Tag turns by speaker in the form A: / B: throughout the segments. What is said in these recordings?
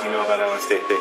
A: you know about LSD?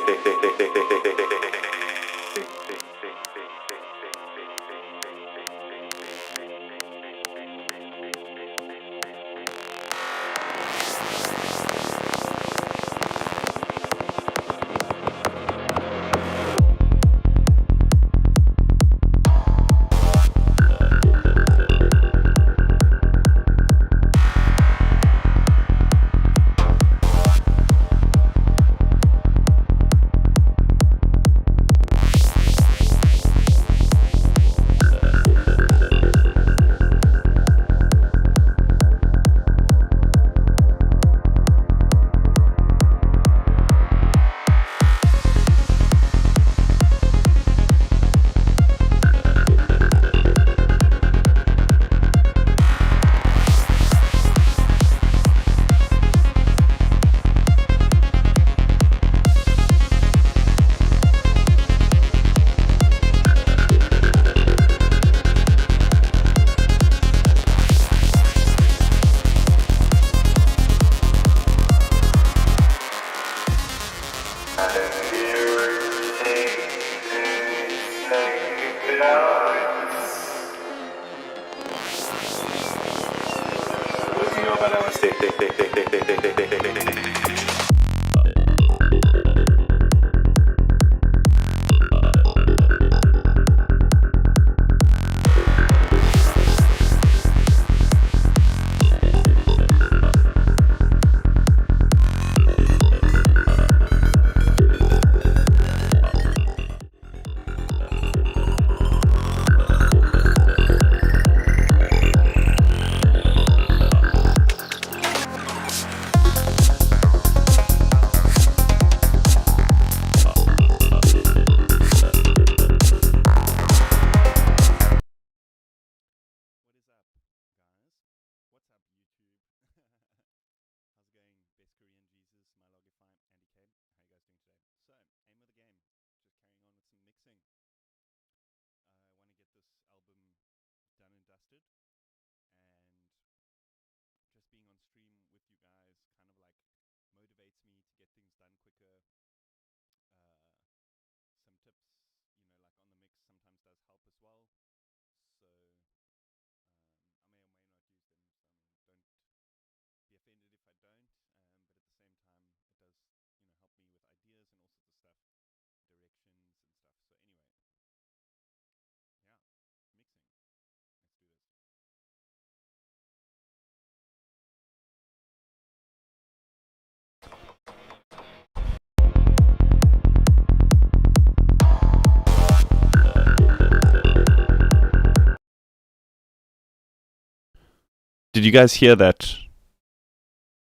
B: Did you guys hear that?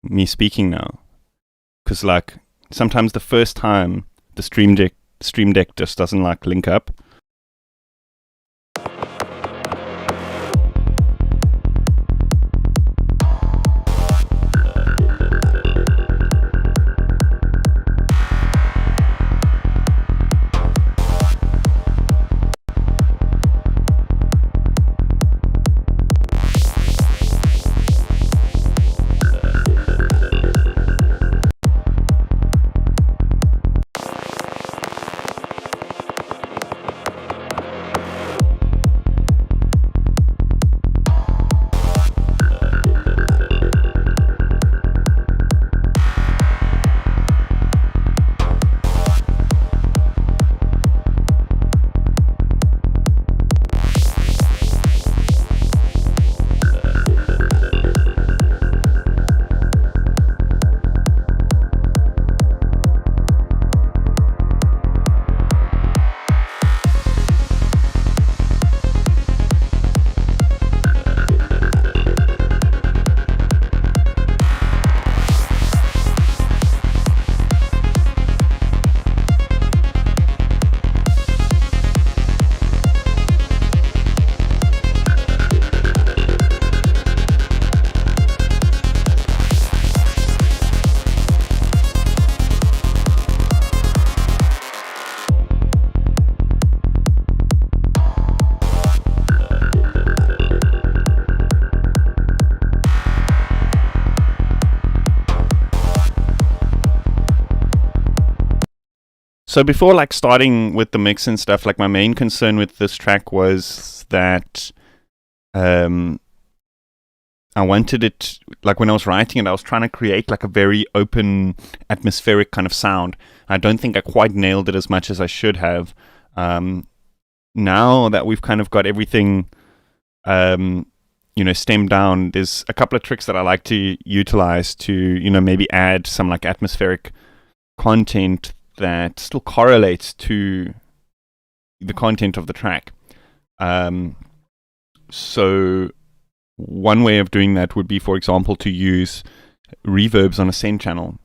B: Me speaking now? Because like sometimes the first time the Stream Deck just doesn't like link up. So before like starting with the mix and stuff, like my main concern with this track was that I wanted it, like when I was writing it, I was trying to create like a very open, atmospheric kind of sound. I don't think I quite nailed it as much as I should have. Now that we've kind of got everything, stemmed down, there's a couple of tricks that I like to utilize to, maybe add some like atmospheric content that still correlates to the content of the track. So one way of doing that would be, for example, to use reverbs on a send channel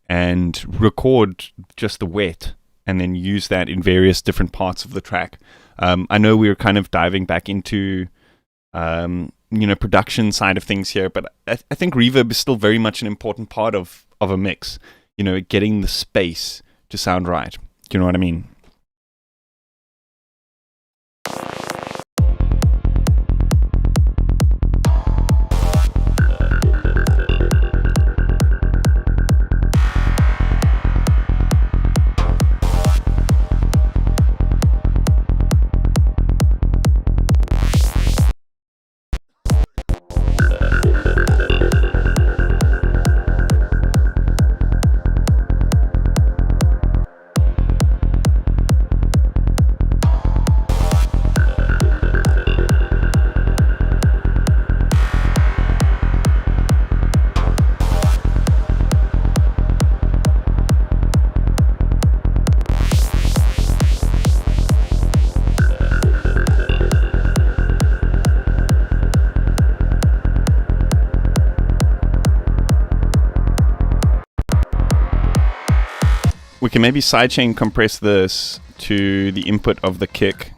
B: and record just the wet and then use that in various different parts of the track. I know we're kind of diving back into production side of things here, but I think reverb is still very much an important part of a mix, getting the space to sound right. Do you know what I mean? We can maybe sidechain compress this to the input of the kick.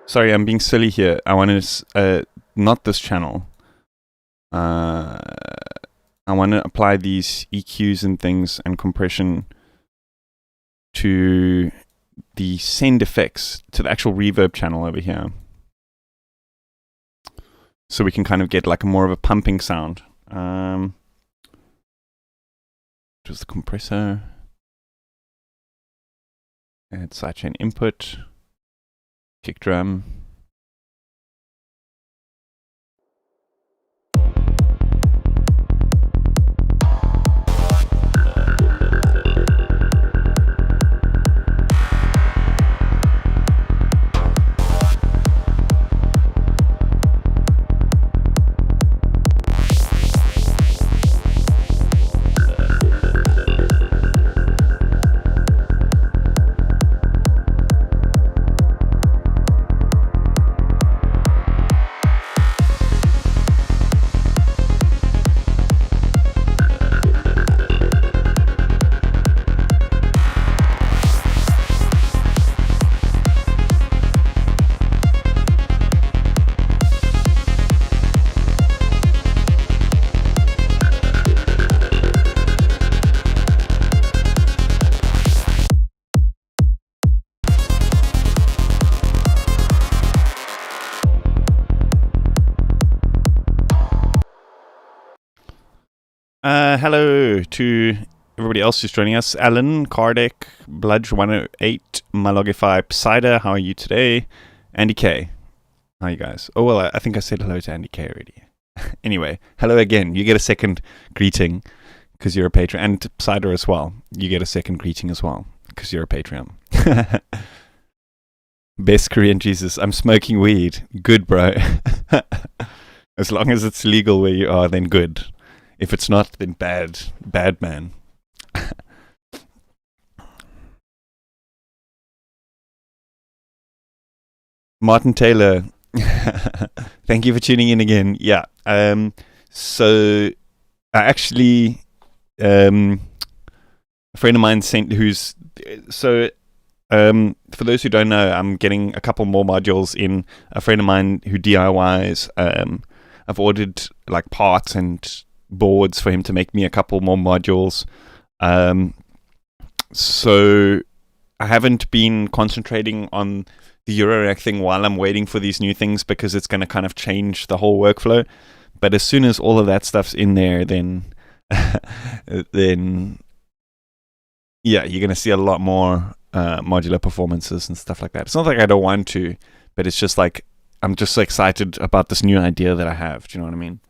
B: Sorry, I'm being silly here. I wanted to, not this channel. I want to apply these EQs and things and compression to the send effects, to the actual reverb channel over here. So we can kind of get like more of a pumping sound. Just the compressor. Add sidechain input. Kick drum. Hello to everybody else who's joining us. Alan, Kardec, Bludge108, Malogify, Psider, how are you today? Andy K, how are you guys? Oh, well, I think I said hello to Andy K already. Anyway, hello again. You get a second greeting because you're a Patreon. And to Psider as well. You get a second greeting as well because you're a Patreon. Best Korean Jesus. I'm smoking weed. Good, bro. As long as it's legal where you are, then good. If it's not, then bad. Bad man. Martin Taylor. Thank you for tuning in again. Yeah. So I actually a friend of mine sent for those who don't know, I'm getting a couple more modules in. A friend of mine who DIYs, I've ordered like parts and boards for him to make me a couple more modules. So I haven't been concentrating on the Eurorack thing while I'm waiting for these new things, because it's going to kind of change the whole workflow. But as soon as all of that stuff's in there, then then yeah, you're going to see a lot more modular performances and stuff like that. It's not like I don't want to, but it's just like I'm just so excited about this new idea that I have. Do you know what I mean?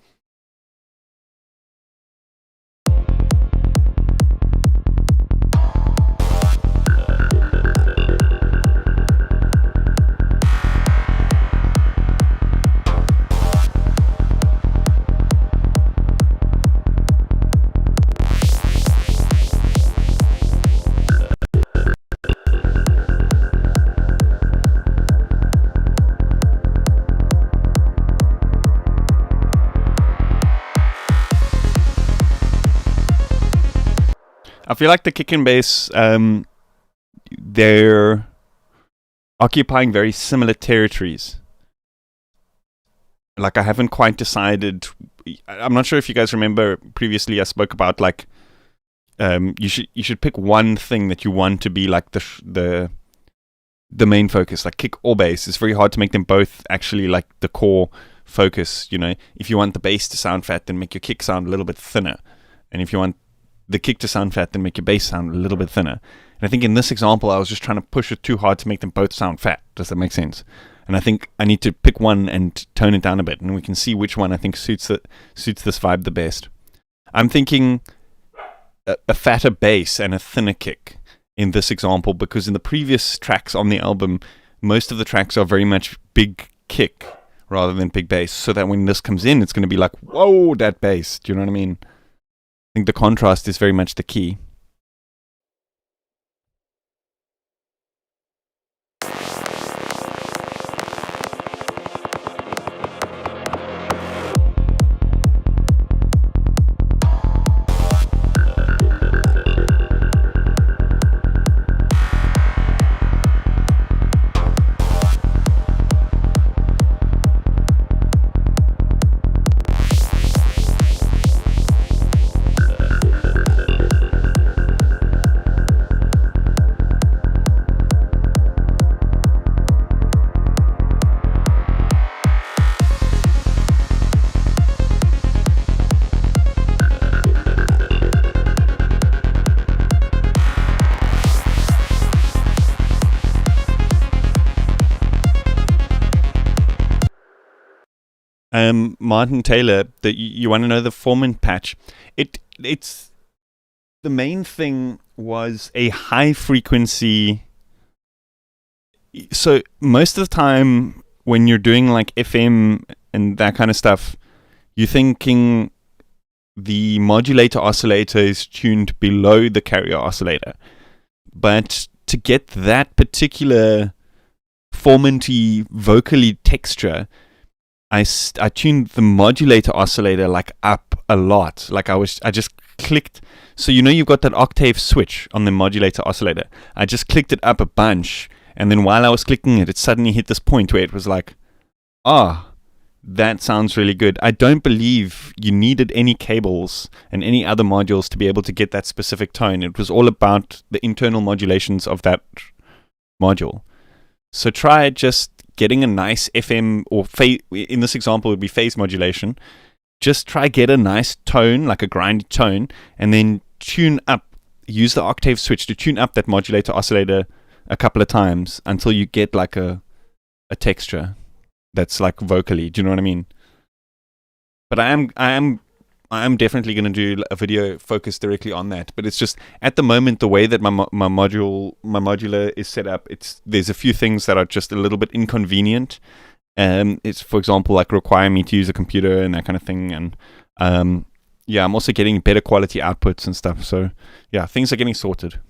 B: I feel like the kick and bass, they're occupying very similar territories. Like, I haven't quite decided. I'm not sure if you guys remember previously I spoke about like you should pick one thing that you want to be like the main focus, like kick or bass. It's very hard to make them both actually like the core focus. You know, if you want the bass to sound fat, then make your kick sound a little bit thinner, and if you want the kick to sound fat, then make your bass sound a little bit thinner. And I think in this example, I was just trying to push it too hard to make them both sound fat. Does that make sense? And I think I need to pick one and tone it down a bit, and we can see which one I think suits this vibe the best. I'm thinking a fatter bass and a thinner kick in this example, because in the previous tracks on the album, most of the tracks are very much big kick rather than big bass, so that when this comes in, it's going to be like, whoa, that bass. Do you know what I mean? I think the contrast is very much the key. Martin Taylor, you want to know the formant patch? It's the main thing was a high frequency. So most of the time when you're doing like FM and that kind of stuff, you're thinking the modulator oscillator is tuned below the carrier oscillator. But to get that particular formanty vocally texture, I tuned the modulator oscillator like up a lot. Like I just clicked. So you know you've got that octave switch on the modulator oscillator. I just clicked it up a bunch, and then while I was clicking it, it suddenly hit this point where it was like, that sounds really good. I don't believe you needed any cables and any other modules to be able to get that specific tone. It was all about the internal modulations of that module. So try just getting a nice FM, or in this example it would be phase modulation. Just try get a nice tone, like a grindy tone, and then tune up, use the octave switch to tune up that modulator oscillator a couple of times until you get like a texture that's like vocally. Do you know what I mean? But I am definitely going to do a video focused directly on that. But it's just at the moment the way that my modular is set up, there's a few things that are just a little bit inconvenient. It's, for example, like require me to use a computer and that kind of thing. And yeah, I'm also getting better quality outputs and stuff. So yeah, things are getting sorted.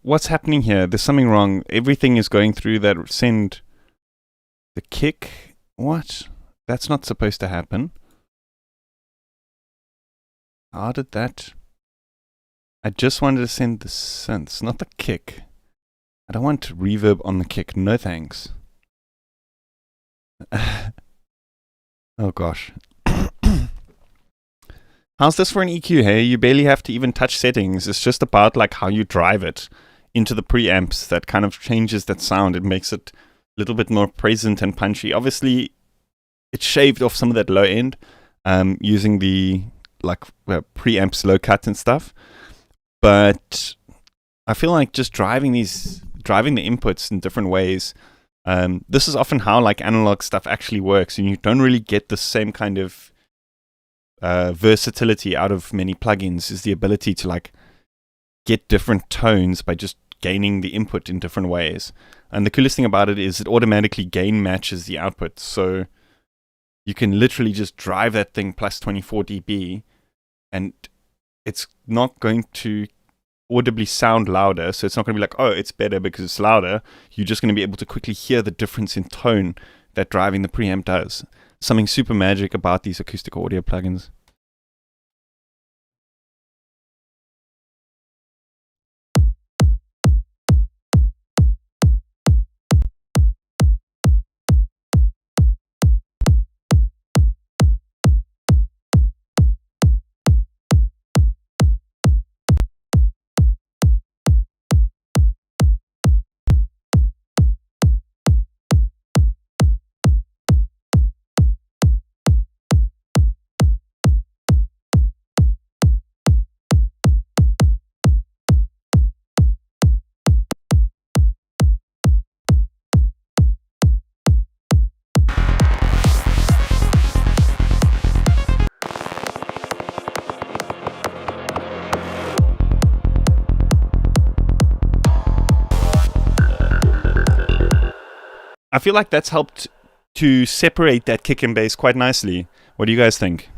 B: What's happening here? There's something wrong. Everything is going through that send. The kick? What? That's not supposed to happen. How did that? I just wanted to send the synths, not the kick. I don't want reverb on the kick. No thanks. Oh gosh. How's this for an EQ, hey? You barely have to even touch settings. It's just about like how you drive it into the preamps that kind of changes that sound. It makes it a little bit more present and punchy. Obviously, it shaved off some of that low end using the preamps low cut and stuff. But I feel like just driving the inputs in different ways. This is often how like analog stuff actually works, and you don't really get the same kind of versatility out of many plugins. Is the ability to like get different tones by just gaining the input in different ways. And the coolest thing about it is it automatically gain matches the output, so you can literally just drive that thing plus 24 dB, and it's not going to audibly sound louder. So it's not going to be like, oh, it's better because it's louder. You're just going to be able to quickly hear the difference in tone that driving the preamp does. Something super magic about these acoustic audio plugins. I feel like that's helped to separate that kick and bass quite nicely. What do you guys think?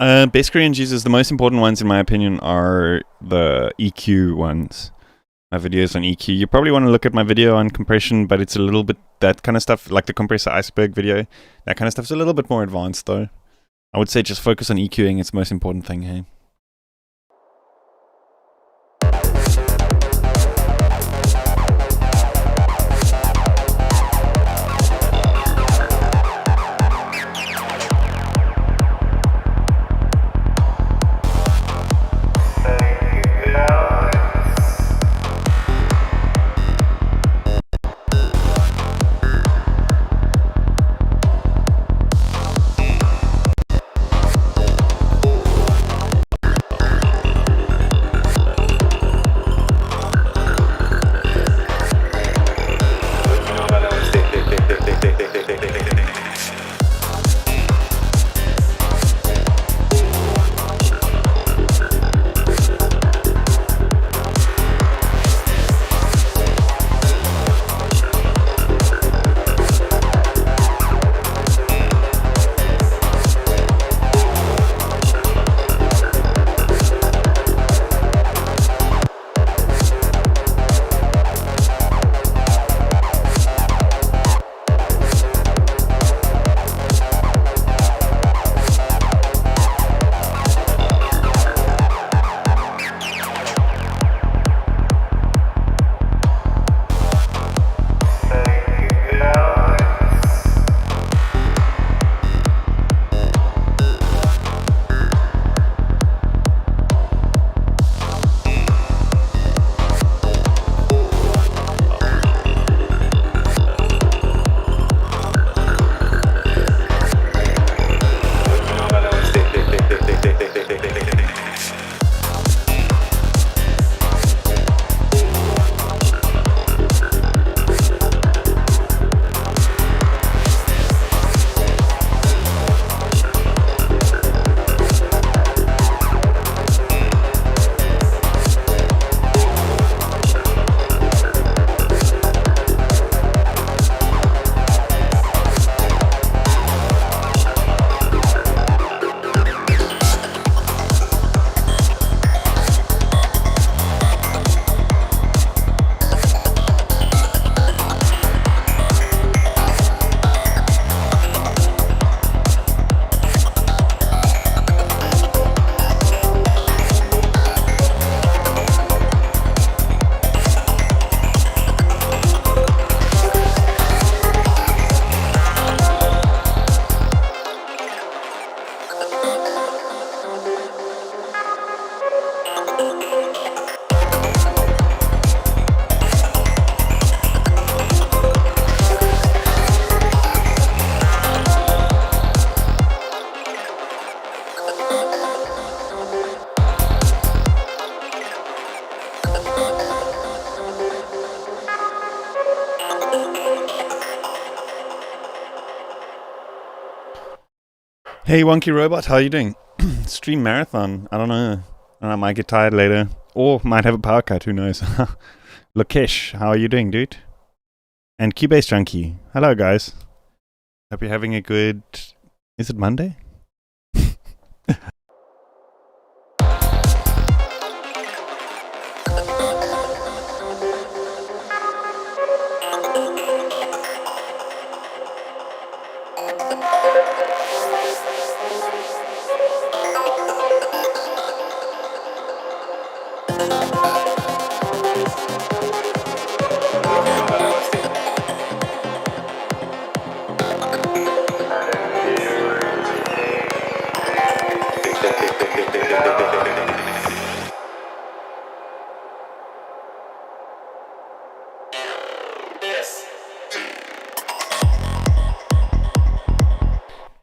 B: Best Korean users, the most important ones in my opinion are the EQ ones. My videos on EQ. You probably want to look at my video on compression, but it's a little bit, that kind of stuff, like the compressor iceberg video, that kind of stuff's a little bit more advanced though. I would say just focus on EQing, it's the most important thing, hey? Hey, Wonky Robot, how are you doing? Stream marathon. I don't know. I might get tired later. Or might have a power cut, who knows. Lokesh, how are you doing, dude? And Cubase Junkie. Hello, guys. Hope you're having a good... Is it Monday?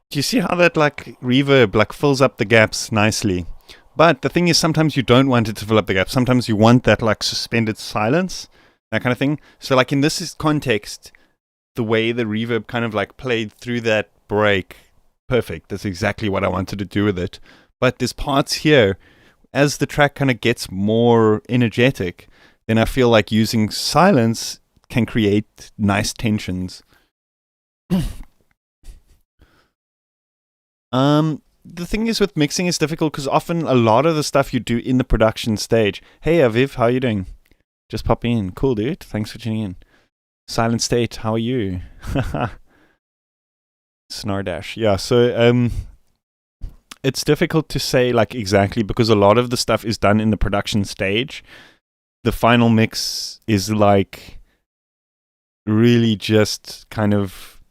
B: You see how that like reverb like fills up the gaps nicely, but the thing is sometimes you don't want it to fill up the gaps. Sometimes you want that like suspended silence, that kind of thing. So like in this context, the way the reverb kind of like played through that break, perfect. That's exactly what I wanted to do with it. But there's parts here, as the track kind of gets more energetic, then I feel like using silence can create nice tensions. the thing is with mixing is difficult because often a lot of the stuff you do in the production stage. Hey Aviv, how are you doing? Just popping in. Cool, dude. Thanks for tuning in. Silent State, how are you? Snardash. Yeah, so it's difficult to say like exactly because a lot of the stuff is done in the production stage. The final mix is like really just kind of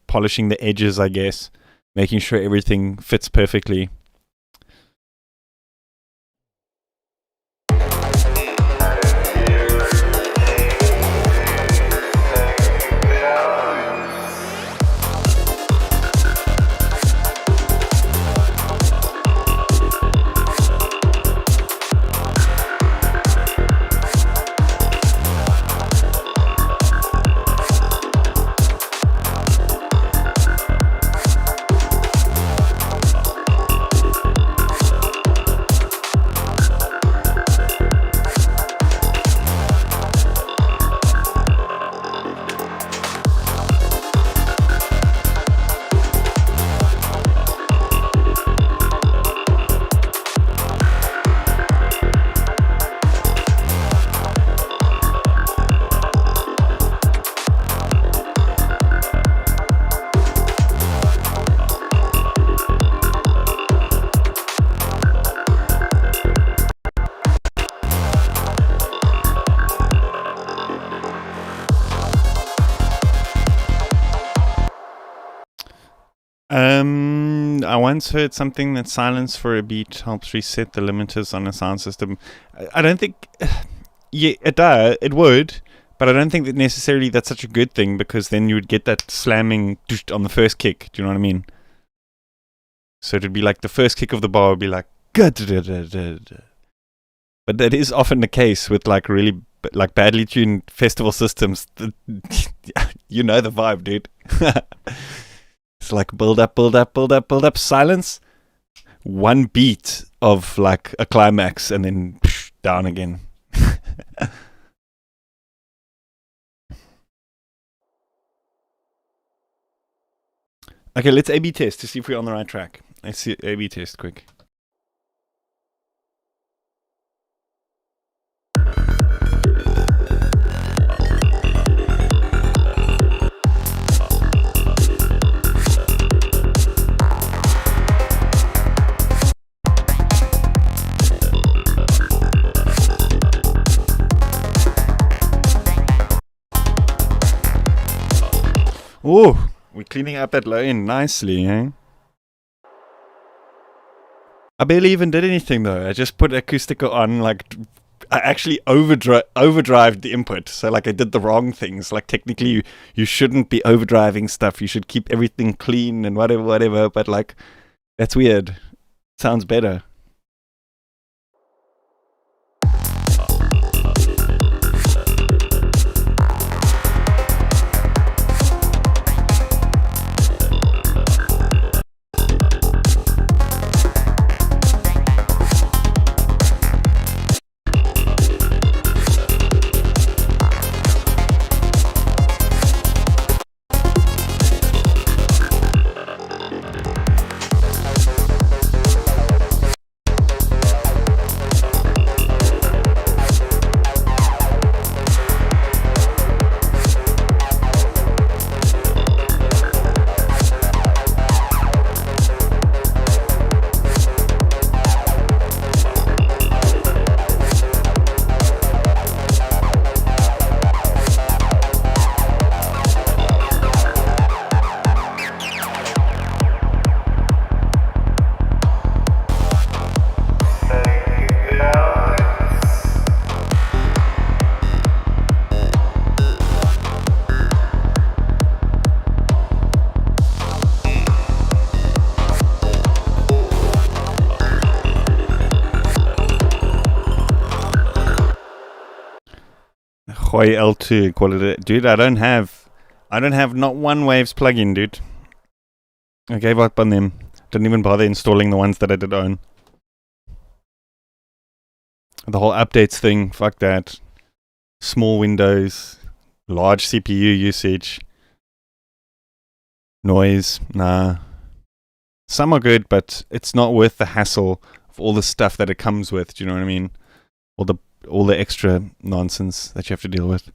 B: polishing the edges, I guess, making sure everything fits perfectly. I once heard something that silence for a beat helps reset the limiters on a sound system. I don't think... Yeah, it would, but I don't think that necessarily that's such a good thing because then you would get that slamming on the first kick. Do you know what I mean? So it would be like the first kick of the bar would be like... But that is often the case with like really like badly tuned festival systems. You know the vibe, dude. It's like build up, build up, build up, build up, silence. One beat of like a climax and then down again. Okay, let's A/B test to see if we're on the right track. Let's see A/B test quick. Oh, we're cleaning up that low end nicely, eh? I barely even did anything though. I just put Acoustico on, like, I actually overdrived the input. So, like, I did the wrong things. Like, technically, you shouldn't be overdriving stuff. You should keep everything clean and whatever. But, like, that's weird. Sounds better. L2 quality, dude. I don't have not one Waves plugin, dude. I gave up on them. Didn't even bother installing the ones that I did own. The whole updates thing, fuck that. Small windows, large CPU usage, noise, nah. Some are good, but it's not worth the hassle of all the stuff that it comes with. Do you know what I mean? All the extra nonsense that you have to deal with.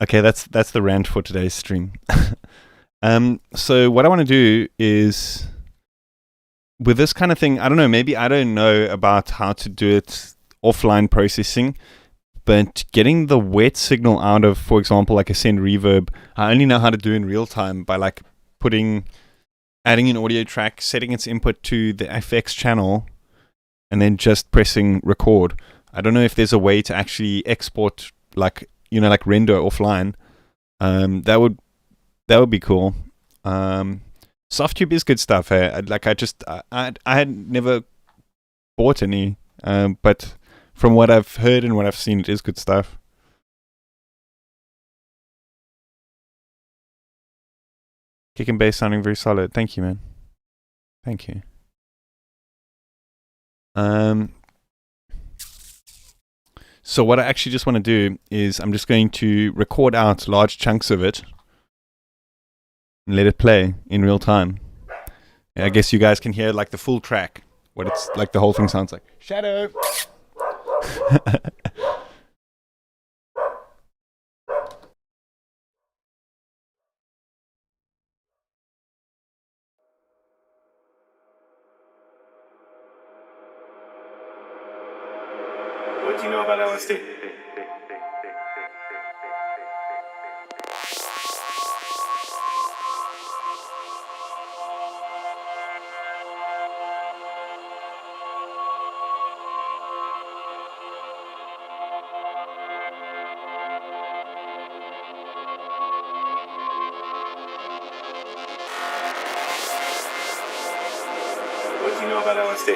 B: Okay, that's the rant for today's stream. So what I want to do is, with this kind of thing, I don't know, maybe I don't know about how to do it offline processing, but getting the wet signal out of, for example, like a send reverb, I only know how to do in real time by like adding an audio track, setting its input to the FX channel, and then just pressing record. I don't know if there's a way to actually export, like, you know, like render offline. That would be cool. Softtube is good stuff. Hey? I had never bought any, but from what I've heard and what I've seen, it is good stuff. Kick and bass sounding very solid. Thank you, man. Thank you. So what I actually just want to do is I'm just going to record out large chunks of it and let it play in real time. I guess you guys can hear like the full track, what it's like the whole thing sounds like. Shadow!
A: What do you know about LSD? What do you know about LSD?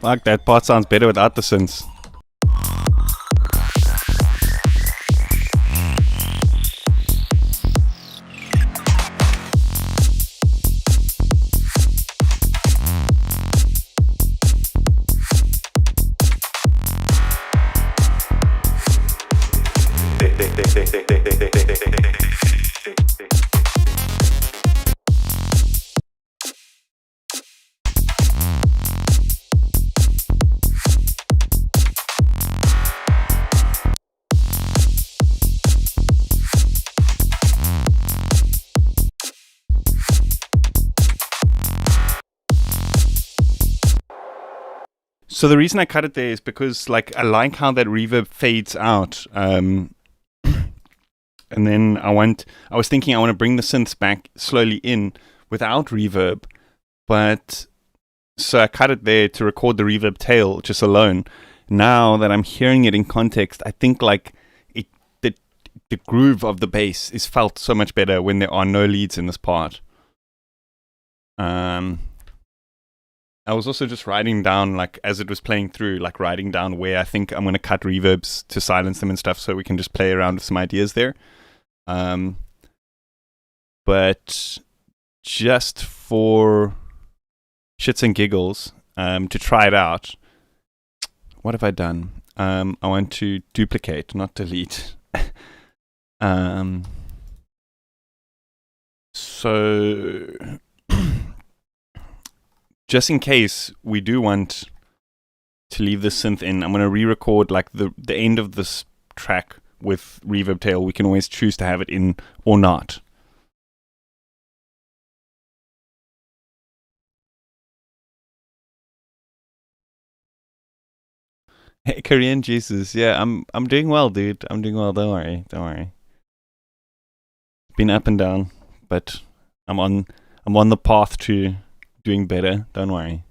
B: Fuck, that part sounds better without the synths. So the reason I cut it there is because, like, I like how that reverb fades out. And then I was thinking I want to bring the synths back slowly in without reverb. But so I cut it there to record the reverb tail just alone. Now that I'm hearing it in context, I think like the groove of the bass is felt so much better when there are no leads in this part. I was also just writing down, like, as it was playing through, like, writing down where I think I'm going to cut reverbs to silence them and stuff, so we can just play around with some ideas there. But just for shits and giggles, to try it out, what have I done? I want to duplicate, not delete. So just in case we do want to leave the synth in, I'm going to re-record like the end of this track with reverb tail. We can always choose to have it in or not. Hey, Korean Jesus, yeah, I'm doing well, dude. I'm doing well. Don't worry. Been up and down, but I'm on the path to doing better. Don't worry.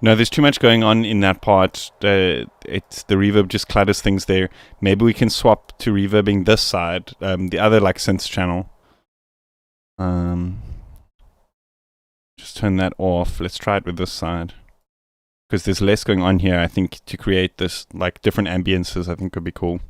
B: No, there's too much going on in that part. The reverb just clutters things there. Maybe we can swap to reverbing this side, the other like synths channel. Just turn that off. Let's try it with this side, because there's less going on here. I think to create this like different ambiences, I think could be cool.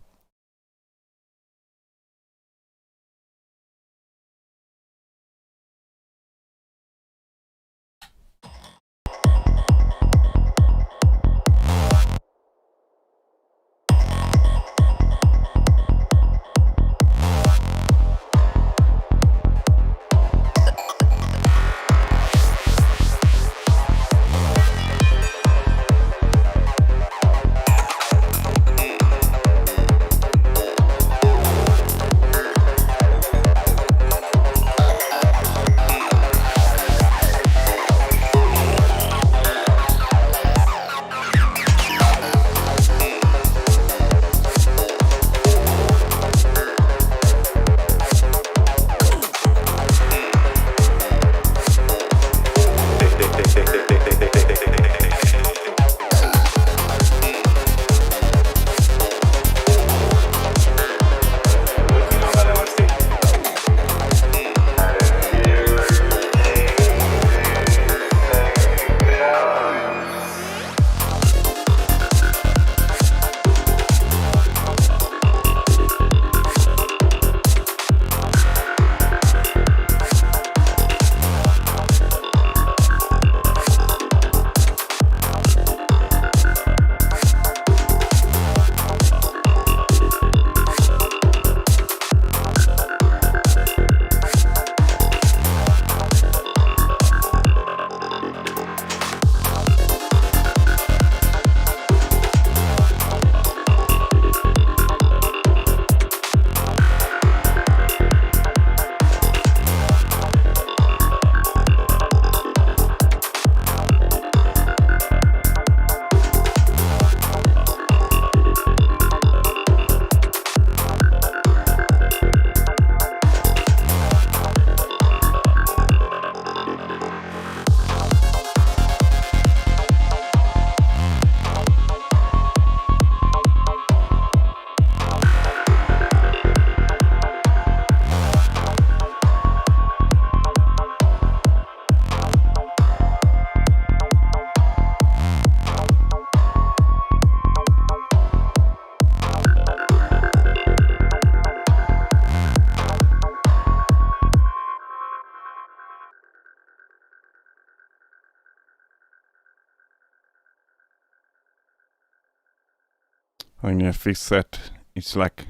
B: I'm going to fix that. It's like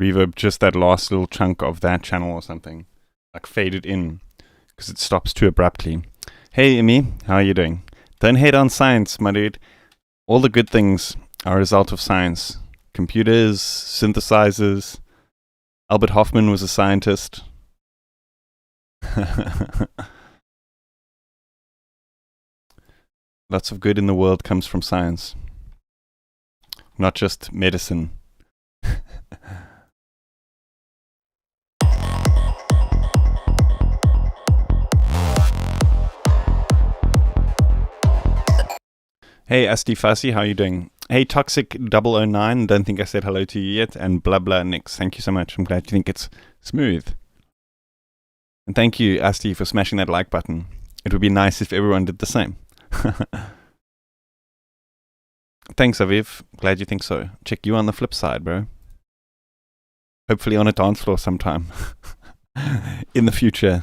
B: reverb just that last little chunk of that channel or something. Like faded in. Because it stops too abruptly. Hey, Amy. How are you doing? Don't hate on science, my dude. All the good things are a result of science. Computers, synthesizers. Albert Hoffman was a scientist. Lots of good in the world comes from science. Not just medicine. Hey, Asti Fassi, how are you doing? Hey, Toxic009, don't think I said hello to you yet. And blah blah Nix, thank you so much. I'm glad you think it's smooth. And thank you, Asti, for smashing that like button. It would be nice if everyone did the same. Thanks, Aviv. Glad you think so. Check you on the flip side, bro. Hopefully on a dance floor sometime. In the future.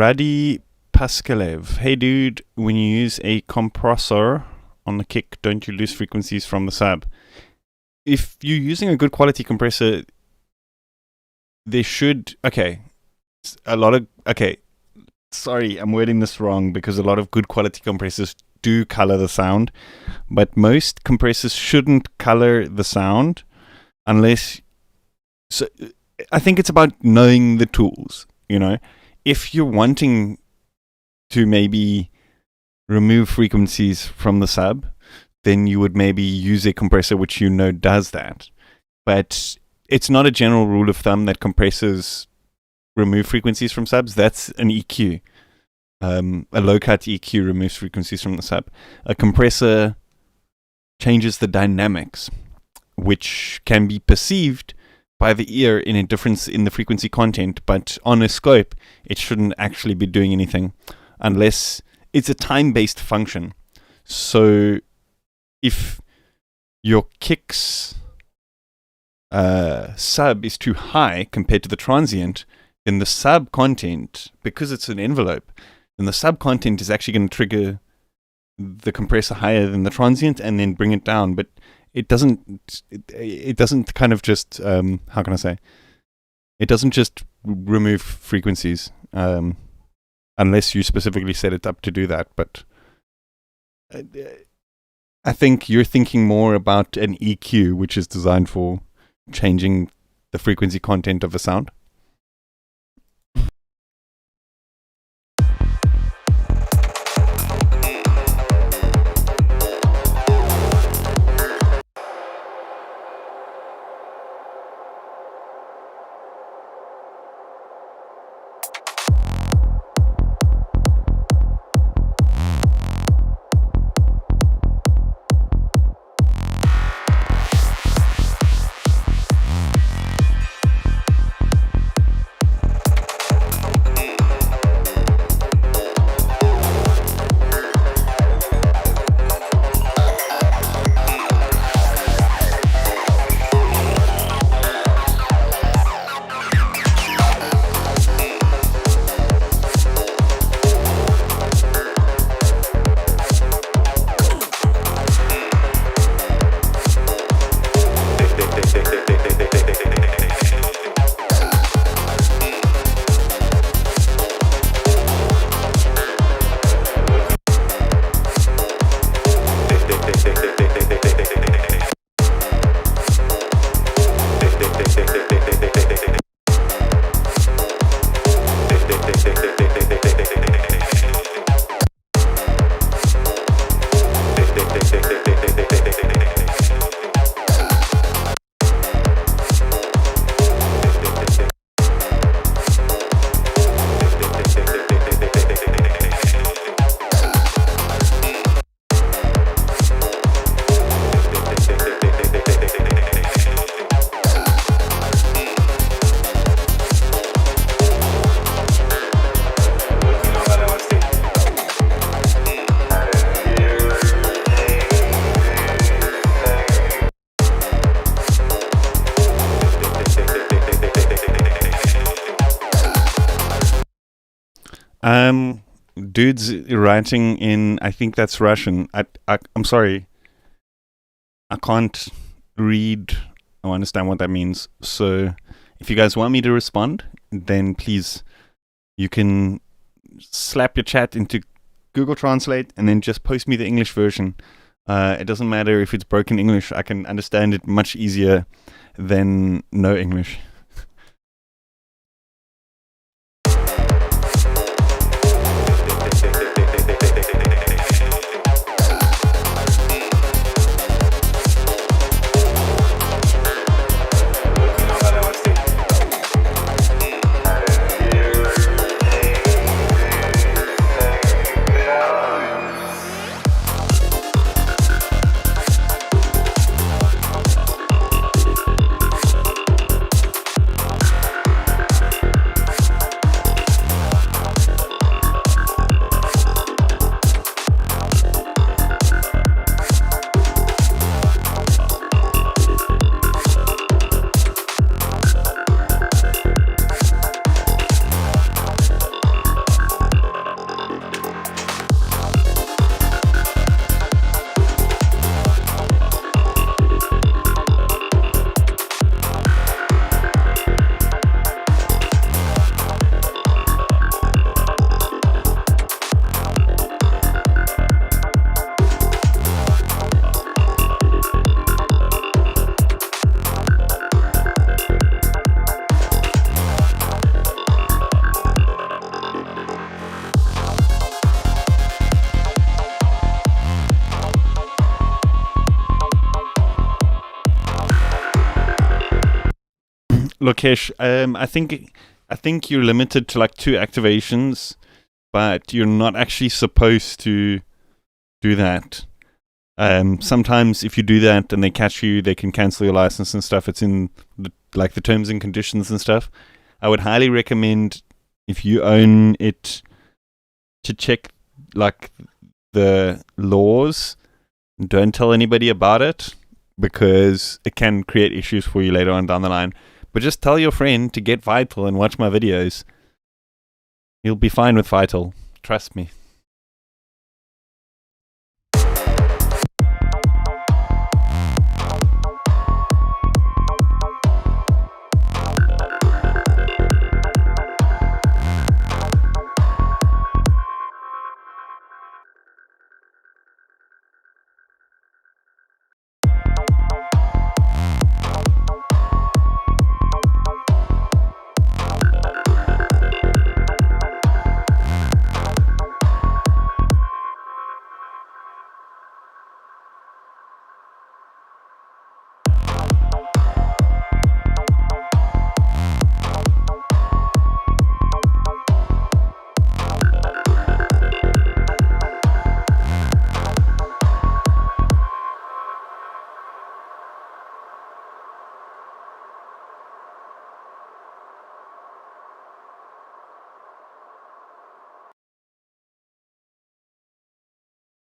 B: Radi Paskalev. Hey dude, when you use a compressor on the kick, don't you lose frequencies from the sub? If you're using a good quality compressor, there should... Okay. Sorry, I'm wording this wrong because a lot of good quality compressors do color the sound, but most compressors shouldn't color the sound unless... So I think it's about knowing the tools, you know? If you're wanting to maybe remove frequencies from the sub, then you would maybe use a compressor which you know does that. But it's not a general rule of thumb that compressors remove frequencies from subs. That's an EQ. A low-cut EQ removes frequencies from the sub. A compressor changes the dynamics, which can be perceived by the ear in a difference in the frequency content, but on a scope, it shouldn't actually be doing anything unless it's a time-based function. So if your kick's sub is too high compared to the transient, then the sub content, because it's an envelope, then the sub content is actually going to trigger the compressor higher than the transient and then bring it down. But it doesn't kind of just how can I say? It doesn't just remove frequencies unless you specifically set it up to do that. But I think you're thinking more about an EQ, which is designed for changing the frequency content of a sound. Dude's writing in, I think that's Russian. I'm sorry. I can't read or understand what that means. So if you guys want me to respond, then please, you can slap your chat into Google Translate and then just post me the English version. It doesn't matter if it's broken English. I can understand it much easier than no English. Lokesh, I think you're limited to like 2 activations, but you're not actually supposed to do that. Sometimes if you do that and they catch you, they can cancel your license and stuff. It's in the terms and conditions and stuff. I would highly recommend, if you own it, to check like the laws. Don't tell anybody about it, because it can create issues for you later on down the line. But just tell your friend to get Vital and watch my videos. You'll be fine with Vital. Trust me.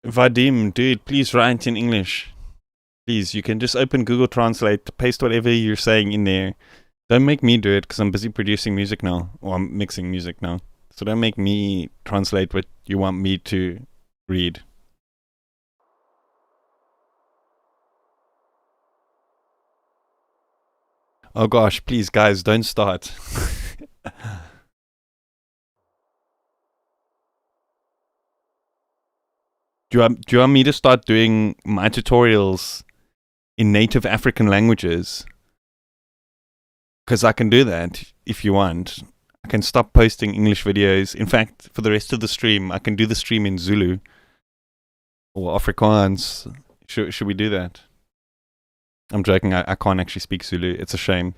B: Vadim, dude, please write in English. Please, you can just open Google Translate, paste whatever you're saying in there. Don't make me do it because I'm busy producing music now, or I'm mixing music now. So don't make me translate what you want me to read. Oh gosh, please guys, don't start. Do you want me to start doing my tutorials in native African languages? Because I can do that if you want. I can stop posting English videos. In fact, for the rest of the stream, I can do the stream in Zulu or Afrikaans. Should we do that? I'm joking. I can't actually speak Zulu. It's a shame.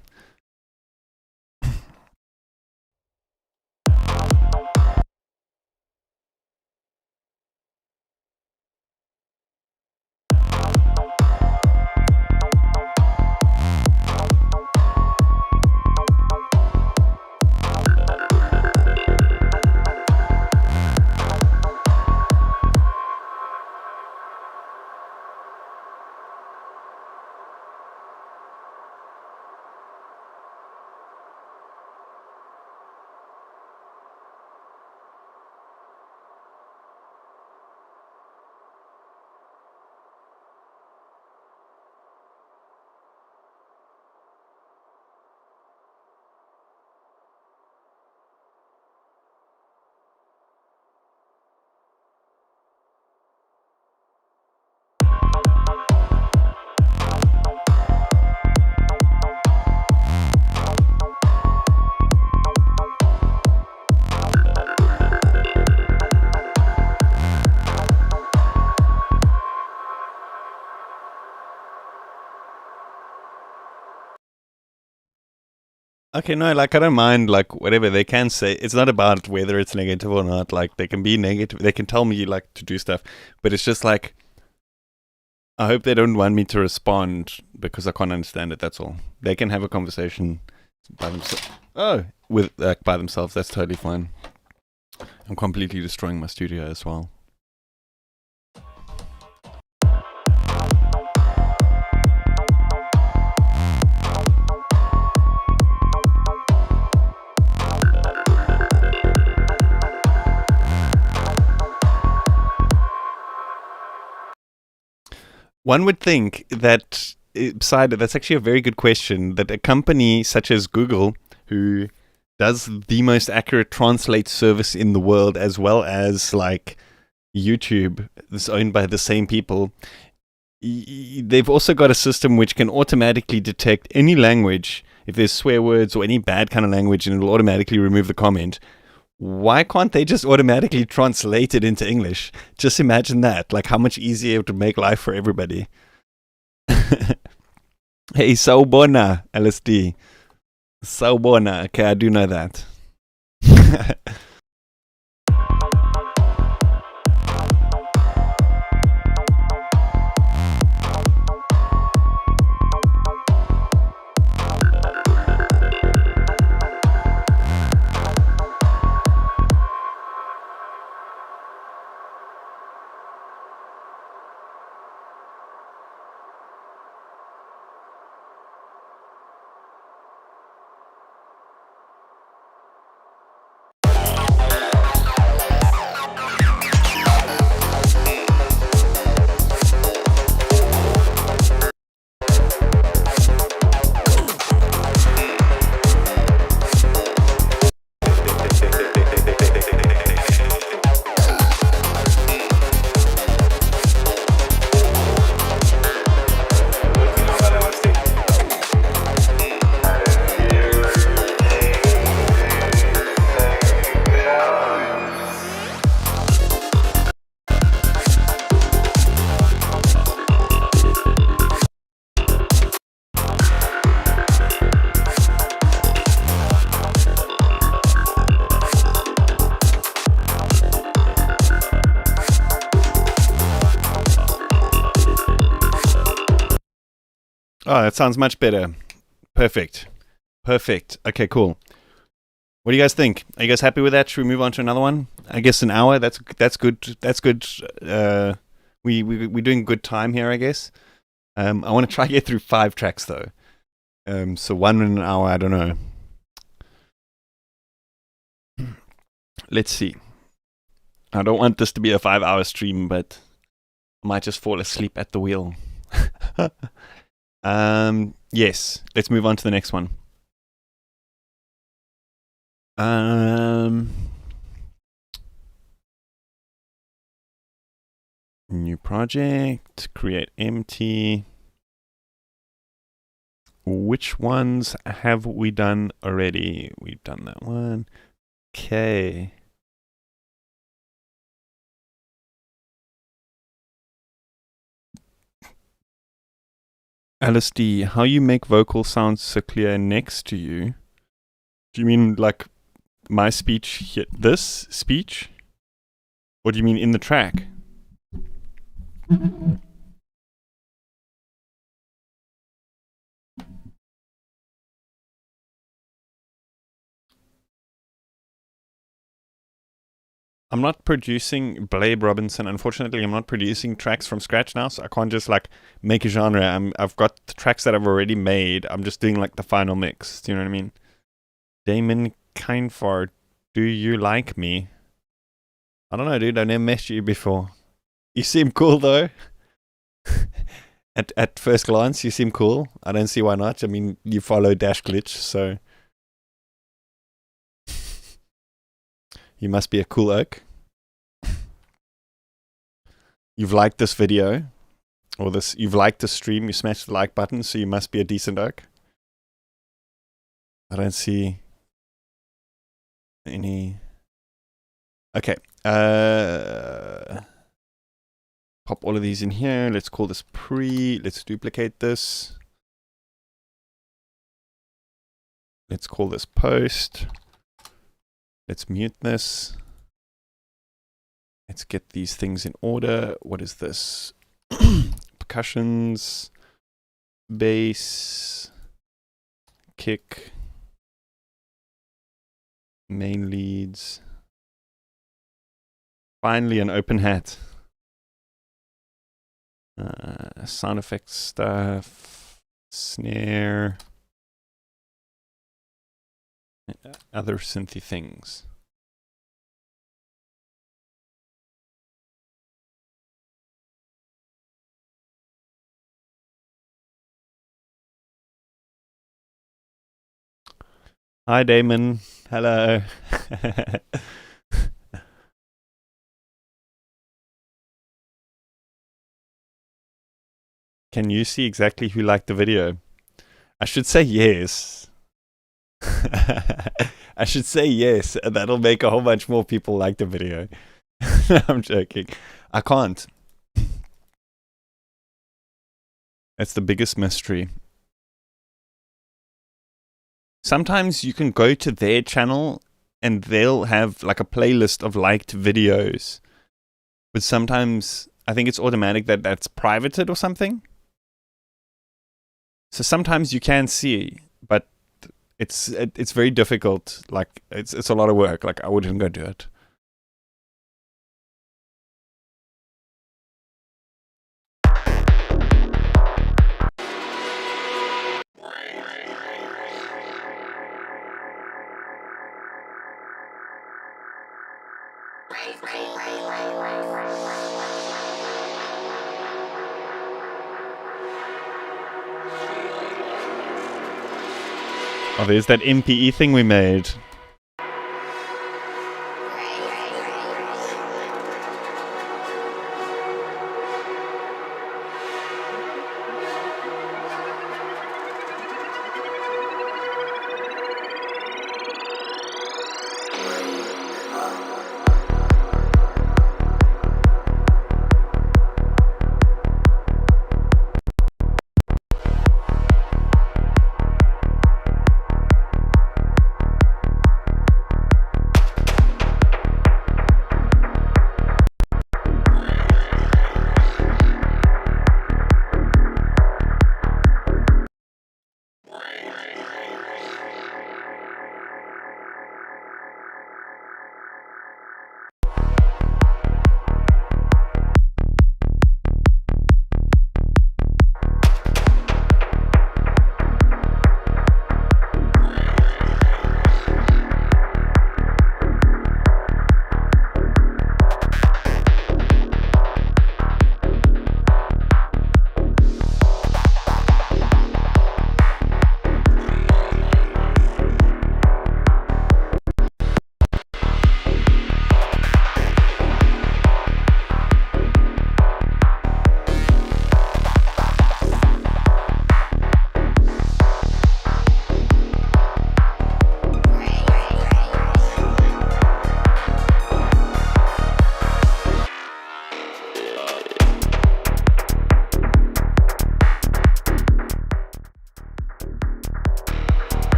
B: Okay, no, like I don't mind, like whatever they can say. It's not about whether it's negative or not. Like they can be negative, they can tell me like to do stuff, but it's just like I hope they don't want me to respond because I can't understand it. That's all. They can have a conversation by themselves. Oh, with by themselves. That's totally fine. I'm completely destroying my studio as well. One would think that, Psider, that's actually a very good question, that a company such as Google, who does the most accurate translate service in the world, as well as like YouTube, that's owned by the same people, they've also got a system which can automatically detect any language, if there's swear words or any bad kind of language, and it'll automatically remove the comment. Why can't they just automatically translate it into English? Just imagine that. Like how much easier it would make life for everybody. Hey, Sawubona, LSD. Sawubona. Okay, I do know that. Oh, that sounds much better. Perfect. Perfect. Okay, cool. What do you guys think? Are you guys happy with that? Should we move on to another one? I guess an hour. That's good. That's good. we're doing good time here, I guess. I want to try to get through 5 tracks though. So 1 in an hour, I don't know. Let's see. I don't want this to be a 5-hour stream, but I might just fall asleep at the wheel. Yes, let's move on to the next one. New project, create empty. Which ones have we done already? We've done that one. Okay. LSD, how you make vocal sounds so clear next to you? Do you mean like my speech here, this speech? Or do you mean in the track? I'm not producing Blabe Robinson. Unfortunately, I'm not producing tracks from scratch now, so I can't just like make a genre. I've got the tracks that I've already made. I'm just doing like the final mix. Do you know what I mean? Damon Kindfart, do you like me? I don't know, dude. I've never met you before. You seem cool though. At first glance, you seem cool. I don't see why not. I mean, you follow Dash Glitch, so you must be a cool oak. You've liked this video, or this. You've liked the stream. You smashed the like button, so you must be a decent oak. I don't see any. Okay. Pop all of these in here. Let's call this pre. Let's duplicate this. Let's call this post. Let's mute this. Let's get these things in order. What is this? Percussions, bass, kick, main leads. Finally, an open hat. Sound effects stuff, snare, other synthy things. Hi, Damon. Hello. Can you see exactly who liked the video? I should say yes. I should say yes, and that'll make a whole bunch more people like the video. I'm joking. I can't. It's the biggest mystery. Sometimes you can go to their channel and they'll have like a playlist of liked videos. But sometimes I think it's automatic that that's privated or something. So sometimes you can see, but it's very difficult. Like it's a lot of work. Like I wouldn't go do it. Oh, there's that MPE thing we made.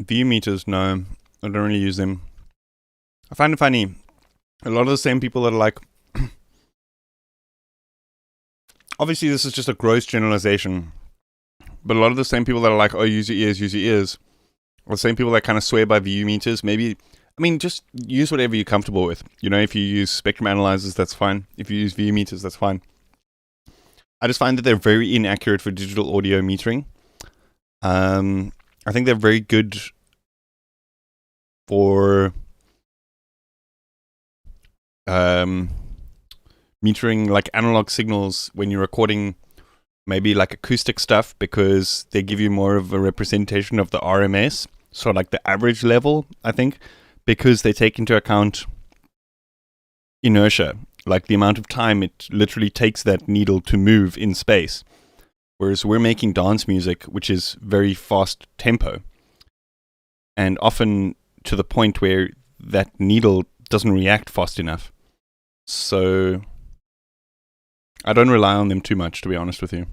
B: view meters, no. I don't really use them. I find it funny. A lot of the same people that are like... Obviously, this is just a gross generalization. But a lot of the same people that are like, oh, use your ears, are the same people that kind of swear by view meters. Maybe, I mean, just use whatever you're comfortable with. You know, if you use spectrum analyzers, that's fine. If you use view meters, that's fine. I just find that they're very inaccurate for digital audio metering. I think they're very good for metering like analog signals when you're recording maybe like acoustic stuff, because they give you more of a representation of the RMS, so like the average level, I think, because they take into account inertia, like the amount of time it literally takes that needle to move in space. Whereas we're making dance music, which is very fast tempo, and often to the point where that needle doesn't react fast enough. So I don't rely on them too much, to be honest with you.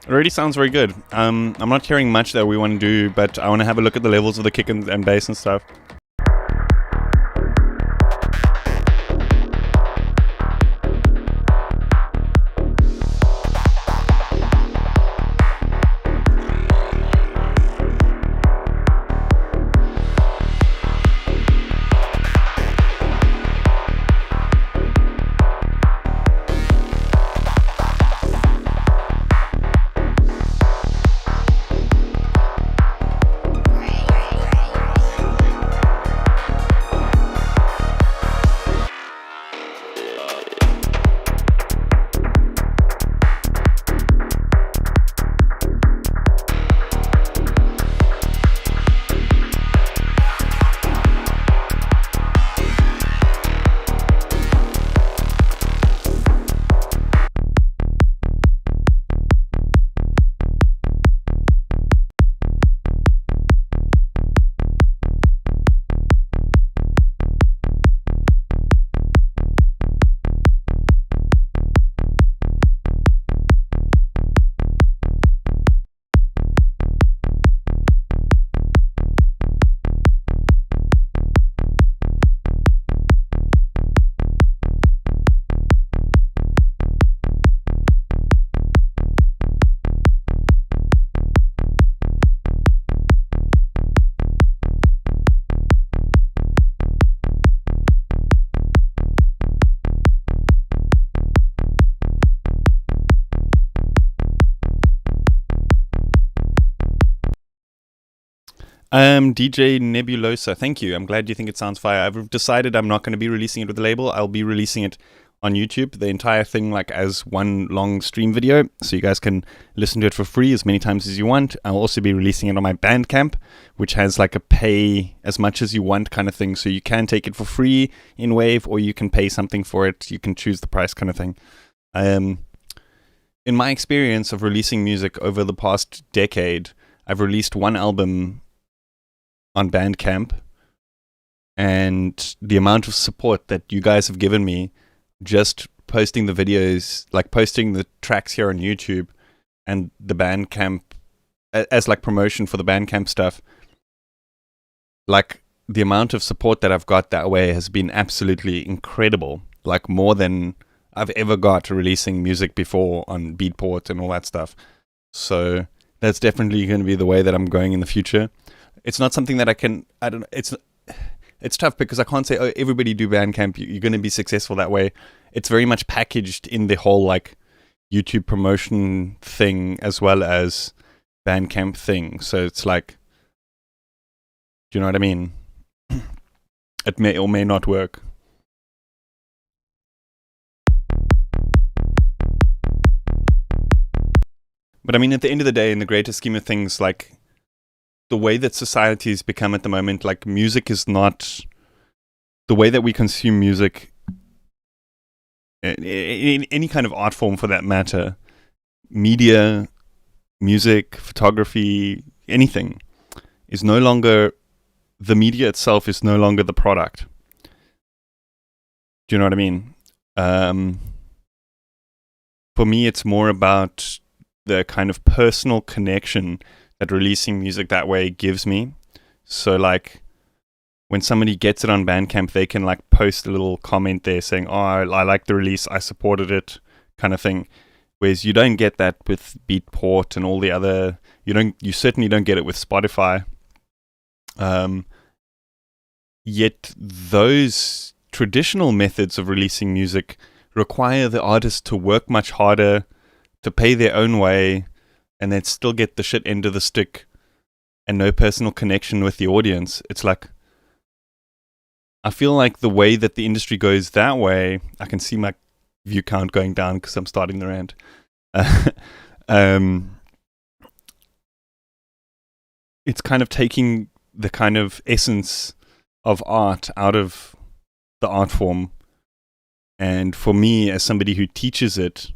B: It already sounds very good. I'm not hearing much that we want to do, but I want to have a look at the levels of the kick and bass and stuff. DJ Nebulosa, thank you. I'm glad you think it sounds fire. I've decided I'm not going to be releasing it with the label. I'll be releasing it on YouTube, the entire thing, like as one long stream video, so you guys can listen to it for free as many times as you want. I'll also be releasing it on my Bandcamp, which has like a pay as much as you want kind of thing, so you can take it for free in Wave, or you can pay something for it. You can choose the price kind of thing. In my experience of releasing music over the past decade, I've released one album on Bandcamp, and the amount of support that you guys have given me just posting the videos, like posting the tracks here on YouTube and the Bandcamp as like promotion for the Bandcamp stuff, like the amount of support that I've got that way has been absolutely incredible, like more than I've ever got releasing music before on Beatport and all that stuff. So that's definitely going to be the way that I'm going in the future. It's not something that it's tough because I can't say, oh, everybody do Bandcamp, you're going to be successful that way. It's very much packaged in the whole like YouTube promotion thing as well as Bandcamp thing. So it's like, do you know what I mean? It may or may not work. But I mean, at the end of the day, in the greater scheme of things, like the way that society has become at the moment, like music is not the way that we consume music, in any kind of art form for that matter. Media music, photography, anything, is no longer, the media itself is no longer the product. Do you know what I mean? For me, it's more about the kind of personal connection that releasing music that way gives me. So like, when somebody gets it on Bandcamp, they can like post a little comment there saying, "Oh, I like the release, I supported it," kind of thing. Whereas you don't get that with Beatport and all the other. You certainly don't get it with Spotify. Yet those traditional methods of releasing music require the artist to work much harder, to pay their own way, and then still get the shit end of the stick, and no personal connection with the audience. It's like, I feel like the way that the industry goes that way, I can see my view count going down because I'm starting the rant. It's kind of taking the kind of essence of art out of the art form. And for me, as somebody who teaches it,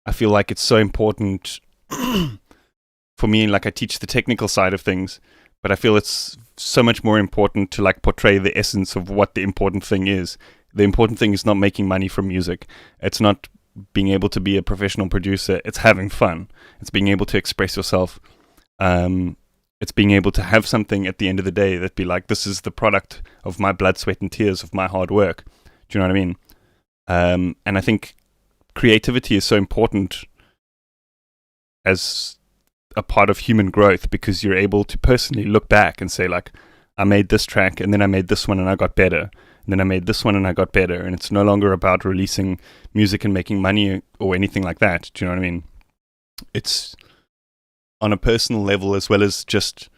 B: I feel like it's so important for me. Like, I teach the technical side of things, but I feel it's so much more important to like portray the essence of what the important thing is. The important thing is not making money from music. It's not being able to be a professional producer. It's having fun. It's being able to express yourself. It's being able to have something at the end of the day that be like, this is the product of my blood, sweat, and tears, of my hard work. Do you know what I mean? And I think creativity is so important as a part of human growth, because you're able to personally look back and say like, I made this track and then I made this one and I got better, and then I made this one and I got better. And it's no longer about releasing music and making money or anything like that. Do you know what I mean? It's on a personal level as well as just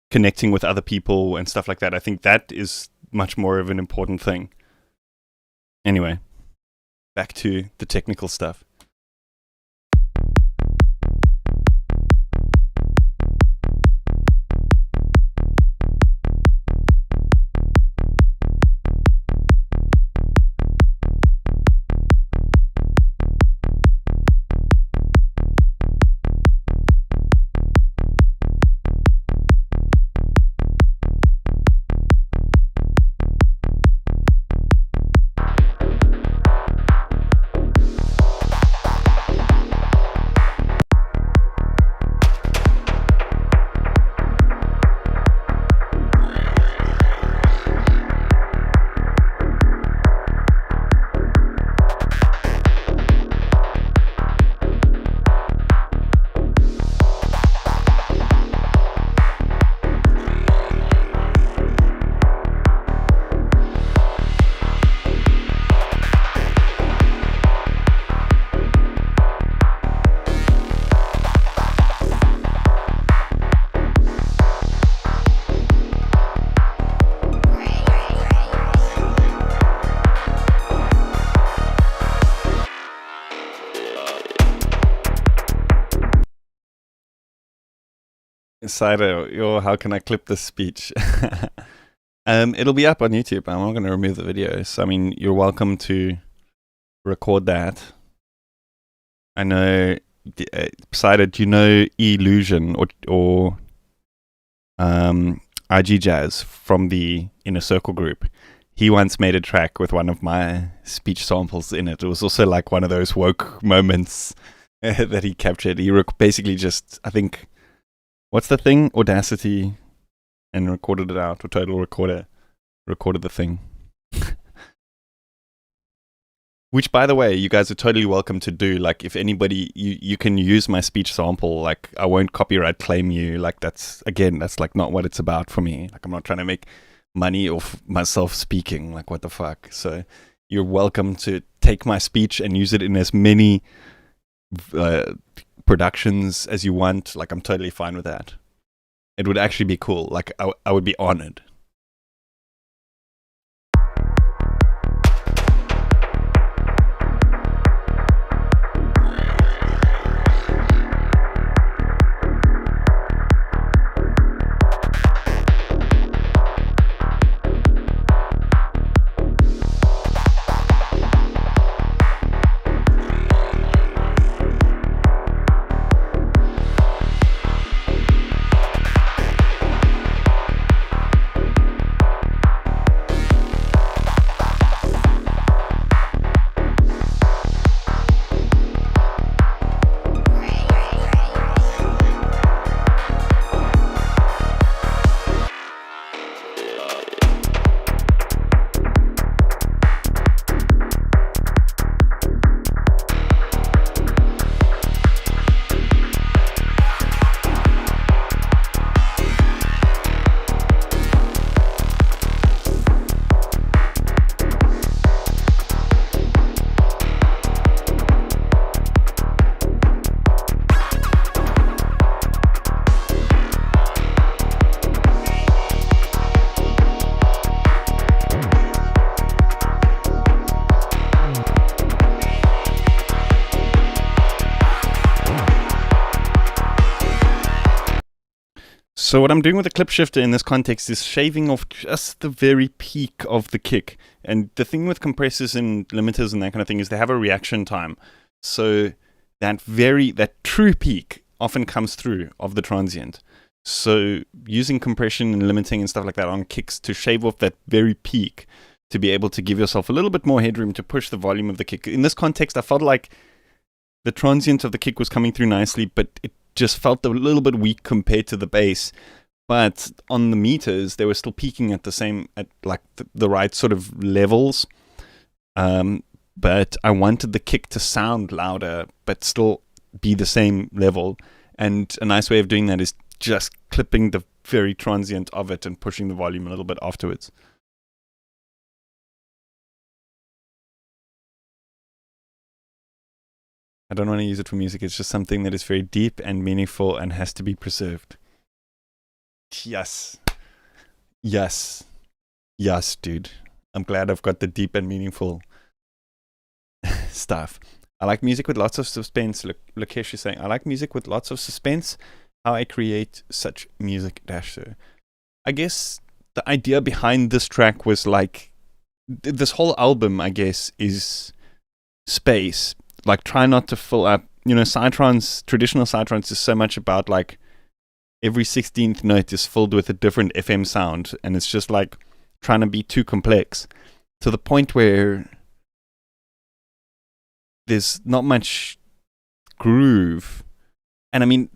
B: connecting with other people and stuff like that. I think that is much more of an important thing. Anyway, back to the technical stuff. Psider, how can I clip this speech? It'll be up on YouTube. I'm not going to remove the videos. I mean, you're welcome to record that. I know, Psider, do you know Illusion or IG Jazz from the Inner Circle group? He once made a track with one of my speech samples in it. It was also like one of those woke moments that he captured. He basically just, I think, what's the thing? Audacity, and recorded it out, or Total Recorder recorded the thing. Which, by the way, you guys are totally welcome to do. Like, if anybody, you can use my speech sample. Like, I won't copyright claim you. Like, that's like not what it's about for me. Like, I'm not trying to make money off myself speaking. Like, what the fuck? So you're welcome to take my speech and use it in as many productions as you want. Like, I'm totally fine with that. It would actually be cool. Like, I would be honored. So what I'm doing with the clip shifter in this context is shaving off just the very peak of the kick. And the thing with compressors and limiters and that kind of thing is they have a reaction time. So that true peak often comes through of the transient. So using compression and limiting and stuff like that on kicks to shave off that very peak to be able to give yourself a little bit more headroom to push the volume of the kick. In this context, I felt like the transient of the kick was coming through nicely, but it just felt a little bit weak compared to the bass. But on the meters, they were still peaking at the right sort of levels. But I wanted the kick to sound louder, but still be the same level. And a nice way of doing that is just clipping the very transient of it and pushing the volume a little bit afterwards. I don't want to use it for music. It's just something that is very deep and meaningful and has to be preserved. Yes. Yes. Yes, dude. I'm glad I've got the deep and meaningful stuff. I like music with lots of suspense. Lakesh is saying, I like music with lots of suspense. How I create such music -so. I guess the idea behind this track was like, this whole album, I guess, is space. Like, try not to fill up, traditional Psytrance is so much about like every 16th note is filled with a different FM sound, and it's just like trying to be too complex to the point where there's not much groove. And I mean,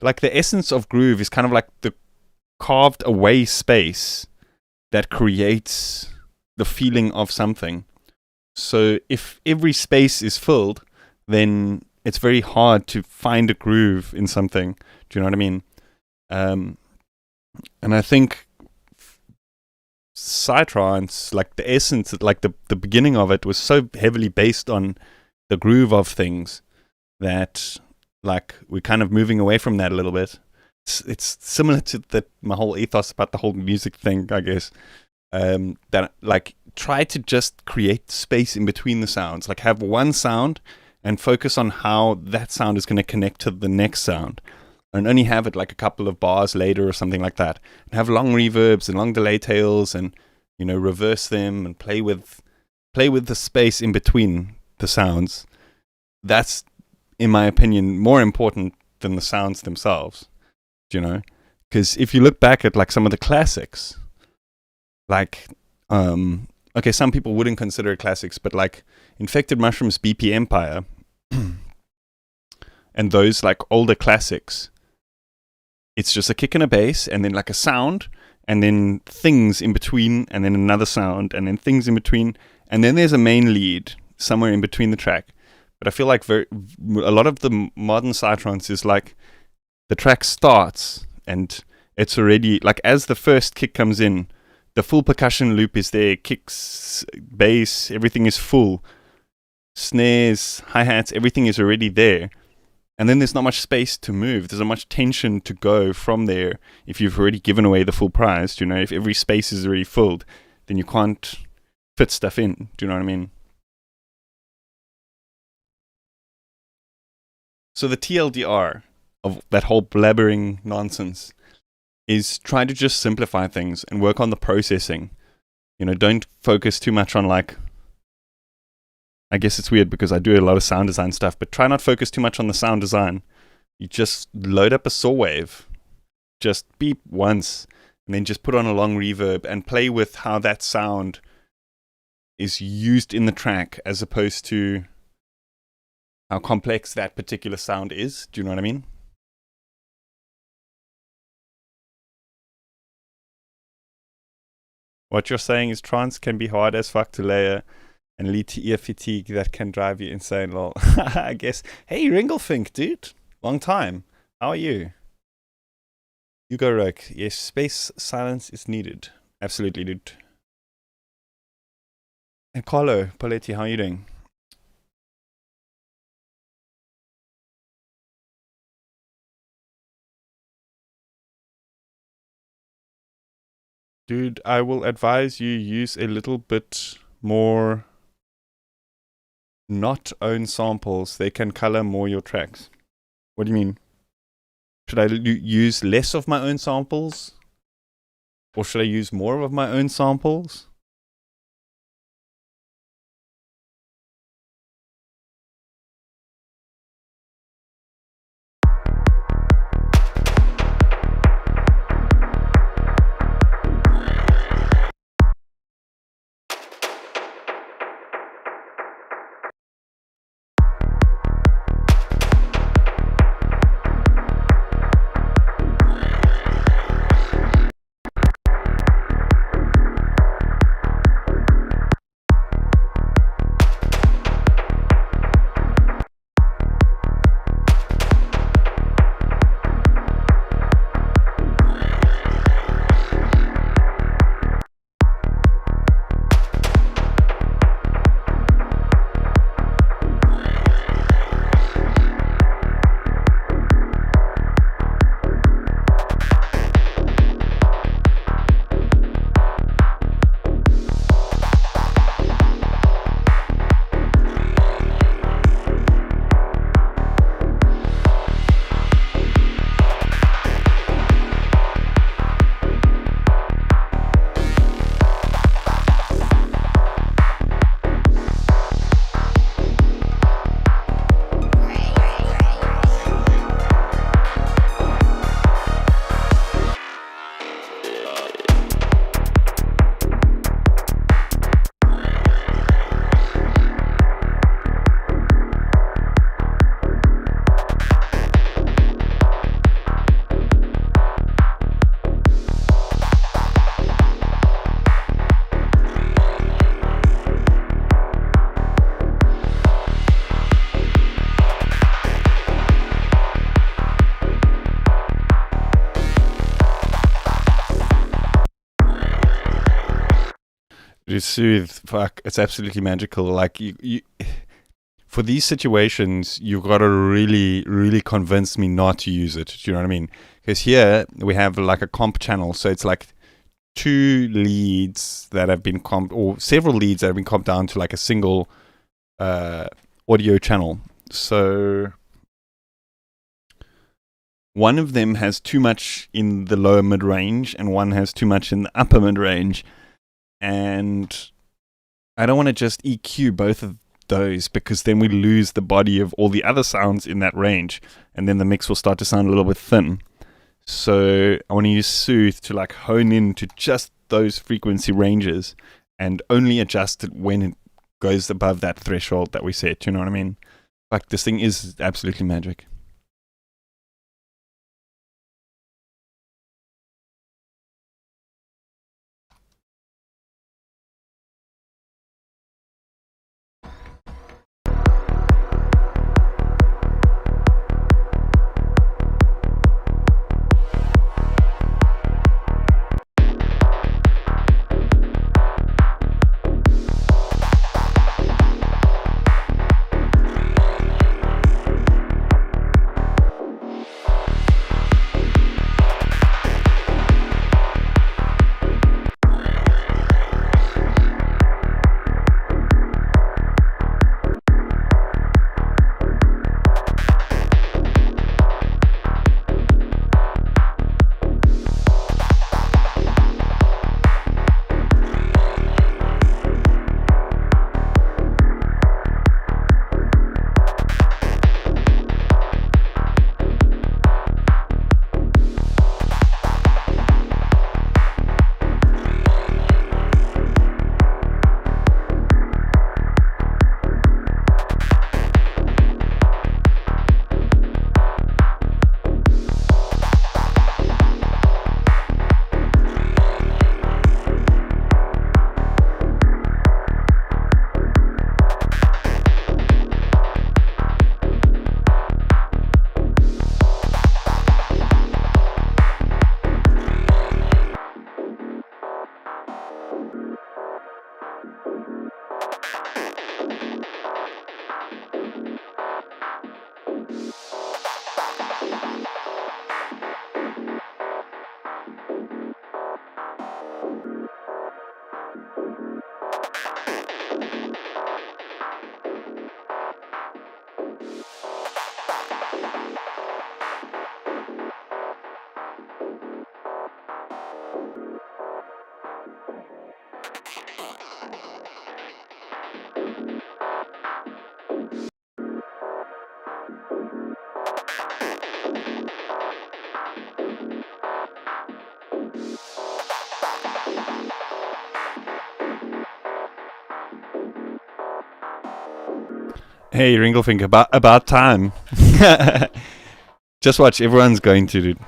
B: like the essence of groove is kind of like the carved away space that creates the feeling of something. So if every space is filled, then it's very hard to find a groove in something. Do you know what I mean? And I think Psytrance, like the essence, like the beginning of it was so heavily based on the groove of things that like we're kind of moving away from that a little bit. It's similar to my whole ethos about the whole music thing, I guess. That like try to just create space in between the sounds, like have one sound and focus on how that sound is going to connect to the next sound, and only have it like a couple of bars later or something like that, and have long reverbs and long delay tails, and reverse them and play with the space in between the sounds. That's, in my opinion, more important than the sounds themselves. Because if you look back at like some of the classics, like okay, some people wouldn't consider it classics, but like Infected Mushrooms, BP Empire, and those like older classics, it's just a kick and a bass, and then like a sound, and then things in between, and then another sound, and then things in between, and then there's a main lead somewhere in between the track. But I feel like a lot of the modern Psytrance is like the track starts, and it's already like as the first kick comes in, the full percussion loop is there, kicks, bass, everything is full. Snares, hi-hats, everything is already there. And then there's not much space to move. There's not much tension to go from there if you've already given away the full prize. If every space is already filled, then you can't fit stuff in. Do you know what I mean? So the TLDR of that whole blabbering nonsense is try to just simplify things and work on the processing. Don't focus too much on like, I guess it's weird because I do a lot of sound design stuff, but try not focus too much on the sound design. You just load up a saw wave, just beep once, and then just put on a long reverb and play with how that sound is used in the track as opposed to how complex that particular sound is. Do you know what I mean? What you're saying is trance can be hard as fuck to layer and lead to ear fatigue that can drive you insane, lol. I guess. Hey, Ringlefink, dude. Long time. How are you? You go, Rook. Yes, space silence is needed. Absolutely, dude. And Carlo, Poletti, how are you doing? Dude, I will advise you use a little bit more not own samples. They can color more your tracks. What do you mean? Should I use less of my own samples? Or should I use more of my own samples? To soothe, fuck, it's absolutely magical. Like you for these situations, you've got to really, really convince me not to use it. Do you know what I mean? Because here we have like a comp channel, so it's like 2 leads that have been comped, or several leads that have been comped down to like a single audio channel. So one of them has too much in the lower mid range, and one has too much in the upper mid range. And I don't want to just EQ both of those, because then we lose the body of all the other sounds in that range, and then the mix will start to sound a little bit thin. So I want to use Soothe to like hone in to just those frequency ranges and only adjust it when it goes above that threshold that we set. You know what I mean? Like, this thing is absolutely magic. Hey, Ringlefink, about time. Just watch, everyone's going to, dude.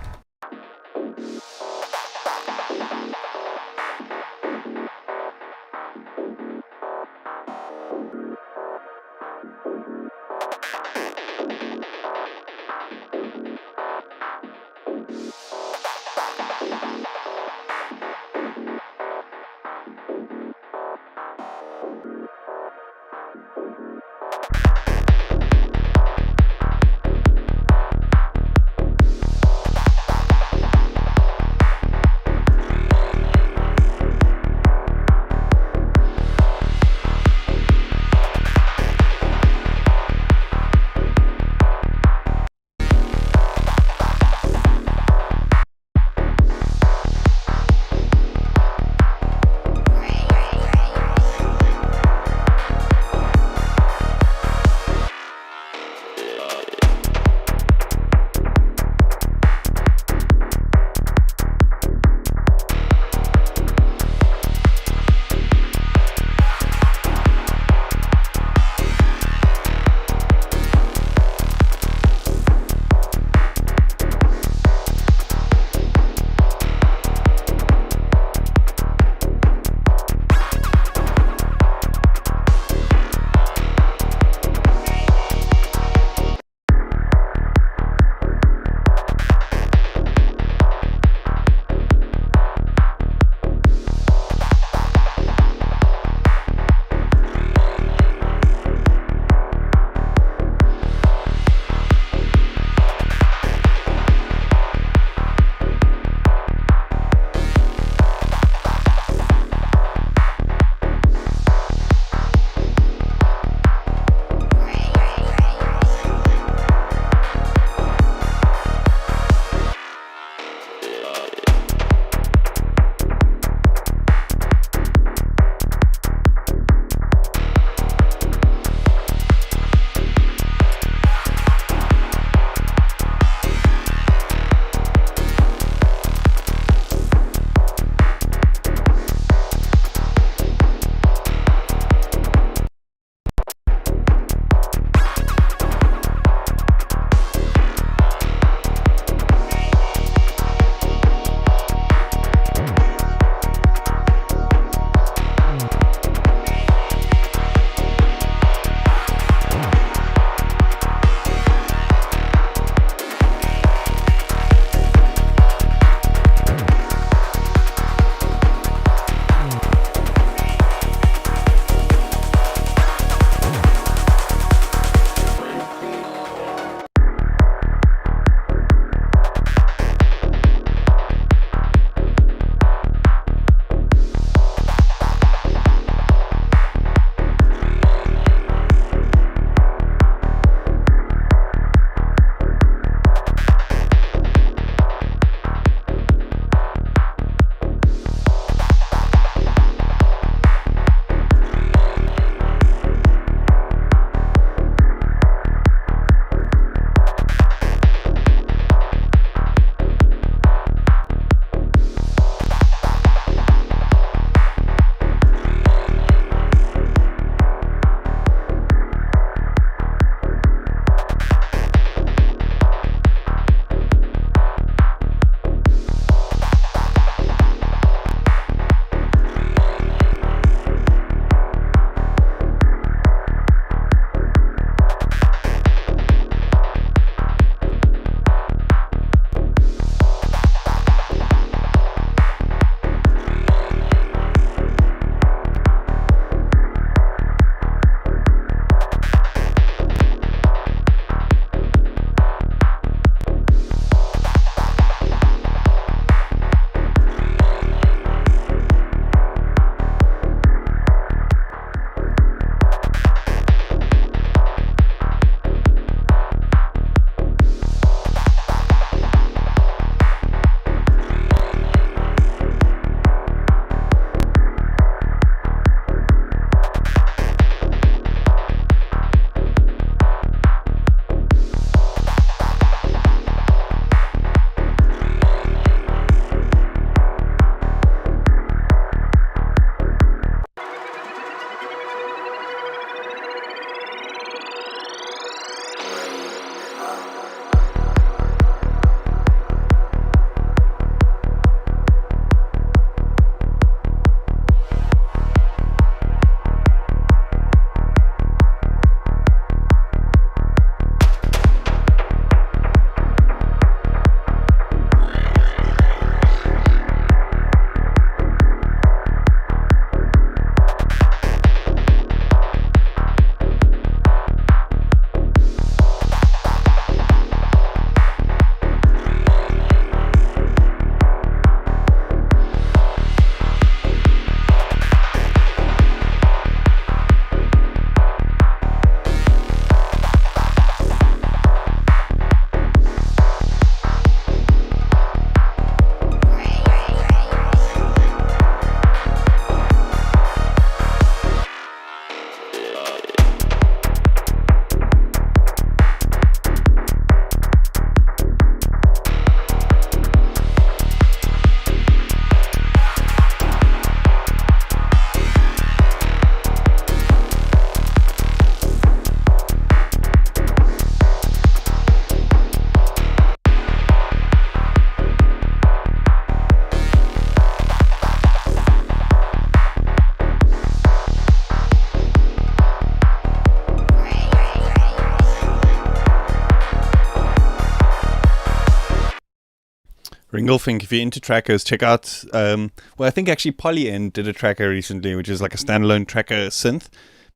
B: Ringlefink, if you're into trackers, check out, I think actually Polyend did a tracker recently, which is like a standalone tracker synth,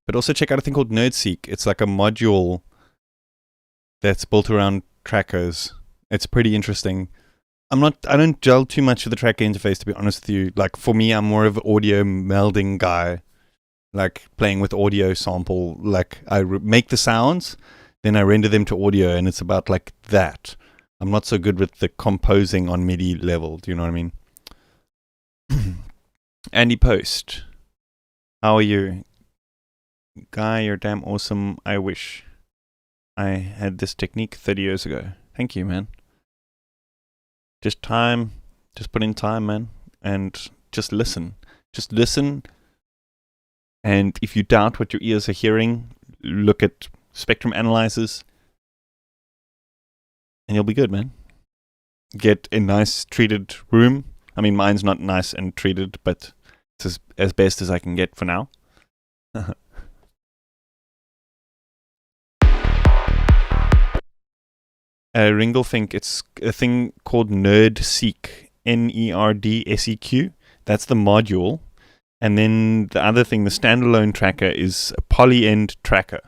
B: but also check out a thing called NerdSeek. It's like a module that's built around trackers. It's pretty interesting. I don't gel too much with the tracker interface, to be honest with you. Like, for me, I'm more of an audio melding guy, like playing with audio sample. Like, I make the sounds, then I render them to audio, and it's about like that. I'm not so good with the composing on MIDI level. Do you know what I mean? Andy Post, how are you? Guy, you're damn awesome. I wish I had this technique 30 years ago. Thank you, man. Just put in time, man. And just listen. Just listen. And if you doubt what your ears are hearing, look at spectrum analyzers. And you'll be good, man. Get a nice treated room. I mean, mine's not nice and treated, but it's as best as I can get for now. Ringlefink, it's a thing called NerdSeek. NerdSeq. That's the module. And then the other thing, the standalone tracker, is a Polyend tracker.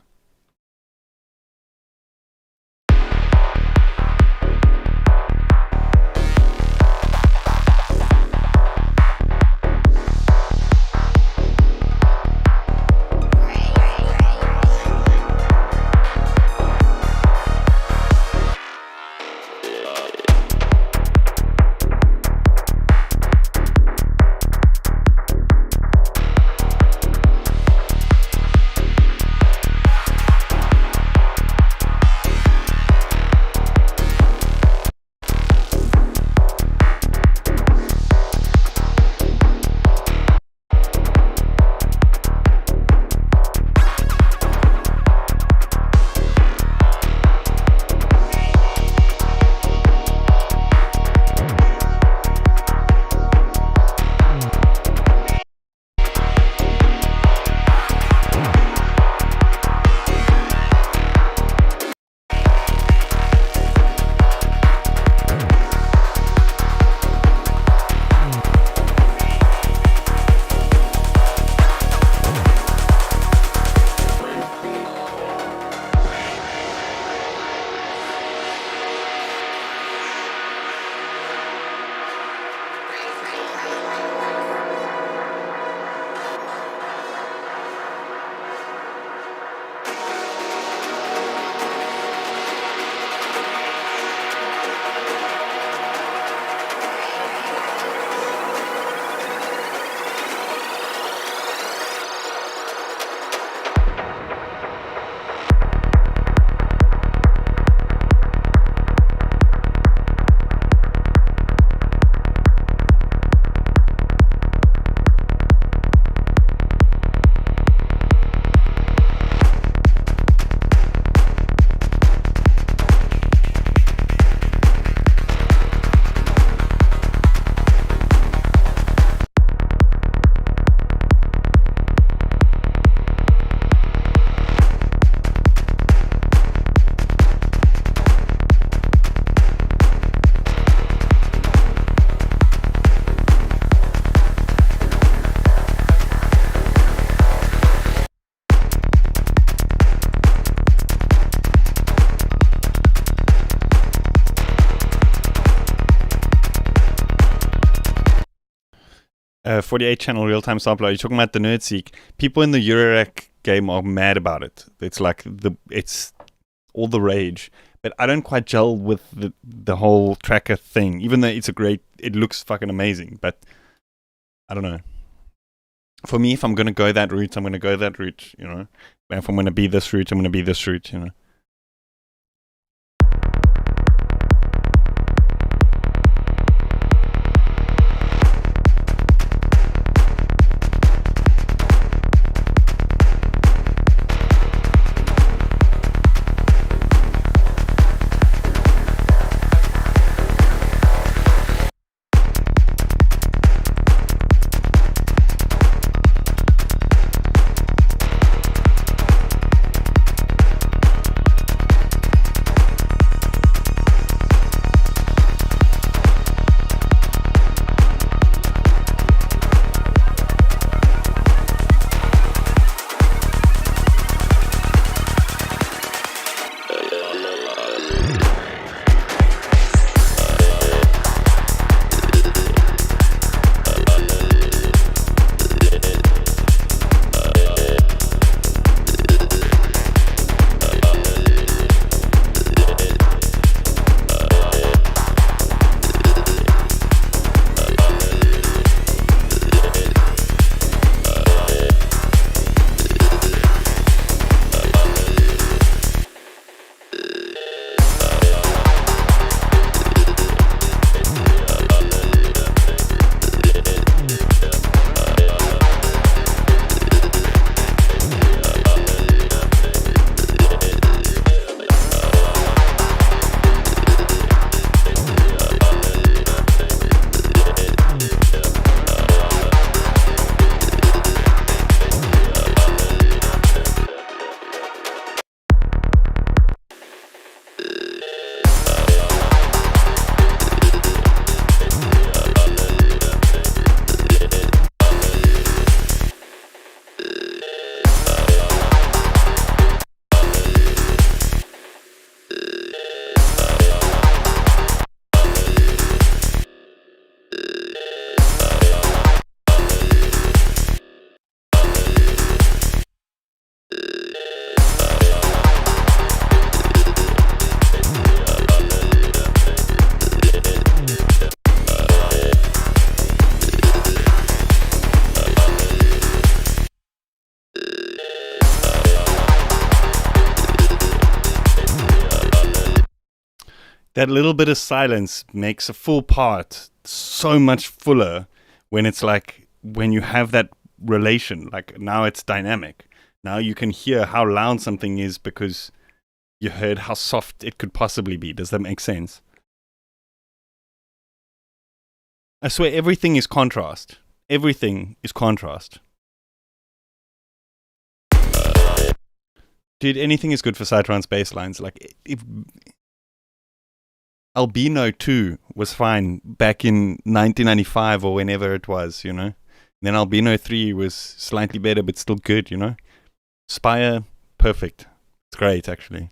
B: a 48 channel real-time sampler. You're talking about the NerdSeek. People in the Eurorack game are mad about it. It's like it's all the rage. But I don't quite gel with the whole tracker thing, even though it looks fucking amazing. But I don't know. For me, if I'm going to go that route, I'm going to go that route, you know. If I'm going to be this route, I'm going to be this route, you know. that little bit of silence makes a full part so much fuller when it's like, when you have that relation, like now it's dynamic. Now you can hear how loud something is because you heard how soft it could possibly be. Does that make sense? I swear everything is contrast. Everything is contrast. Dude, anything is good for Psytrance bass lines. Like, if Albino 2 was fine back in 1995 or whenever it was, you know. Then Albino 3 was slightly better, but still good, you know. Spire, perfect. It's great, actually.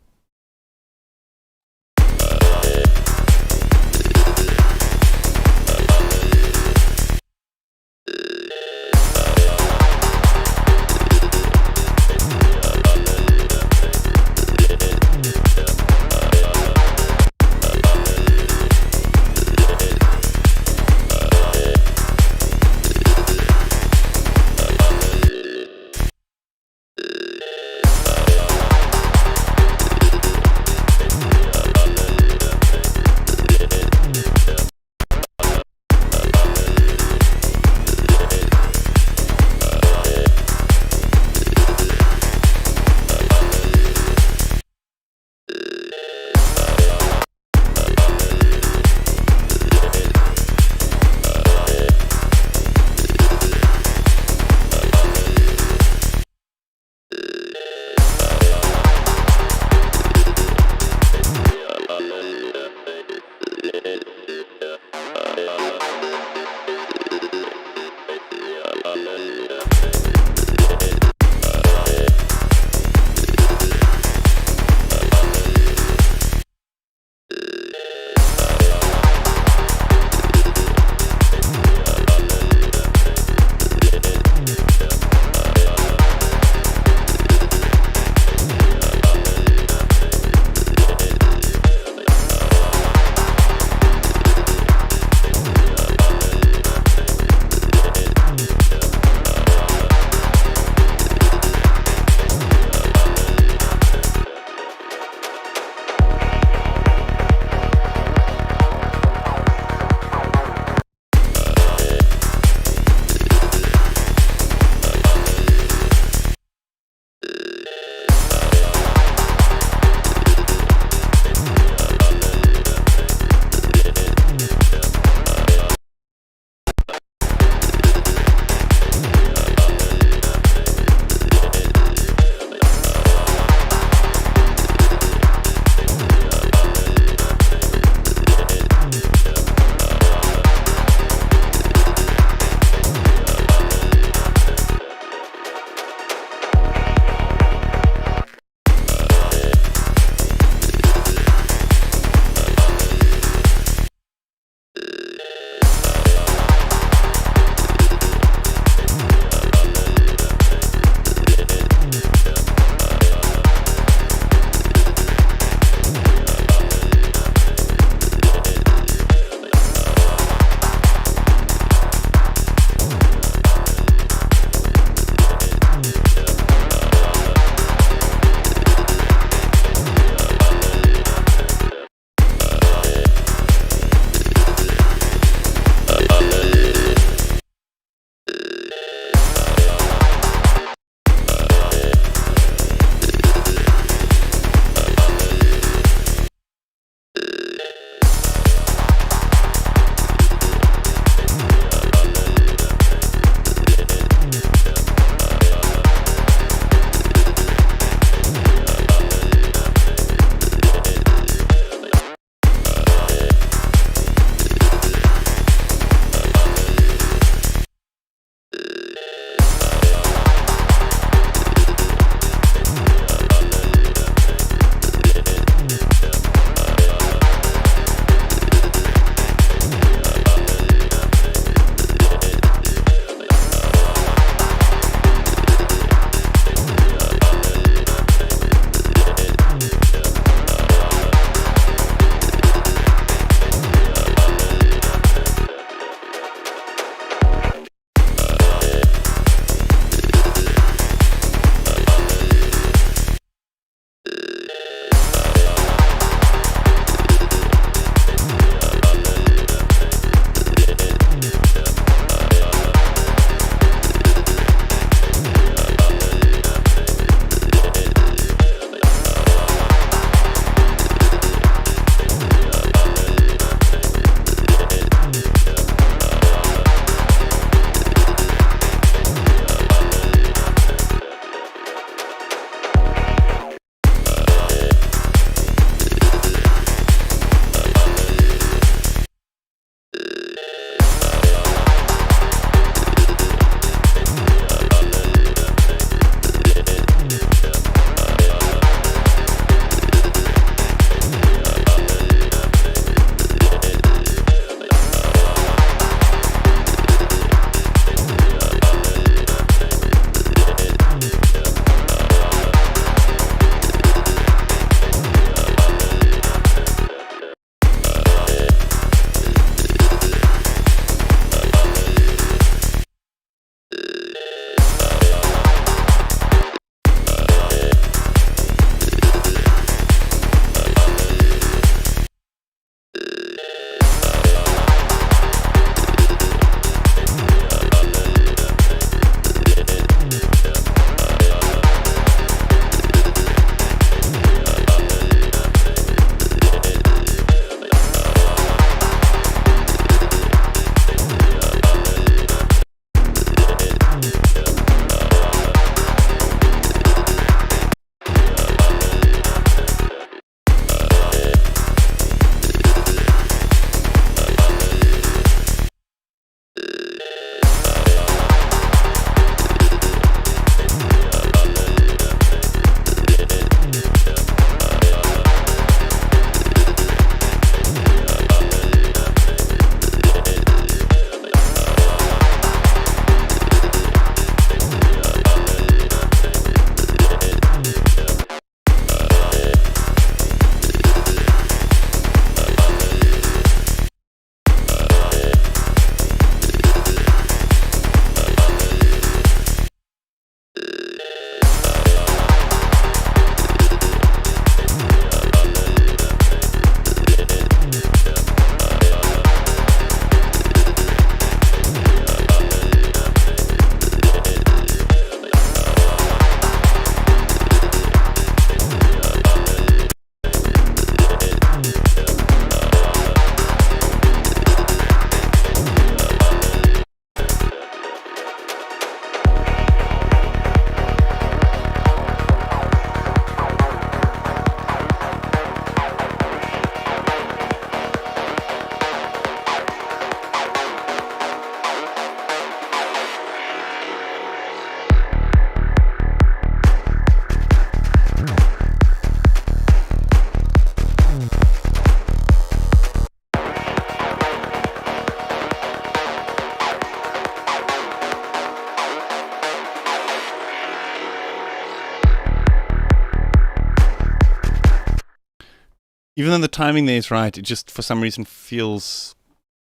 B: Even though the timing there is right, it just for some reason feels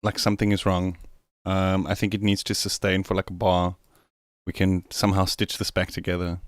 B: like something is wrong. I think it needs to sustain for like a bar. We can somehow stitch this back together.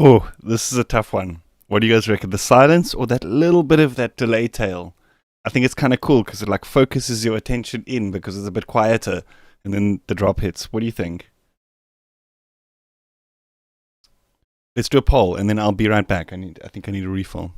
B: Oh, this is a tough one. What do you guys reckon? The silence or that little bit of that delay tail? I think it's kind of cool because it like focuses your attention in because it's a bit quieter, and then the drop hits. What do you think? Let's do a poll, and then I'll be right back. I think I need a refill.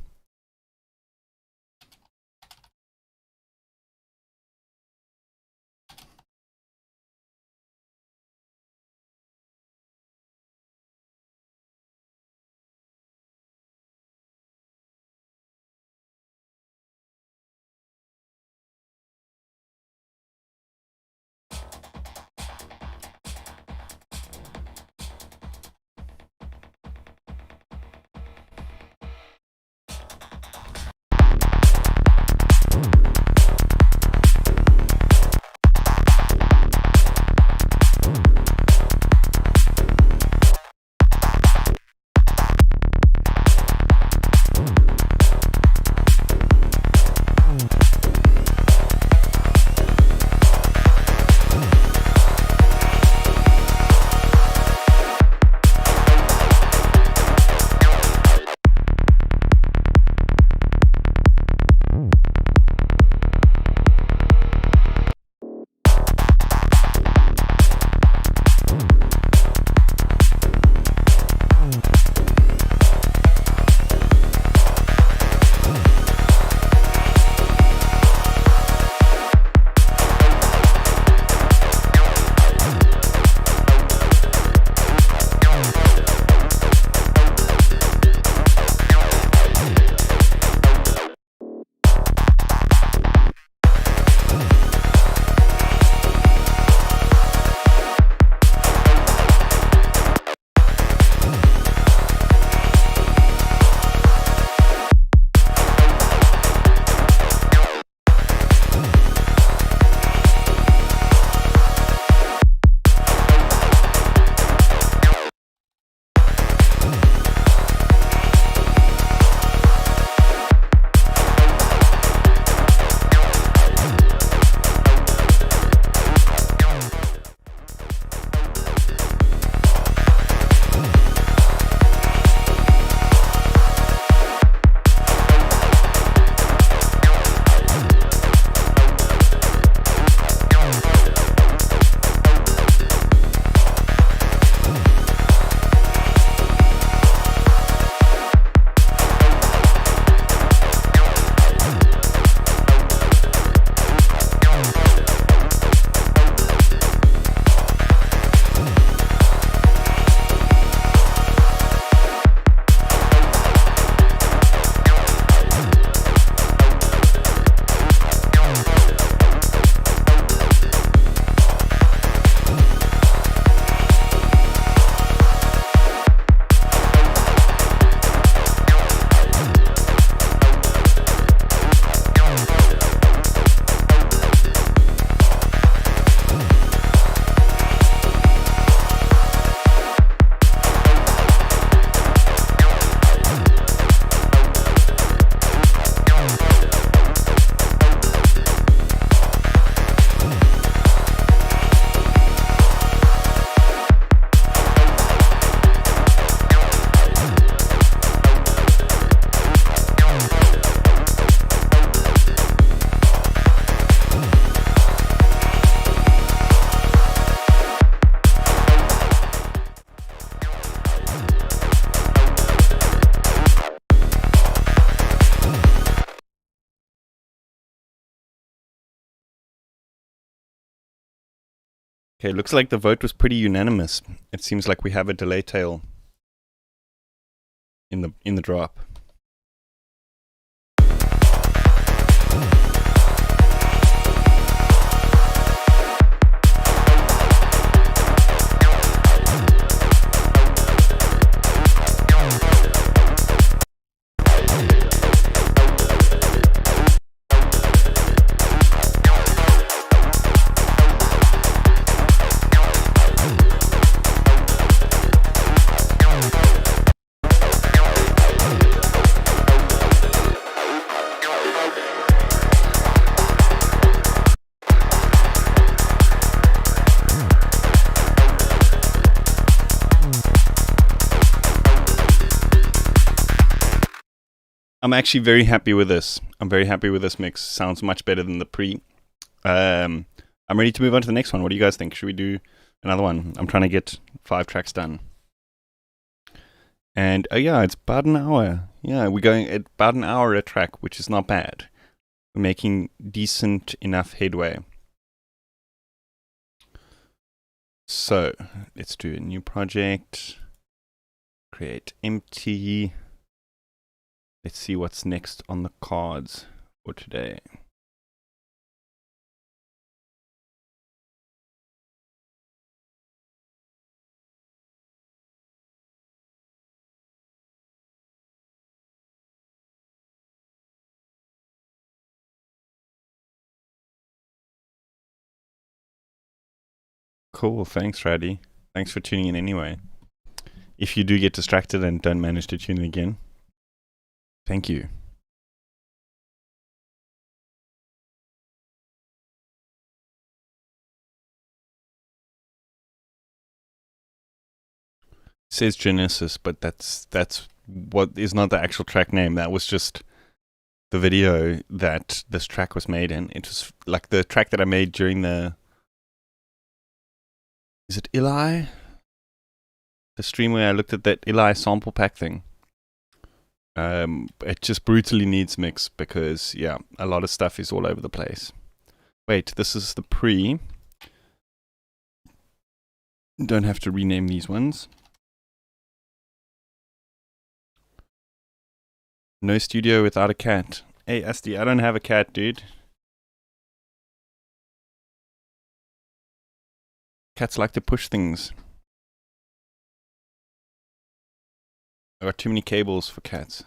B: Okay, looks like the vote was pretty unanimous. It seems like we have a delay tail in the drop. I'm actually very happy with this. I'm very happy with this mix. Sounds much better than the pre. I'm ready to move on to the next one. What do you guys think? Should we do another one? I'm trying to get 5 tracks done. And yeah, it's about an hour. Yeah, we're going at about an hour a track, which is not bad. We're making decent enough headway. So, let's do a new project. Create empty. Let's see what's next on the cards for today. Cool, thanks, Raddy. Thanks for tuning in anyway. If you do get distracted and don't manage to tune in again, thank you. It says Genesis, but that's what is not the actual track name. That was just the video that this track was made in. It was like the track that I made during the... Is it Eli? The stream where I looked at that Eli sample pack thing. It just brutally needs mix because, yeah, a lot of stuff is all over the place. Wait, this is the pre. Don't have to rename these ones. No studio without a cat. Hey, Asti, I don't have a cat, dude. Cats like to push things. I got too many cables for cats.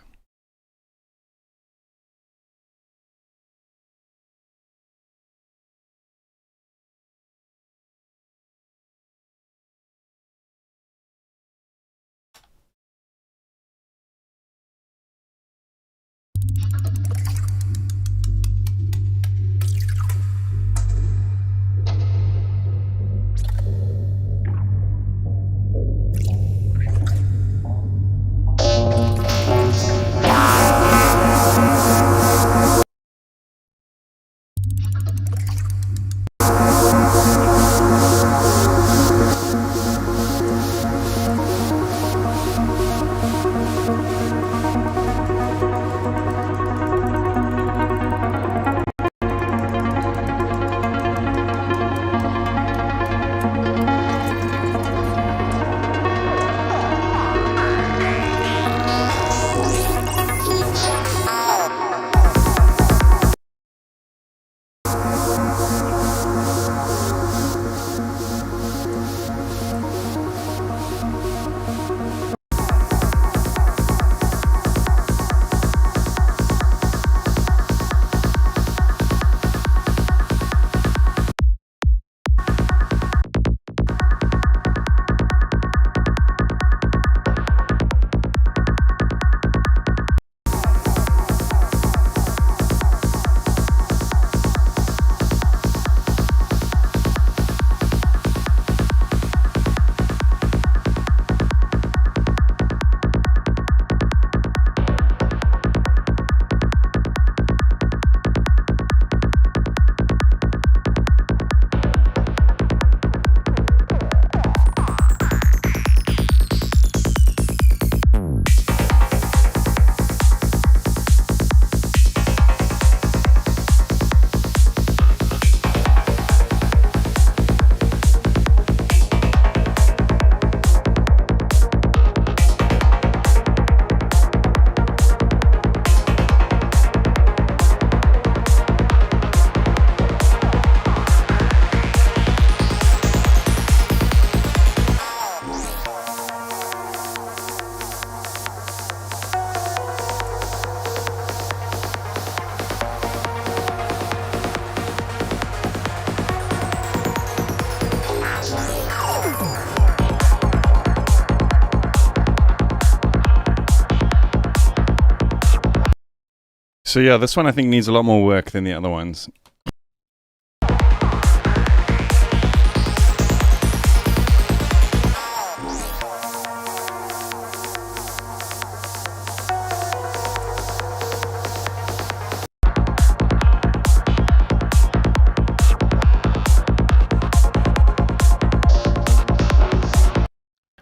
B: So yeah, this one I think needs a lot more work than the other ones.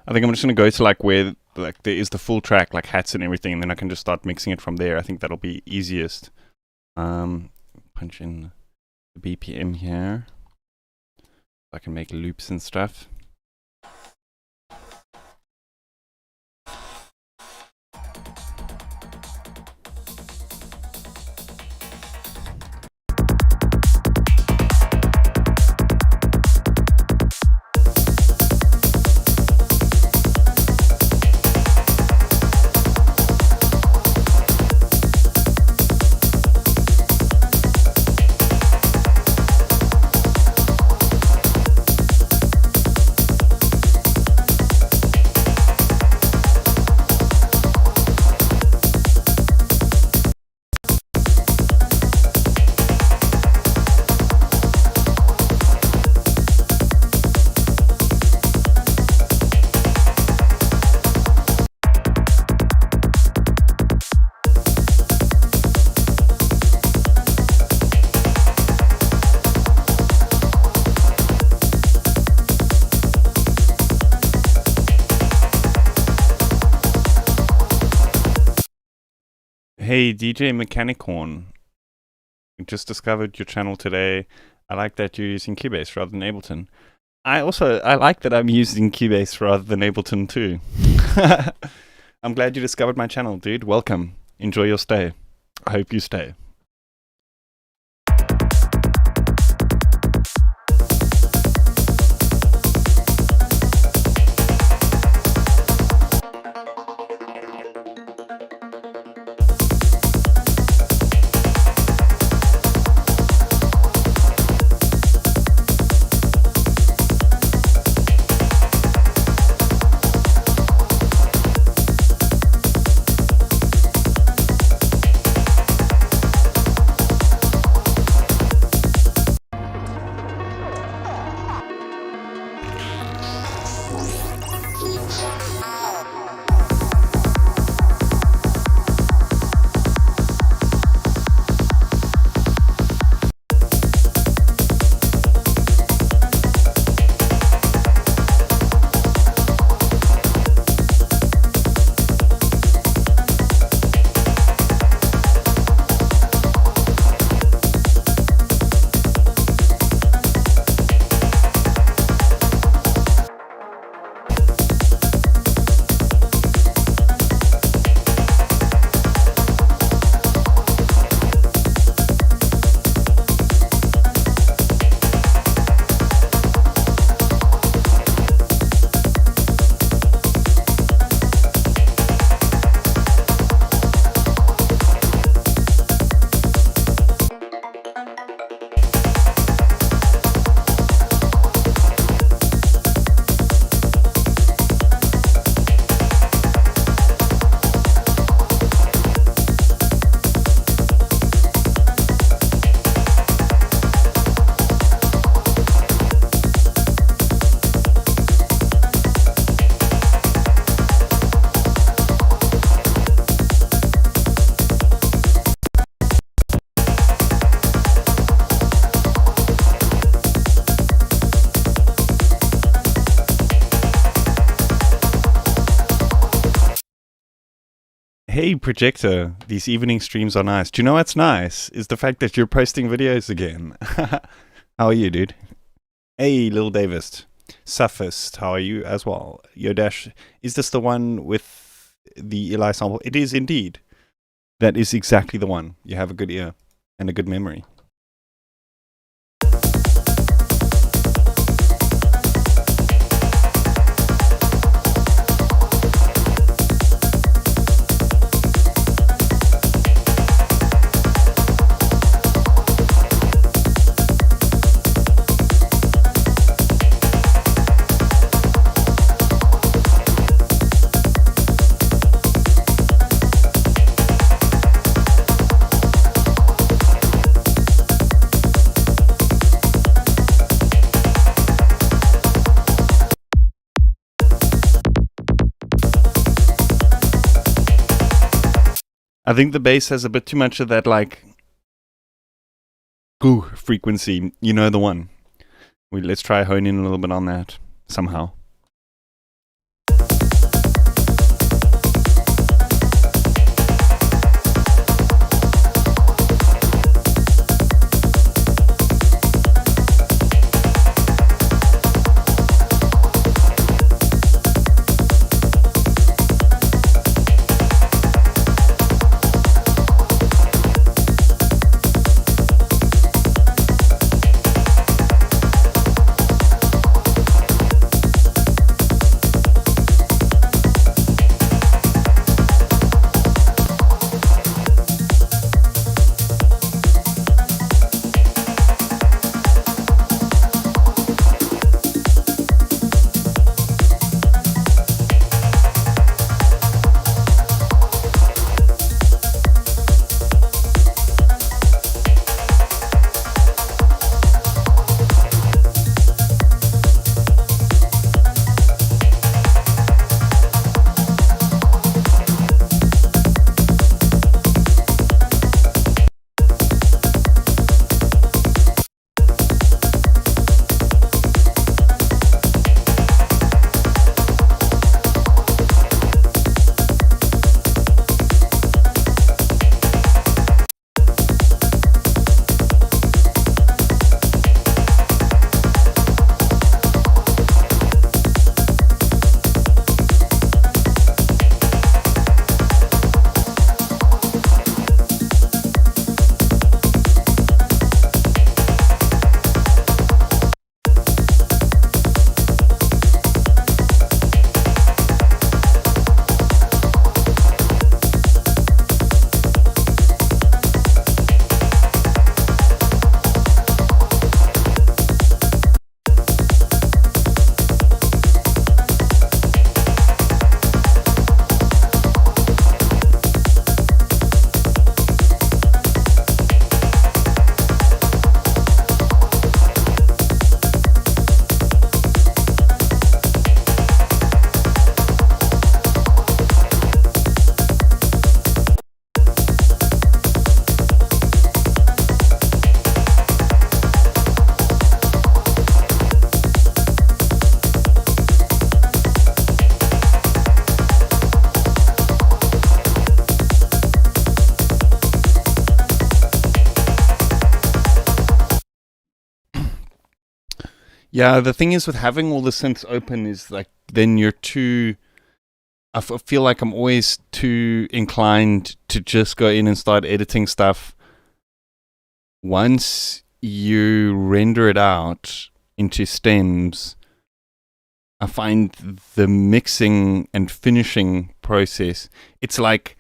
B: I think I'm just going to go to like where like there is the full track, like hats and everything, and then I can just start mixing it from there. I think that'll be easiest. Punch in the BPM here. I can make loops and stuff. Hey DJ Mechanicorn, just discovered your channel today. I like that you're using Cubase rather than Ableton. I like that I'm using Cubase rather than Ableton too. I'm glad you discovered my channel, dude. Welcome. Enjoy your stay. I hope you stay. Hey Projector, these evening streams are nice. Do you know what's nice? Is the fact that you're posting videos again. How are you, dude? Hey, Lil Davis. Suffist, how are you as well? Yodash, is this the one with the Eli sample? It is indeed. That is exactly the one. You have a good ear and a good memory. I think the bass has a bit too much of that, like, goo frequency. You know the one. Let's try honing in a little bit on that somehow. Yeah, the thing is with having all the synths open is like then you're too. I feel like I'm always too inclined to just go in and start editing stuff. Once you render it out into stems, I find the mixing and finishing process, it's like,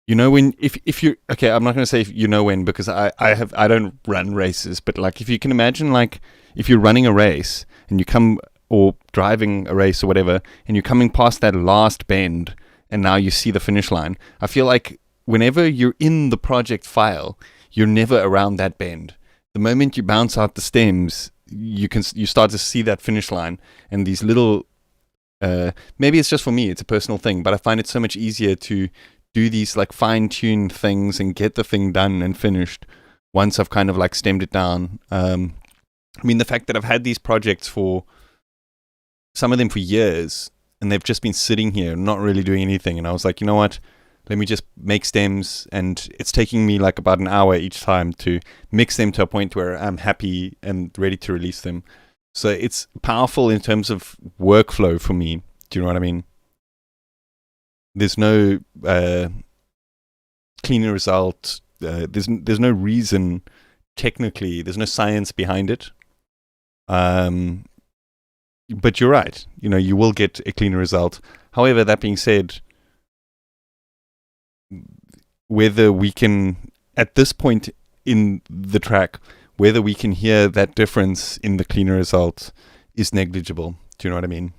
B: when if you okay, I'm not going to say when, because I don't run races, but like if you can imagine, like if you're running a race and you come, or driving a race or whatever, and you're coming past that last bend and now you see the finish line, I feel like whenever you're in the project file, you're never around that bend. The moment you bounce out the stems, you start to see that finish line, and these little maybe it's just for me, it's a personal thing, but I find it so much easier to do these like fine-tune things and get the thing done and finished once I've kind of like stemmed it down. I mean, the fact that I've had these projects for some of them for years, and they've just been sitting here not really doing anything, and I was like, you know what, let me just make stems, and it's taking me like about an hour each time to mix them to a point where I'm happy and ready to release them. So it's powerful in terms of workflow for me. Do you know what I mean? There's no cleaner result. There's no reason technically. There's no science behind it. But you're right. You will get a cleaner result. However, that being said, whether we can, at this point in the track, whether we can hear that difference in the cleaner result is negligible. Do you know what I mean?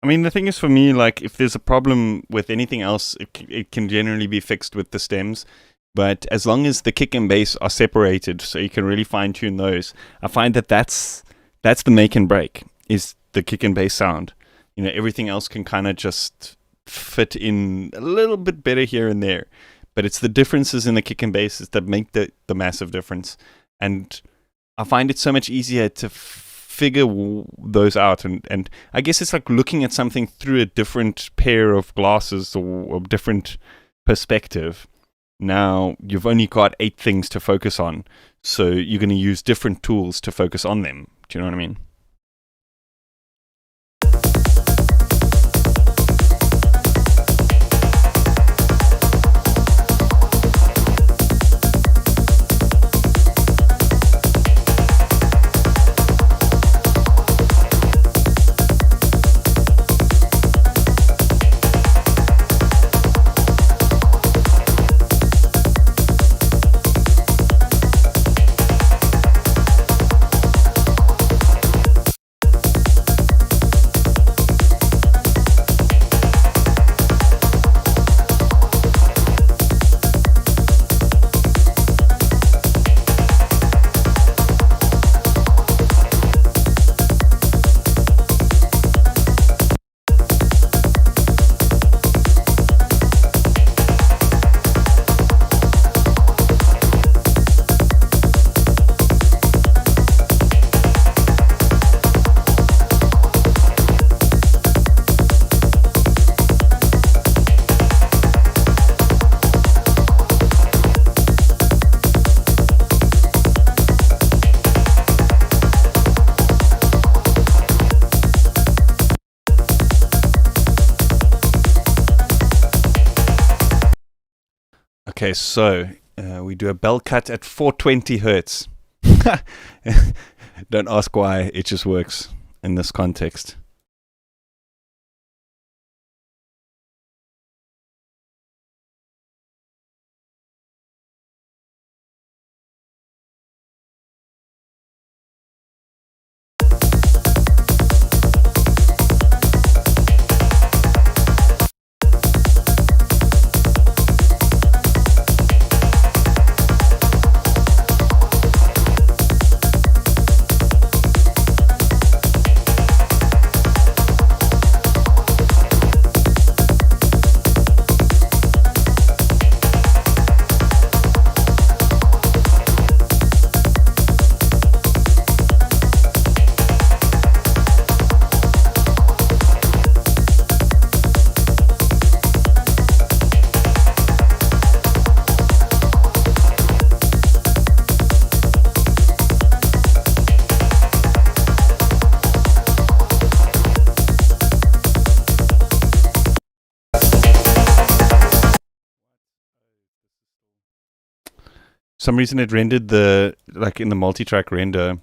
B: I mean, the thing is, for me, like, if there's a problem with anything else, it can generally be fixed with the stems. But as long as the kick and bass are separated, so you can really fine-tune those, I find that that's the make and break, is the kick and bass sound. Everything else can kind of just fit in a little bit better here and there. But it's the differences in the kick and bass that make the massive difference. And I find it so much easier to figure those out, and I guess it's like looking at something through a different pair of glasses or a different perspective. Now you've only got 8 things to focus on, so you're going to use different tools to focus on them. Do you know what I mean? Okay, so we do a bell cut at 420 hertz. Don't ask why, it just works in this context. some reason it rendered the, like in the multi-track render,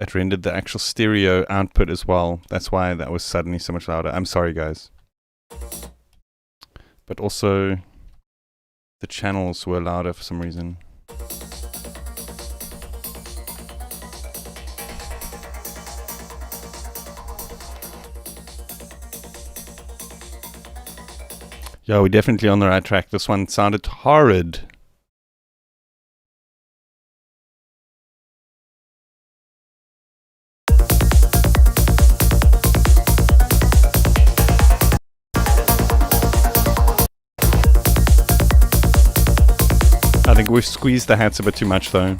B: it rendered the actual stereo output as well. That's why that was suddenly so much louder. I'm sorry, guys. But also, the channels were louder for some reason. Yeah, we're definitely on the right track. This one sounded horrid. I think we've squeezed the hats a bit too much though.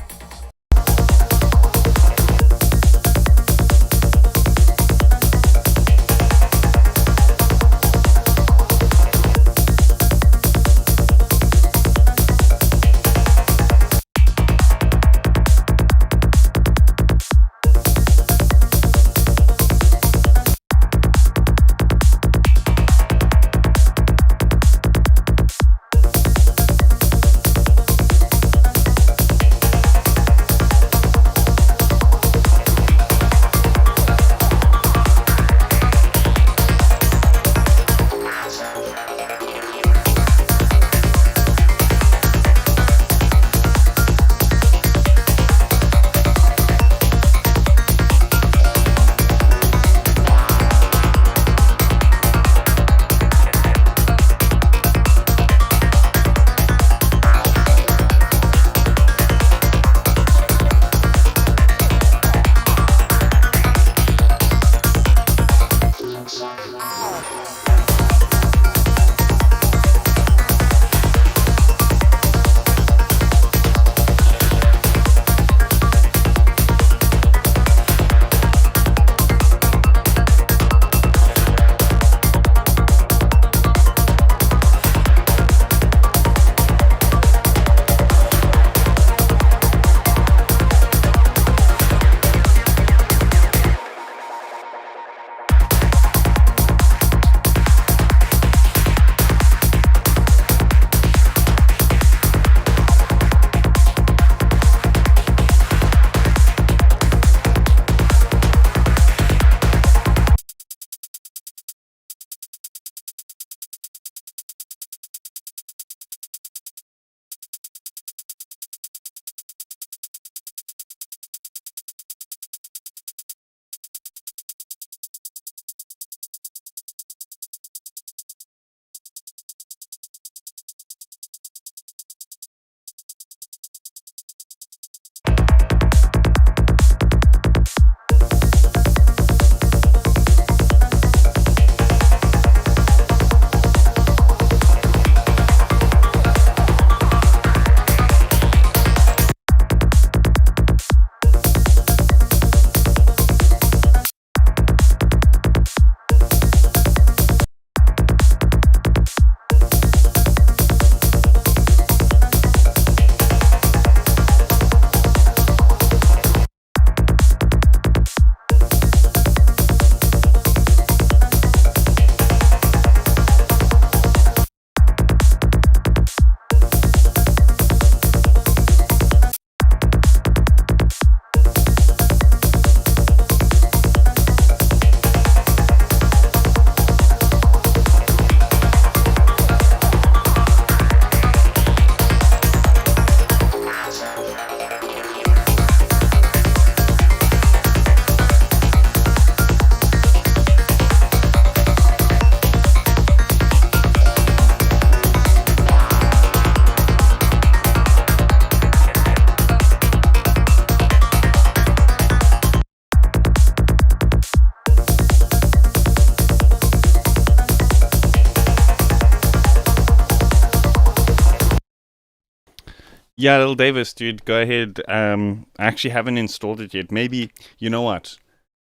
B: Yeah, KaledDavros, dude, go ahead. I actually haven't installed it yet. Maybe, you know what?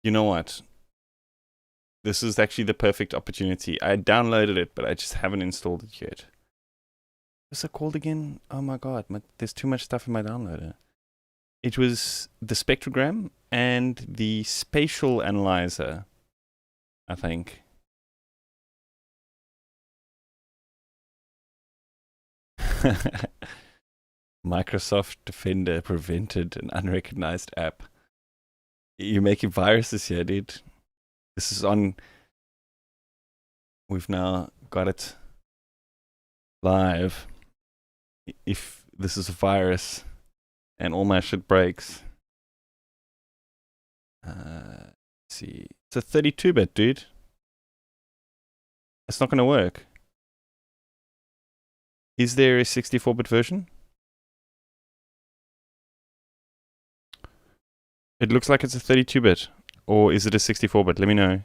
B: You know what? This is actually the perfect opportunity. I downloaded it, but I just haven't installed it yet. What's it called again? Oh my god, there's too much stuff in my downloader. It was the spectrogram and the spatial analyzer, I think. Microsoft Defender prevented an unrecognized app. You're making viruses here, dude. This is on. We've now got it live. If this is a virus and all my shit breaks. Let's see. It's a 32-bit, dude. It's not going to work. Is there a 64-bit version? It looks like it's a 32-bit. Or is it a 64-bit? Let me know.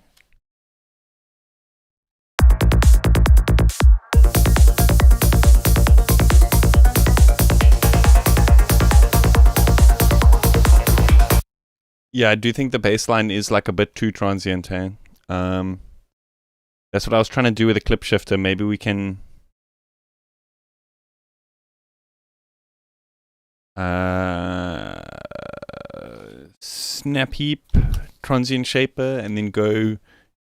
B: Yeah, I do think the baseline is like a bit too transient, hey? That's what I was trying to do with the clip shifter. Maybe we can... snap heap, transient shaper, and then go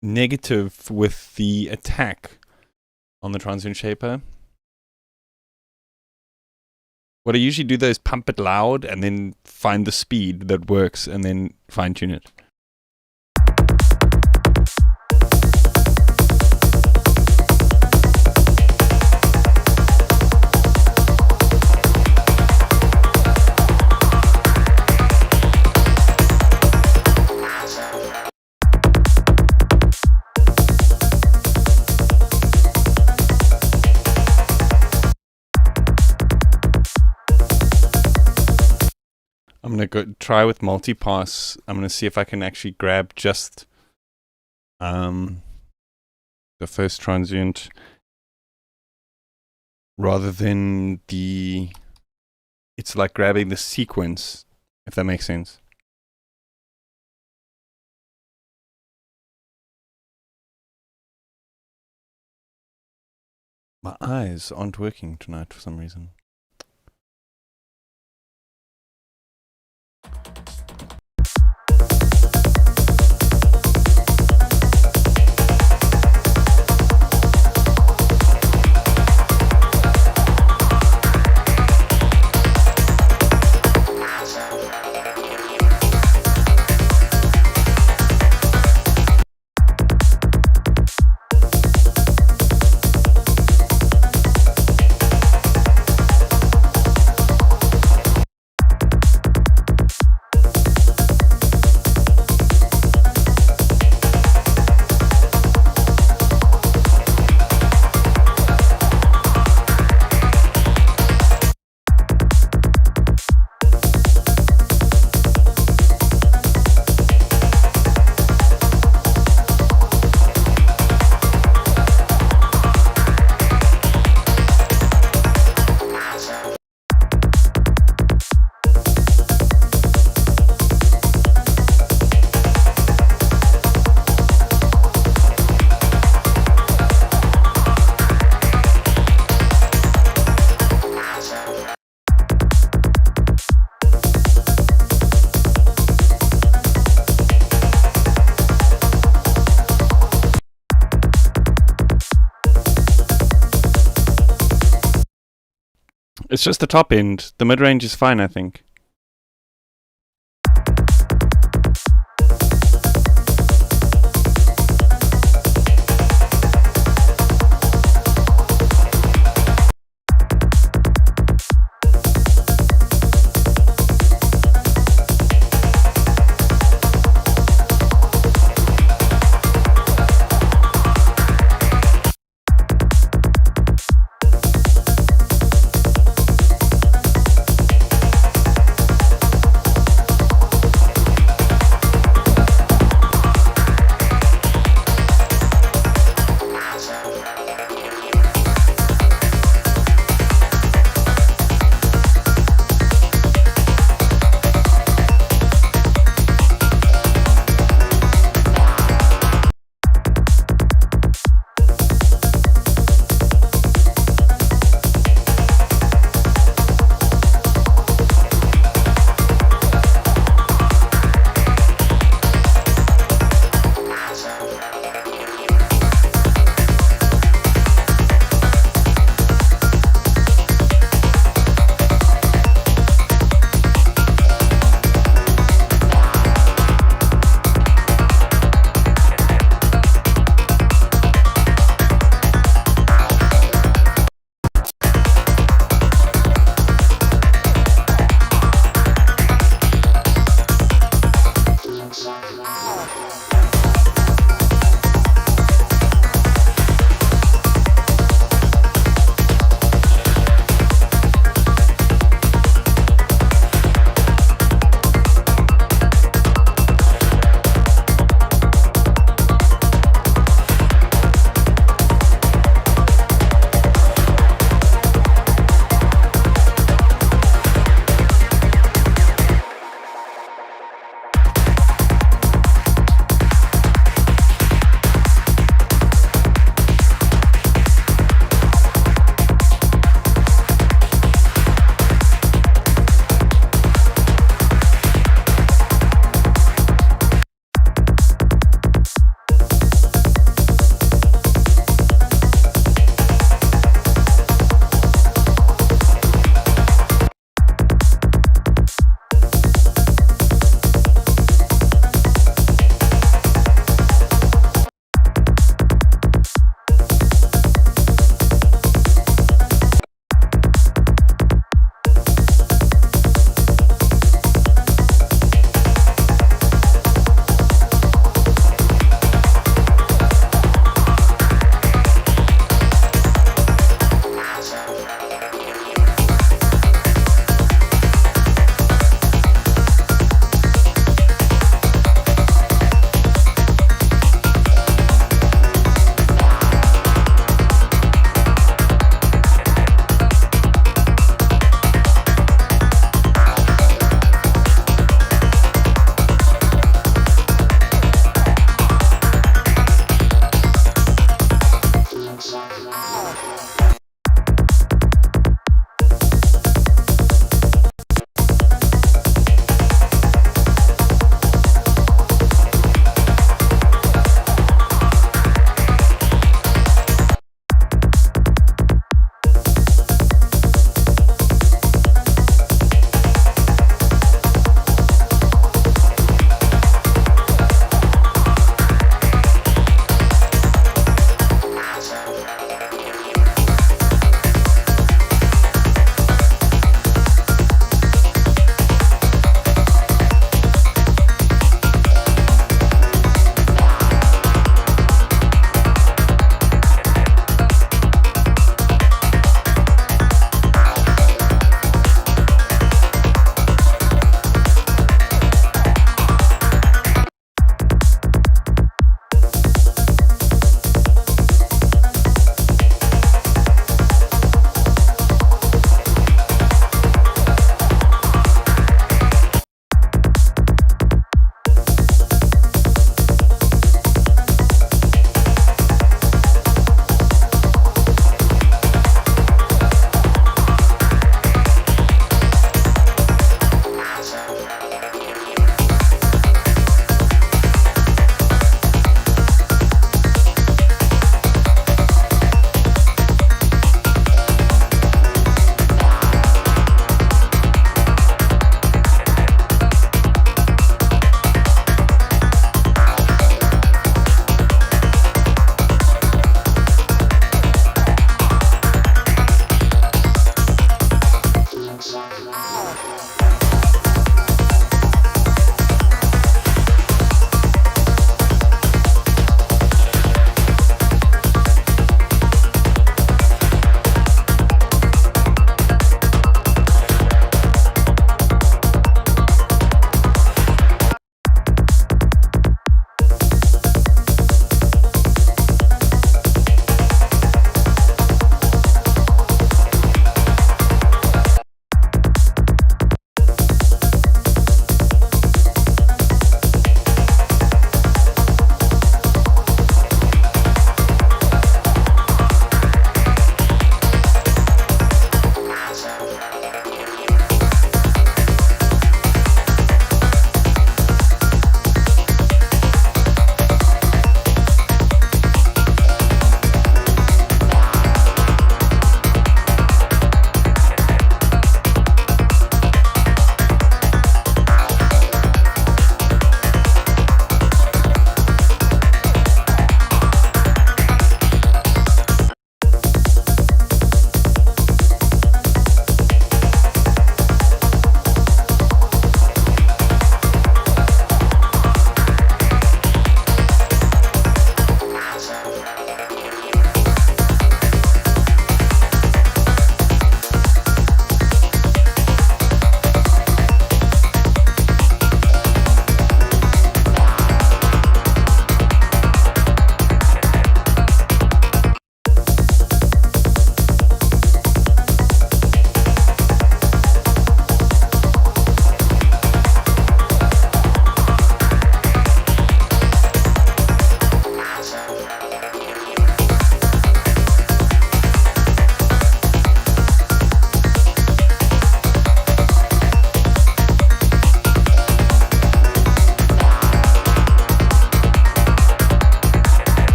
B: negative with the attack on the transient shaper. What I usually do though is pump it loud and then find the speed that works and then fine tune it. I'm going to go try with multipass. I'm going to see if I can actually grab just the first transient rather than the... It's like grabbing the sequence, if that makes sense. My eyes aren't working tonight for some reason. It's just the top end. The mid-range is fine, I think.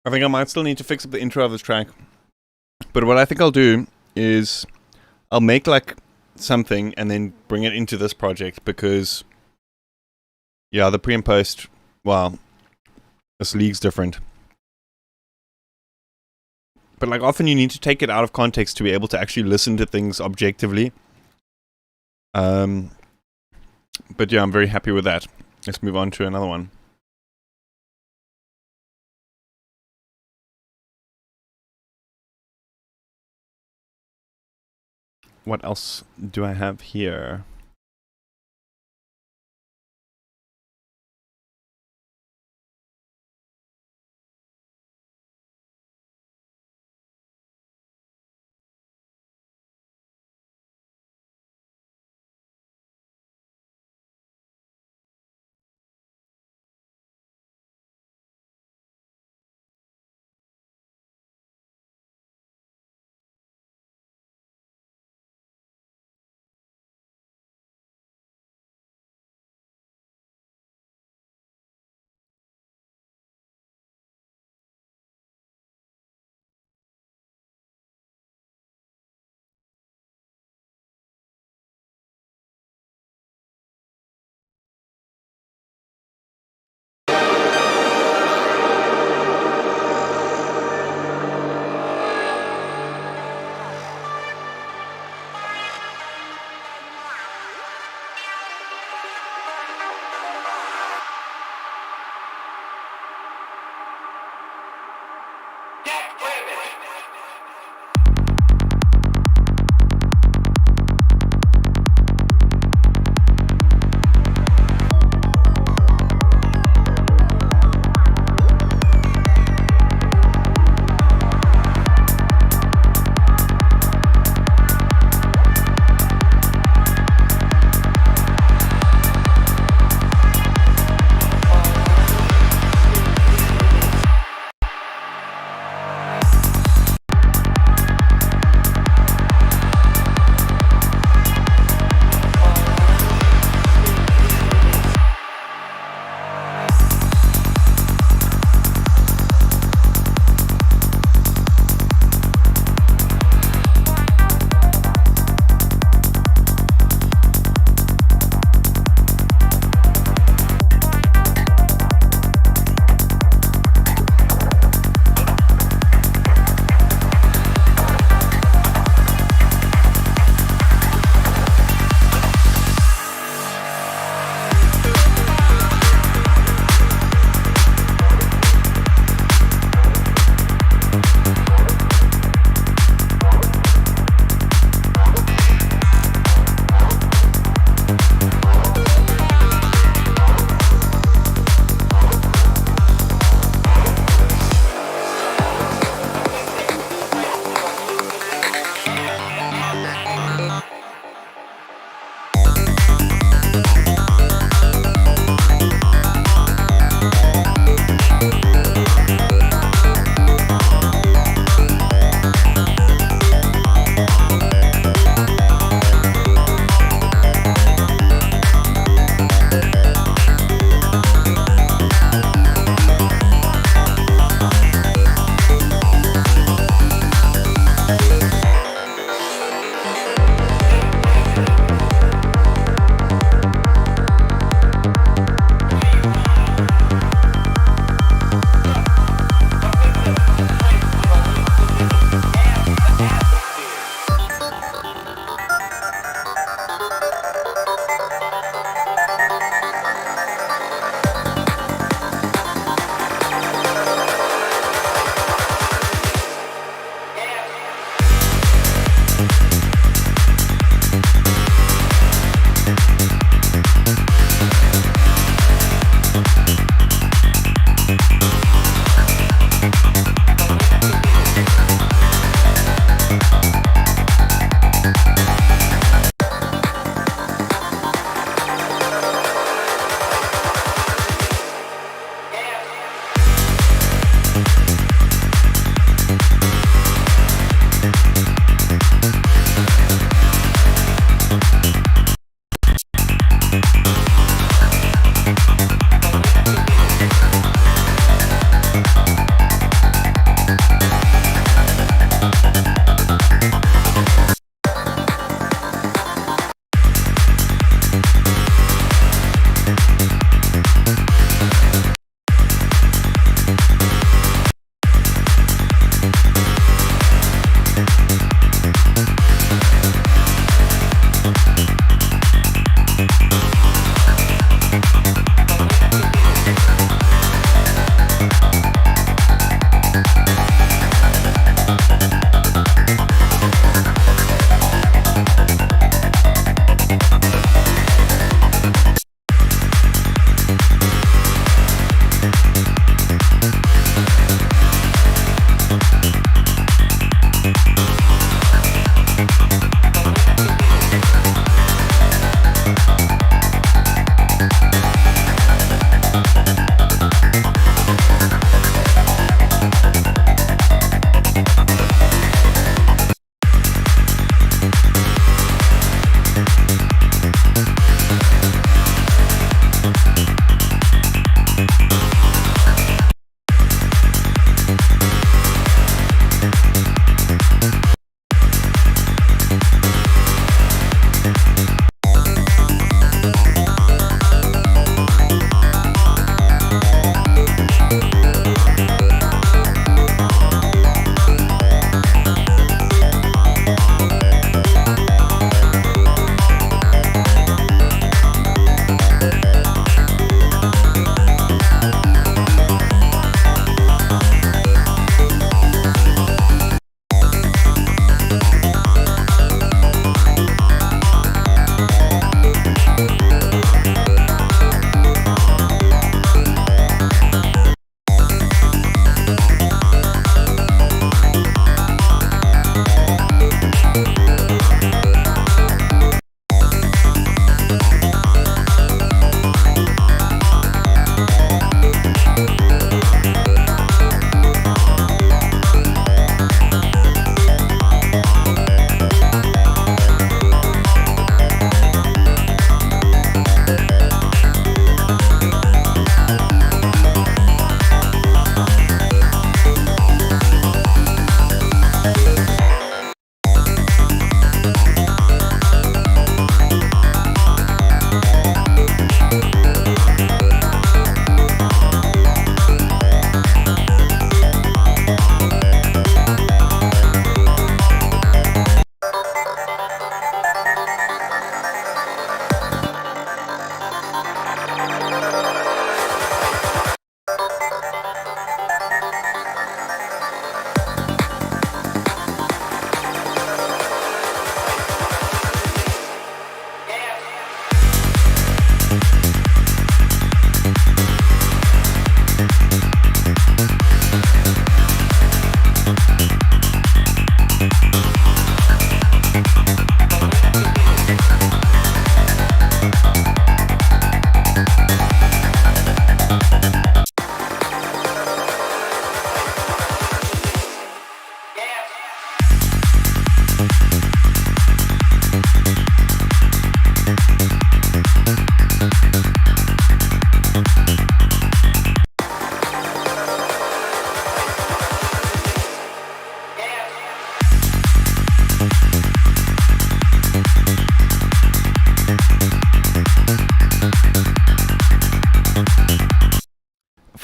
B: I think I might still need to fix up the intro of this track. But what I think I'll do is I'll make like something and then bring it into this project because, yeah, the pre and post, well, this league's different. But like often you need to take it out of context to be able to actually listen to things objectively. But yeah, I'm very happy with that. Let's move on to another one. What else do I have here?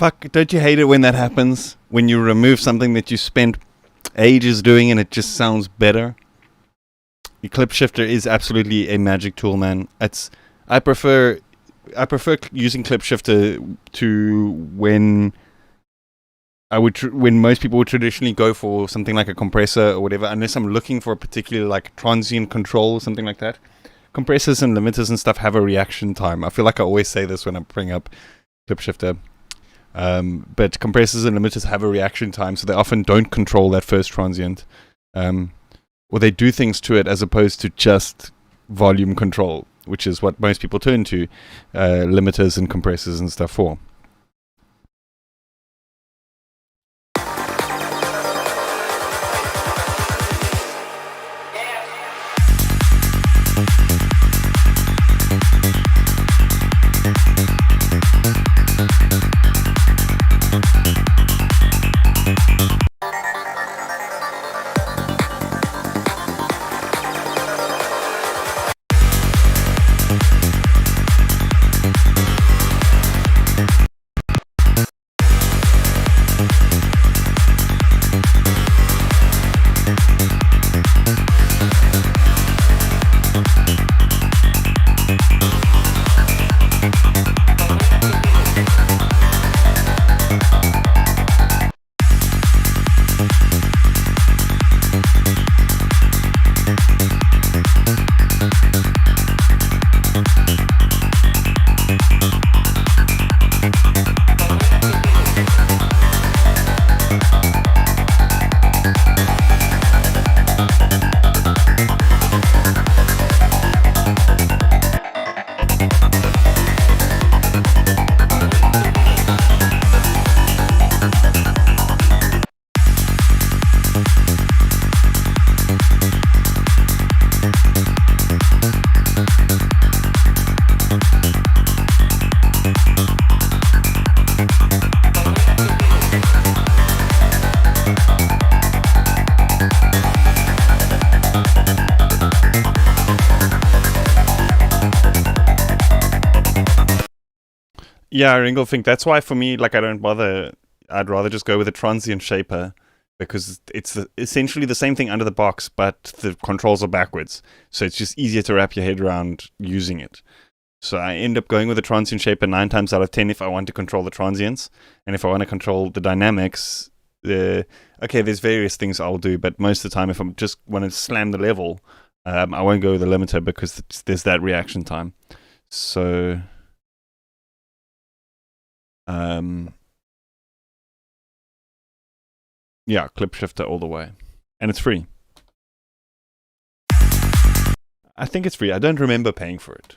B: Fuck, don't you hate it when that happens? When you remove something that you spent ages doing and it just sounds better? The clip shifter is absolutely a magic tool, man. I prefer using clip shifter to when when most people would traditionally go for something like a compressor or whatever, unless I'm looking for a particular like transient control or something like that. Compressors and limiters and stuff have a reaction time. I feel like I always say this when I bring up clip shifter. But compressors and limiters have a reaction time, so they often don't control that first transient. Or they do things to it as opposed to just volume control, which is what most people turn to limiters and compressors and stuff for. Yeah, Ringle think that's why for me, like, I don't bother. I'd rather just go with a transient shaper because it's essentially the same thing under the box, but the controls are backwards. So it's just easier to wrap your head around using it. So I end up going with a transient shaper 9 times out of 10 if I want to control the transients. And if I want to control the dynamics, okay, there's various things I'll do, but most of the time if I'm just want to slam the level, I won't go with the limiter because there's that reaction time. So yeah, clip shifter all the way. And it's free. I think it's free. I don't remember paying for it.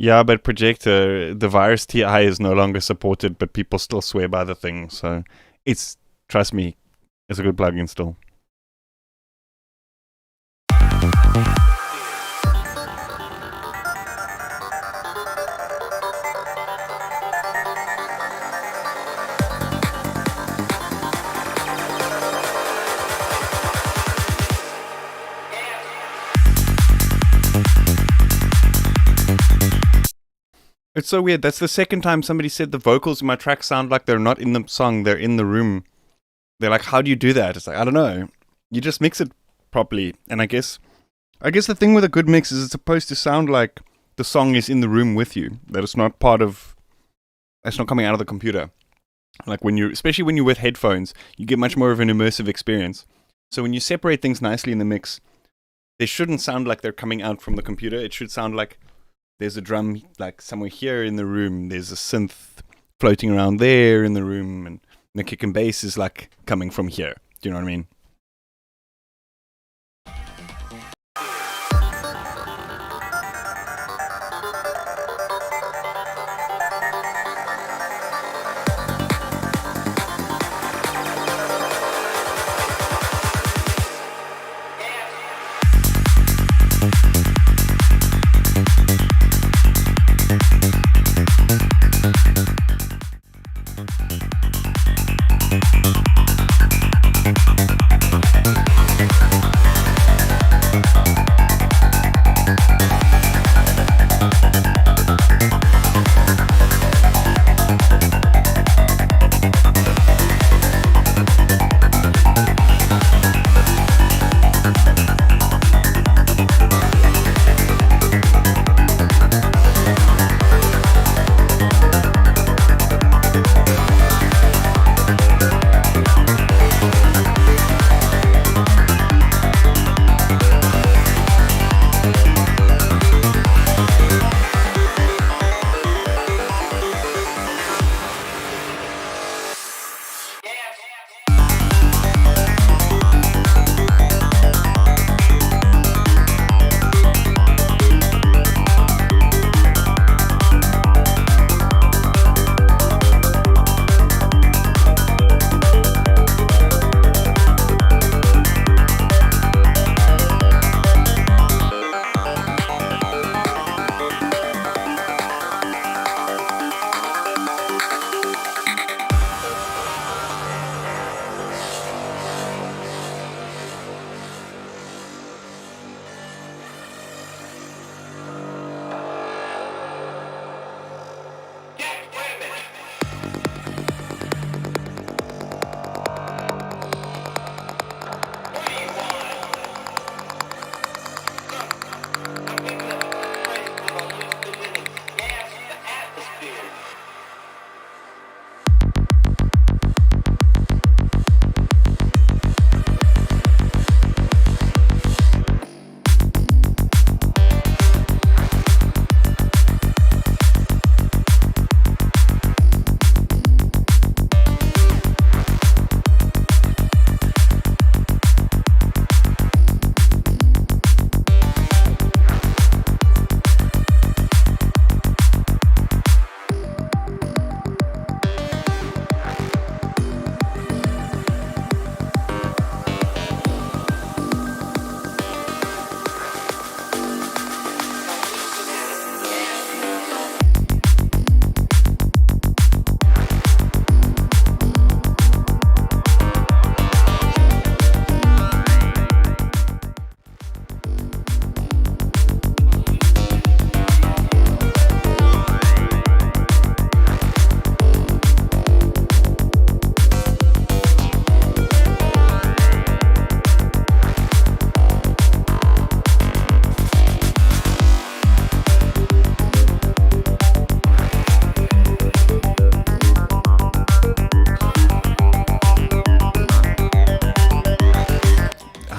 B: Yeah, but Projector, the virus TI is no longer supported, but people still swear by the thing. So it's, trust me, it's a good plugin still. It's so weird. That's the second time somebody said the vocals in my track sound like they're not in the song, they're in the room. They're like, how do you do that? It's like, I don't know. You just mix it properly. And I guess the thing with a good mix is it's supposed to sound like the song is in the room with you. That it's not it's not coming out of the computer. Like especially when you're with headphones, you get much more of an immersive experience. So when you separate things nicely in the mix, they shouldn't sound like they're coming out from the computer. It should sound like there's a drum like somewhere here in the room. There's a synth floating around there in the room. And the kick and bass is like coming from here. Do you know what I mean?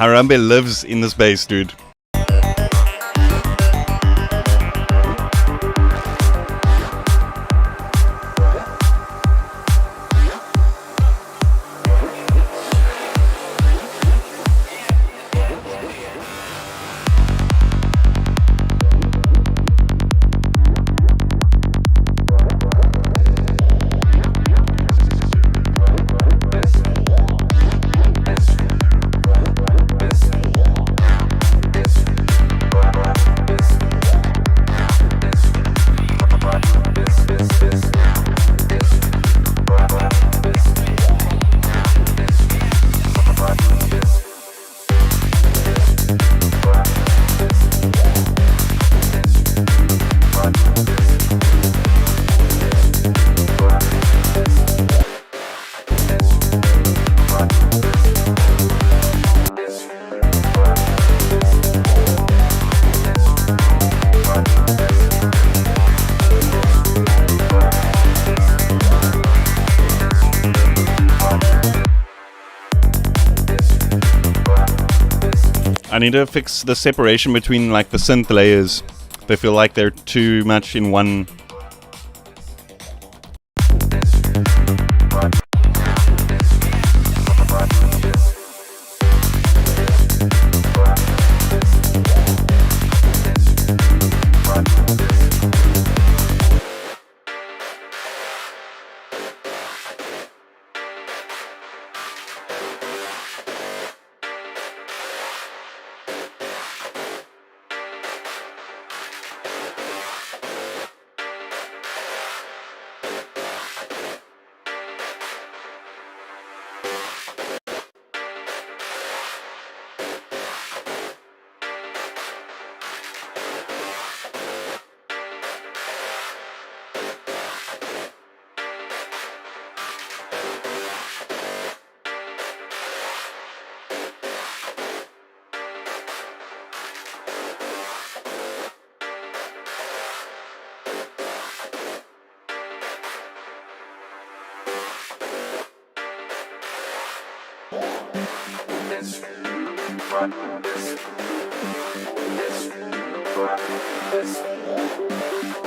B: Harambe lives in the space, dude. need to fix the separation between like the synth layers. They feel like they're too much in one.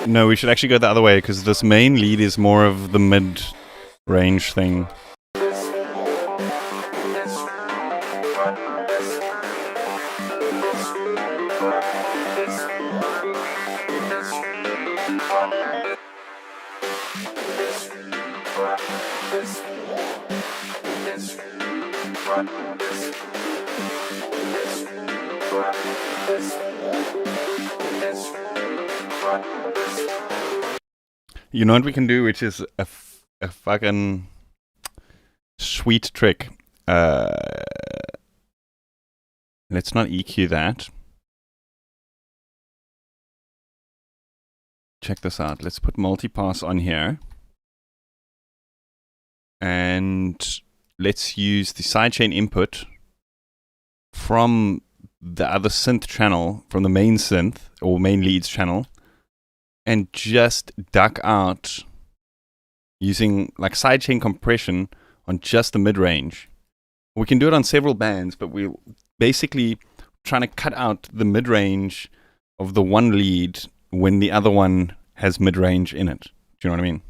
B: No, we should actually go the other way, because this main lead is more of the mid-range thing. You know what we can do, which is a fucking sweet trick. Let's not EQ that. Check this out. Let's put multipass on here. And let's use the sidechain input from the other synth channel, from the main synth, or main leads channel, and just duck out using like sidechain compression on just the mid-range. We can do it on several bands, but we're basically trying to cut out the mid-range of the one lead when the other one has mid-range in it. Do you know what I mean?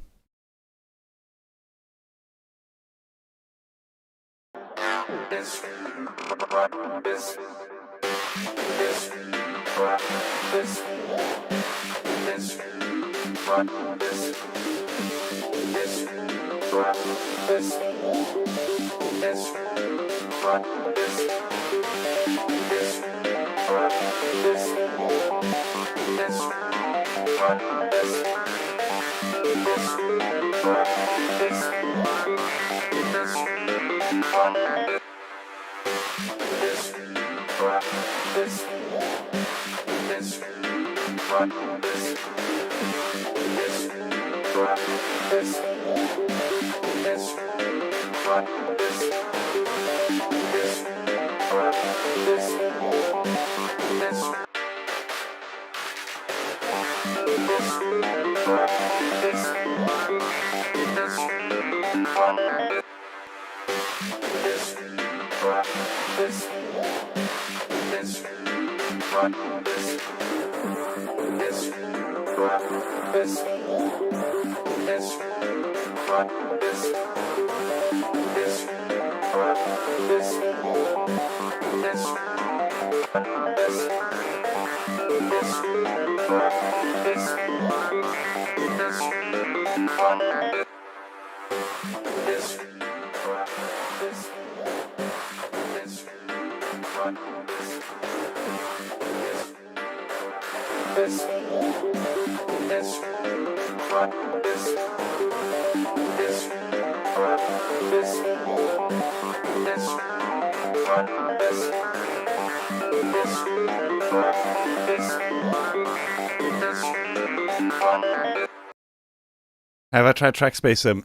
B: Have I tried Trackspacer?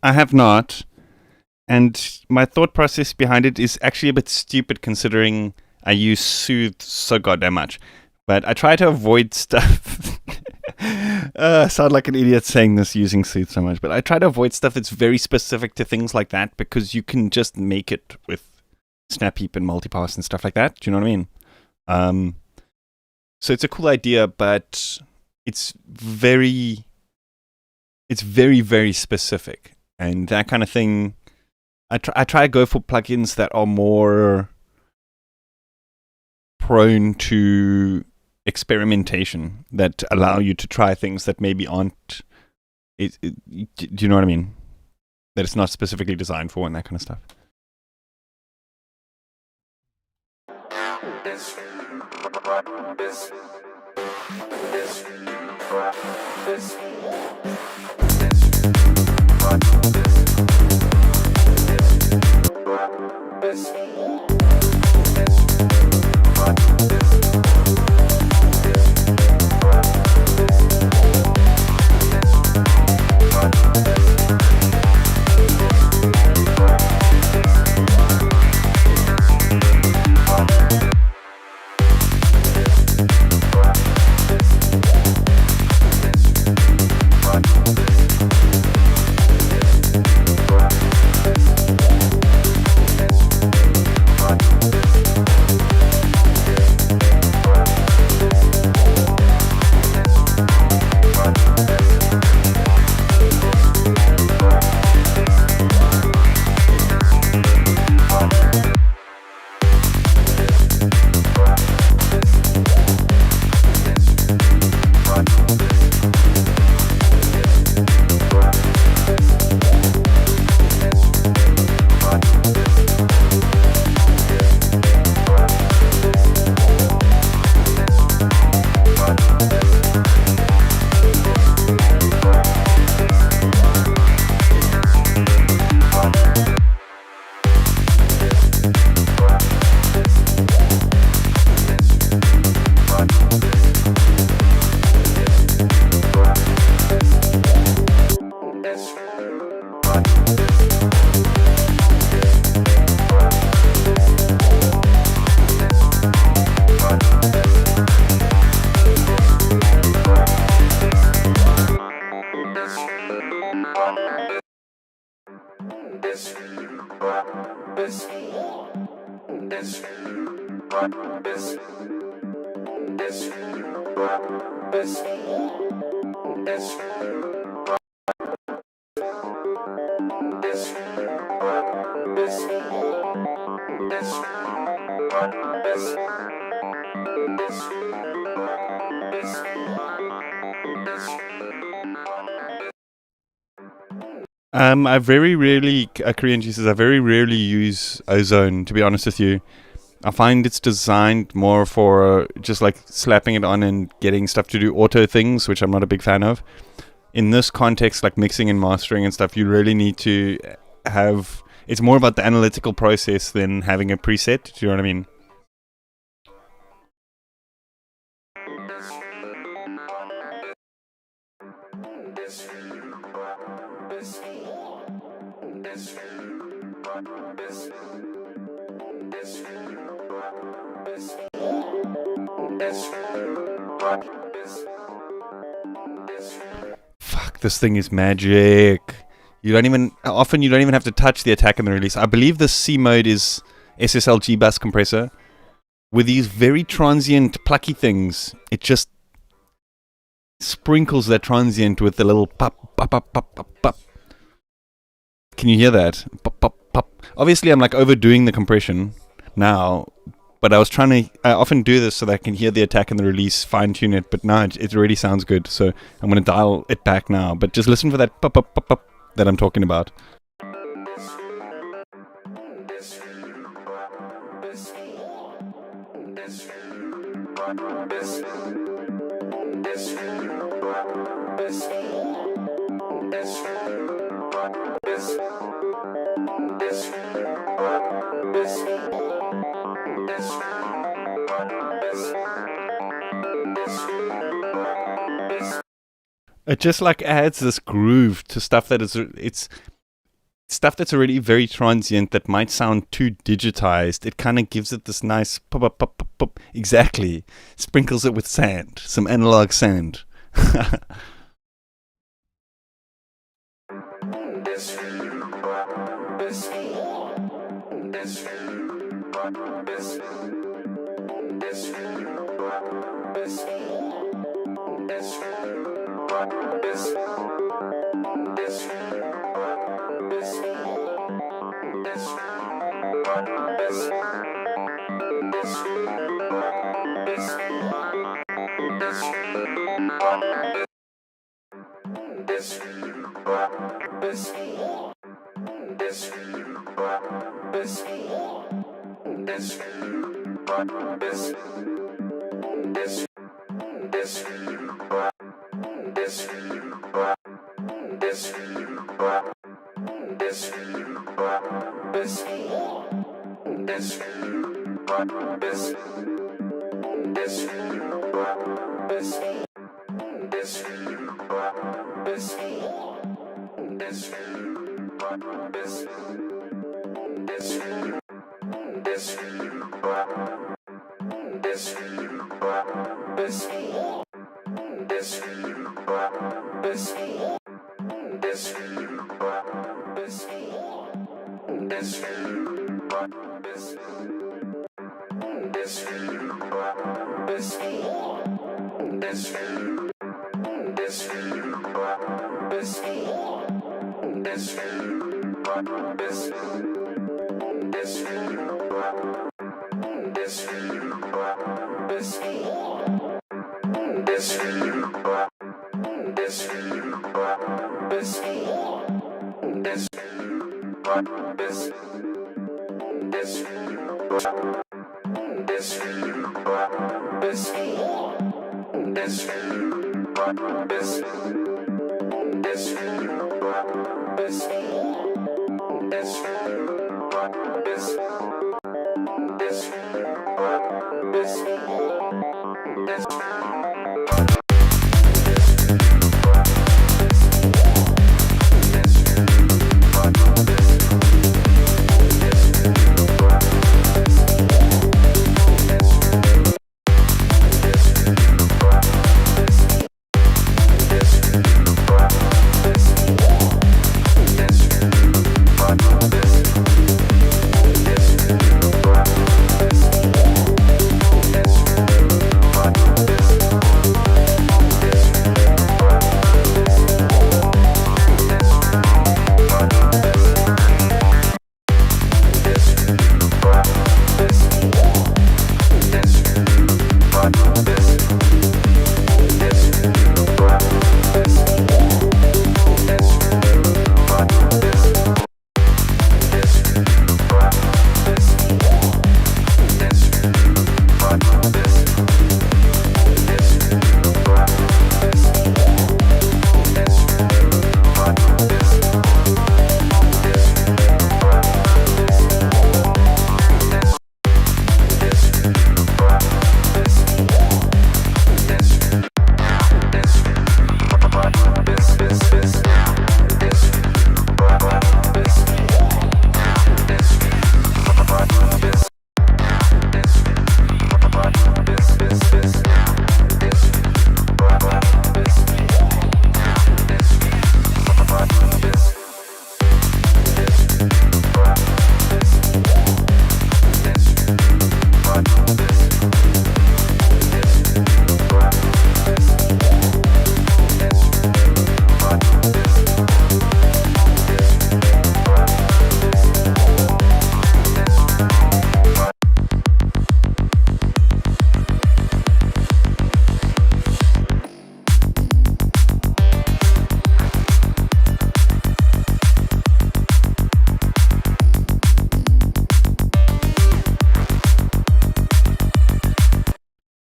B: I have not. And my thought process behind it is actually a bit stupid considering I use Soothe so goddamn much. But I try to avoid stuff. I sound like an idiot saying this using Soothe so much. But I try to avoid stuff that's very specific to things like that because you can just make it with snap heap and multipass and stuff like that. Do you know what I mean? So it's a cool idea, but it's very, very specific. And that kind of thing, I try to go for plugins that are more prone to experimentation, that allow you to try things that maybe aren't, do you know what I mean? That it's not specifically designed for and that kind of stuff. I very rarely, Korean Jesus, I very rarely use Ozone, to be honest with you. I find it's designed more for just like slapping it on and getting stuff to do auto things, which I'm not a big fan of. In this context, like mixing and mastering and stuff, you really need to have, it's more about the analytical process than having a preset. Do you know what I mean? Fuck, this thing is magic. You don't even have to touch the attack and the release. I believe the C mode is SSL bus compressor. With these very transient plucky things, it just sprinkles that transient with the little pop, pop, pop, pop, pop, pop. Can you hear that? Pop, pop, pop. Obviously, I'm like overdoing the compression now, but I often do this so that I can hear the attack and the release, fine tune it, but now it already sounds good, so I'm going to dial it back now. But just listen for that pop, pop, pop, pop that I'm talking about. It just like adds this groove to stuff that it's stuff that's already very transient that might sound too digitized. It kind of gives it this nice pop, pop, pop, pop, pop. Exactly. Sprinkles it with sand, some analog sand.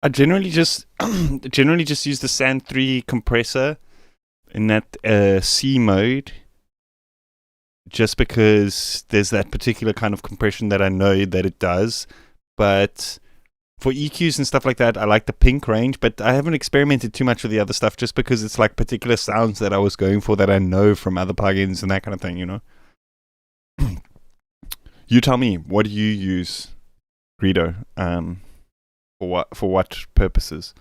B: I generally just use the Sand 3 compressor in that C mode, just because there's that particular kind of compression that I know that it does. But for EQs and stuff like that, I like the pink range, but I haven't experimented too much with the other stuff just because it's like particular sounds that I was going for that I know from other plugins and that kind of thing, you know? You tell me, what do you use, Greedo? For what purposes?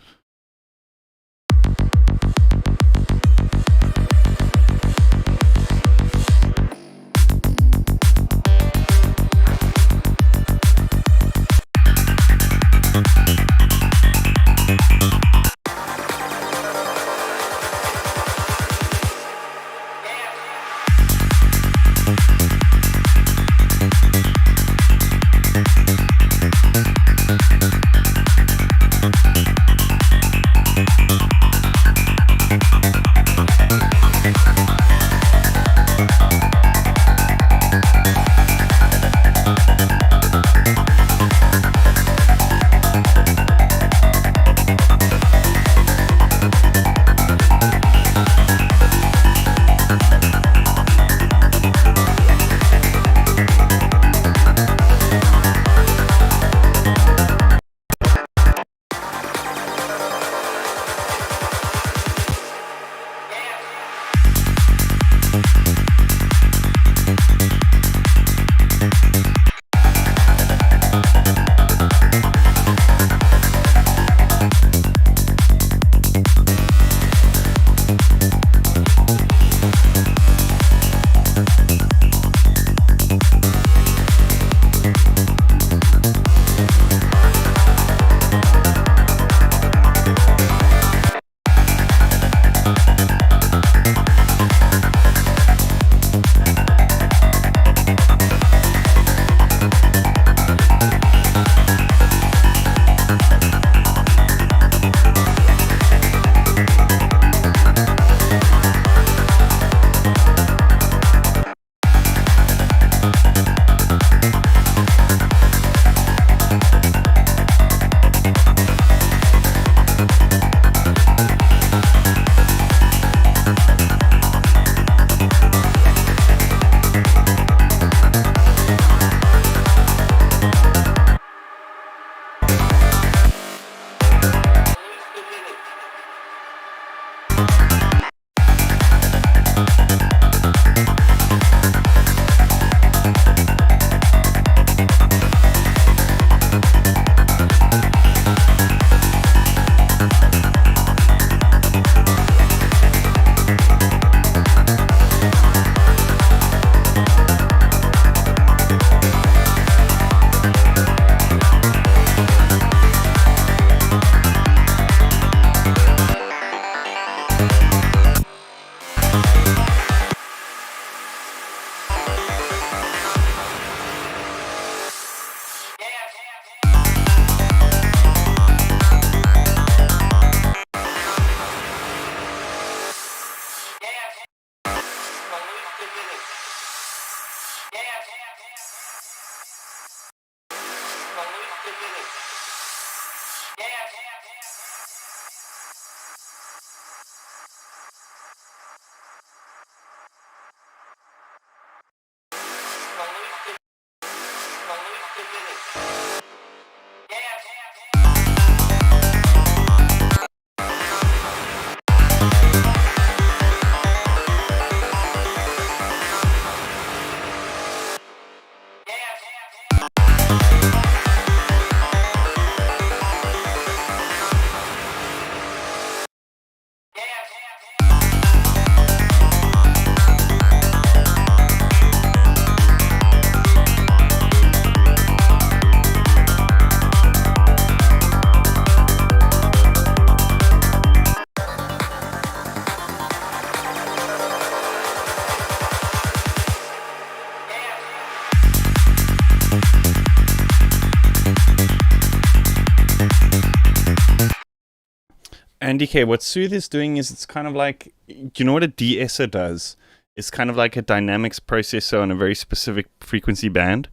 B: And DK, what Sooth is doing is it's kind of like, you know what a de-esser does? It's kind of like a dynamics processor on a very specific frequency band.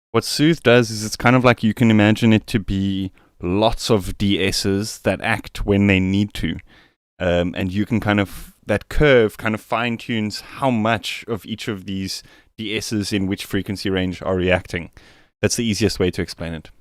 B: What Sooth does is it's kind of like, you can imagine it to be lots of de-essers that act when they need to. And you can kind of, that curve kind of fine-tunes how much of each of these de-essers in which frequency range are reacting. That's the easiest way to explain it.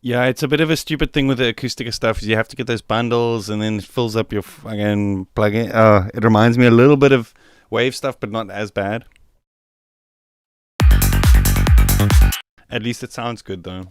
B: Yeah, it's a bit of a stupid thing with the acoustic stuff. Is you have to get those bundles, and then it fills up your fucking plugin. It reminds me a little bit of Wave stuff, but not as bad. At least it sounds good, though.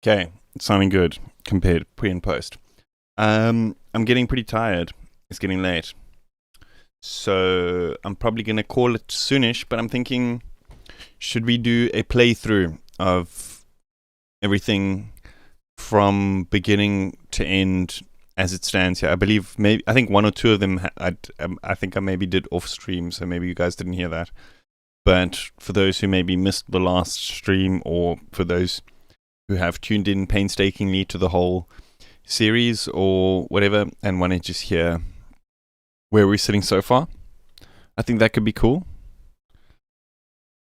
B: Okay, it's sounding good compared pre and post. I'm getting pretty tired. It's getting late. So I'm probably going to call it soonish, but I'm thinking, should we do a playthrough of everything from beginning to end as it stands here? I think one or two of them, I think I maybe did off stream, so maybe you guys didn't hear that. But for those who maybe missed the last stream, or for those who have tuned in painstakingly to the whole series or whatever and want to just hear where we're sitting so far, I think that could be cool.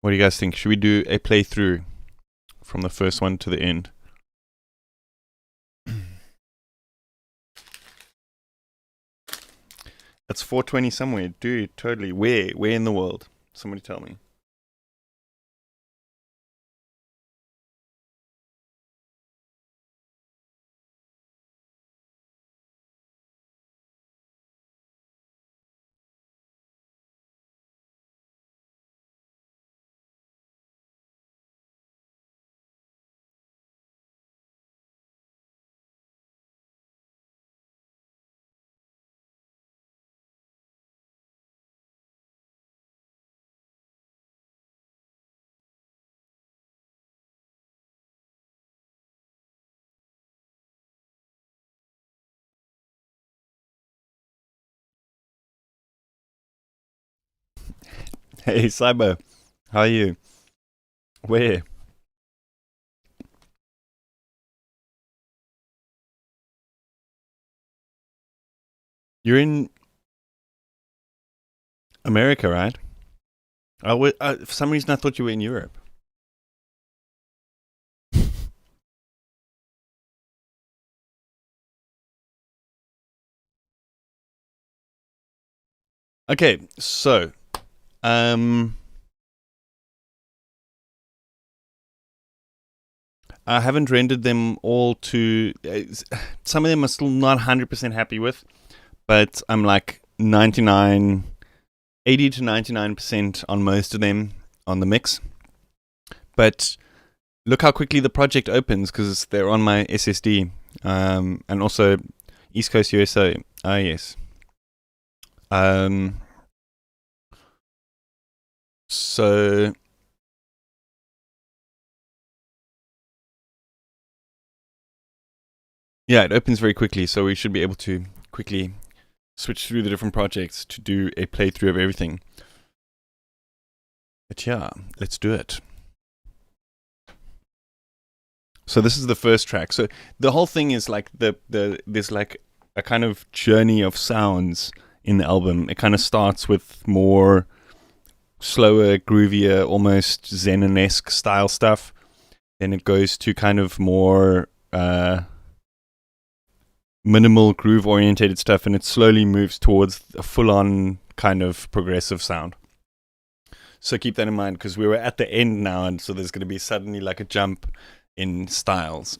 B: What do you guys think? Should we do a playthrough from the first one to the end? That's 420 somewhere. Dude, totally. Where? Where in the world? Somebody tell me. Hey, Psybur. How are you? Where? You're in America, right? For some reason, I thought you were in Europe. Okay, so I haven't rendered them all to. Some of them are still not 100% happy with, but I'm like 80 to 99% on most of them on the mix. But look how quickly the project opens because they're on my SSD. And also East Coast USA. Ah, yes. So yeah, it opens very quickly, so we should be able to quickly switch through the different projects to do a playthrough of everything. But yeah, let's do it. So this is the first track. So the whole thing is like there's like a kind of journey of sounds in the album. It kind of starts with more slower, groovier, almost Zenon-esque style stuff. Then it goes to kind of more minimal groove orientated stuff, and it slowly moves towards a full-on kind of progressive sound. So keep that in mind because we were at the end now, and so there's going to be suddenly like a jump in styles.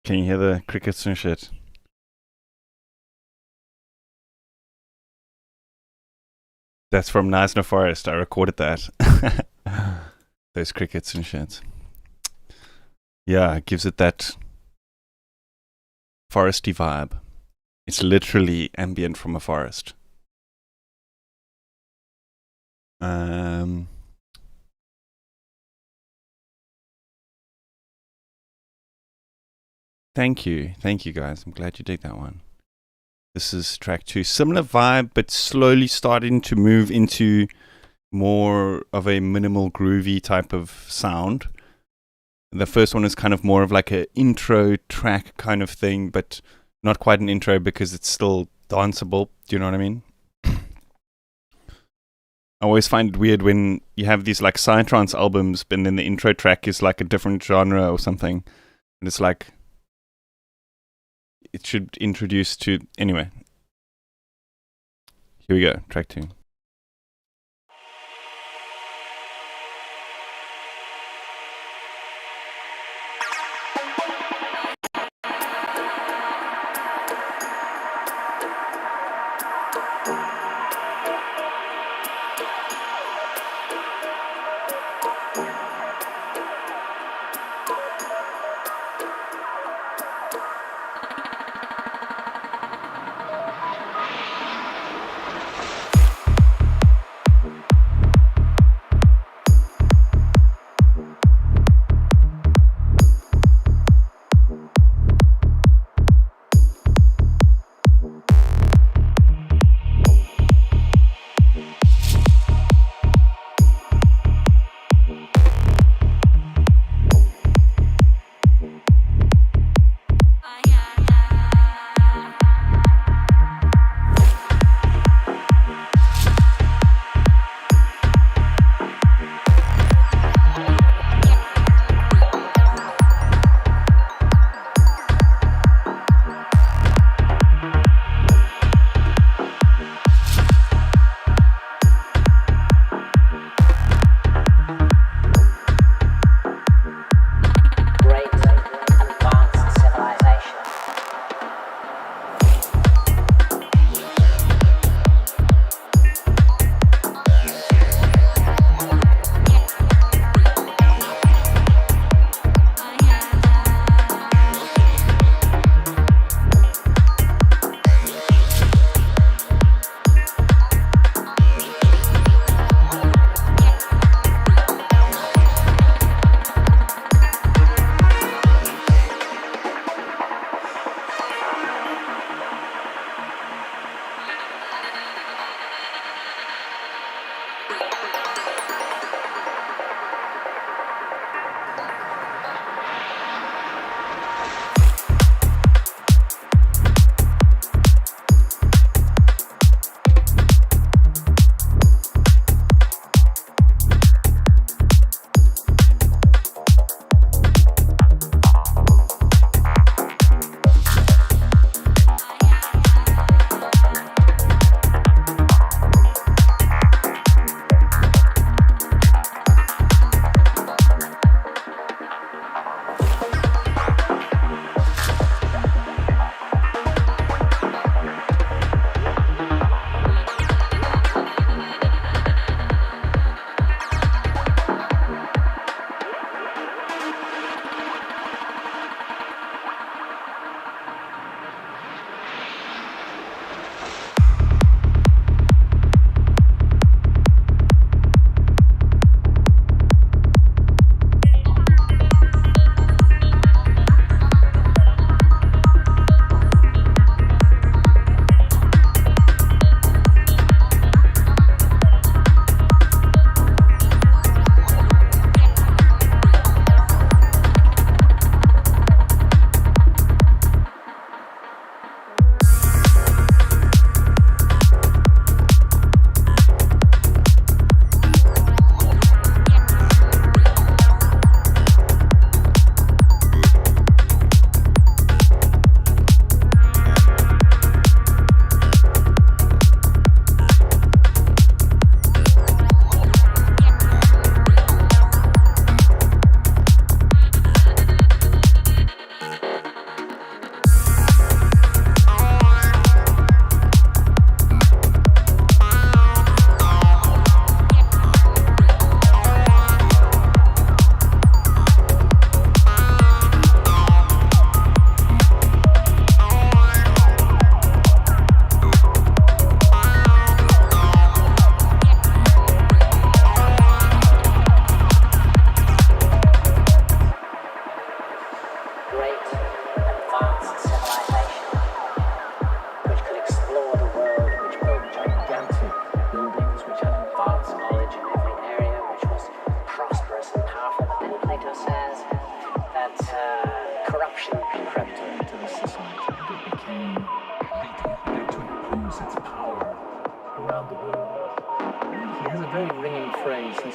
B: Can you hear the crickets and shit? That's from Neisner Forest. I recorded that. Those crickets and shit. Yeah, it gives it that foresty vibe. It's literally ambient from a forest. Thank you guys. I'm glad you dig that one. This is track 2. Similar vibe, but slowly starting to move into more of a minimal groovy type of sound. The first one is kind of more of like an intro track kind of thing, but not quite an intro because it's still danceable. Do you know what I mean? I always find it weird when you have these like psytrance albums, but then the intro track is like a different genre or something. And it's like, it should introduce to... Anyway. Here we go, track 2.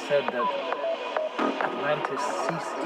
C: said that Atlantis ceased.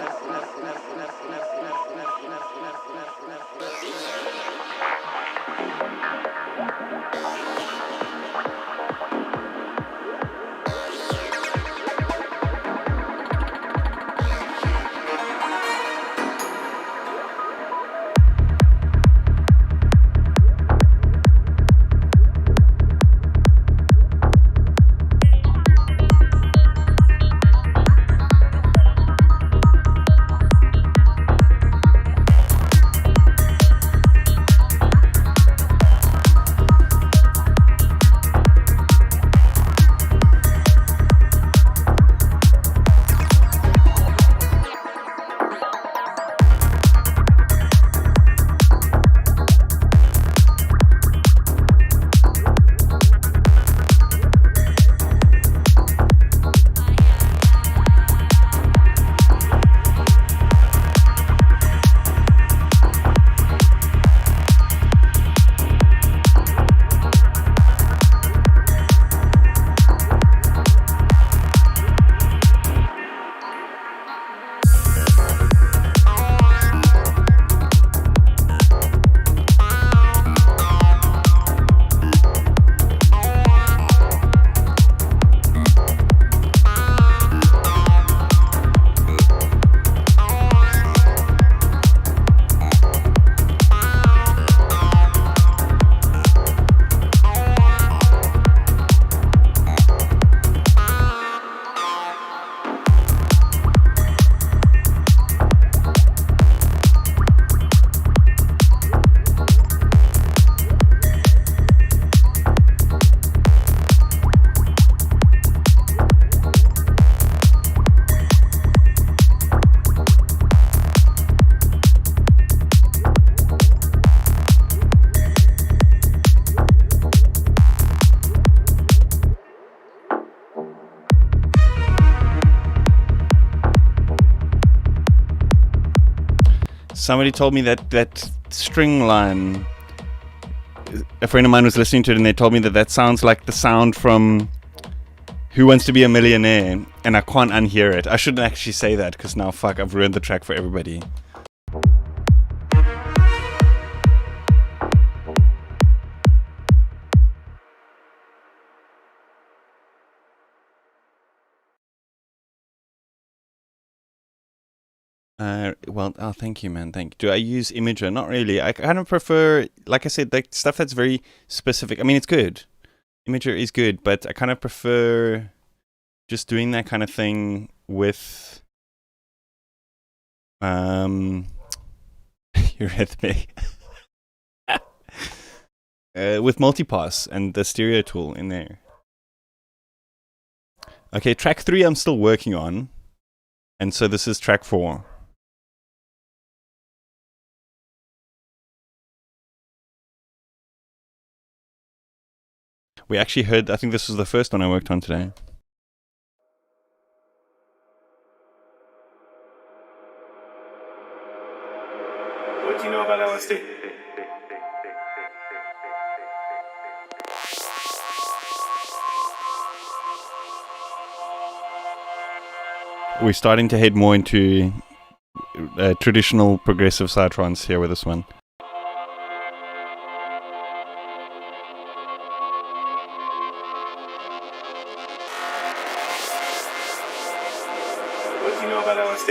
B: Somebody told me that string line. A friend of mine was listening to it, and they told me that sounds like the sound from Who Wants to Be a Millionaire, and I can't unhear it. I shouldn't actually say that, because now, fuck, I've ruined the track for everybody. Well, thank you, man. Thank you. Do I use Imager? Not really. I kind of prefer, like I said, the stuff that's very specific. I mean, it's good. Imager is good, but I kind of prefer just doing that kind of thing with, Eurythmic. With multipass and the stereo tool in there. Okay, track 3 I'm still working on. And so this is track 4. We actually heard, I think this was the first one I worked on today.
A: What do you know about LSD?
B: We're starting to head more into traditional progressive psytrance here with this one.
A: What do you know about LSD?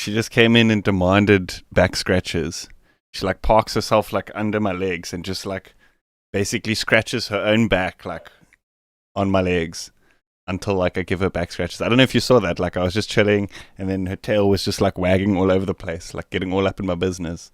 B: she just came in and demanded back scratches. She like parks herself like under my legs and just like basically scratches her own back like on my legs until like I give her back scratches. I don't know if you saw that. Like I was just chilling and then her tail was just like wagging all over the place, like getting all up in my business.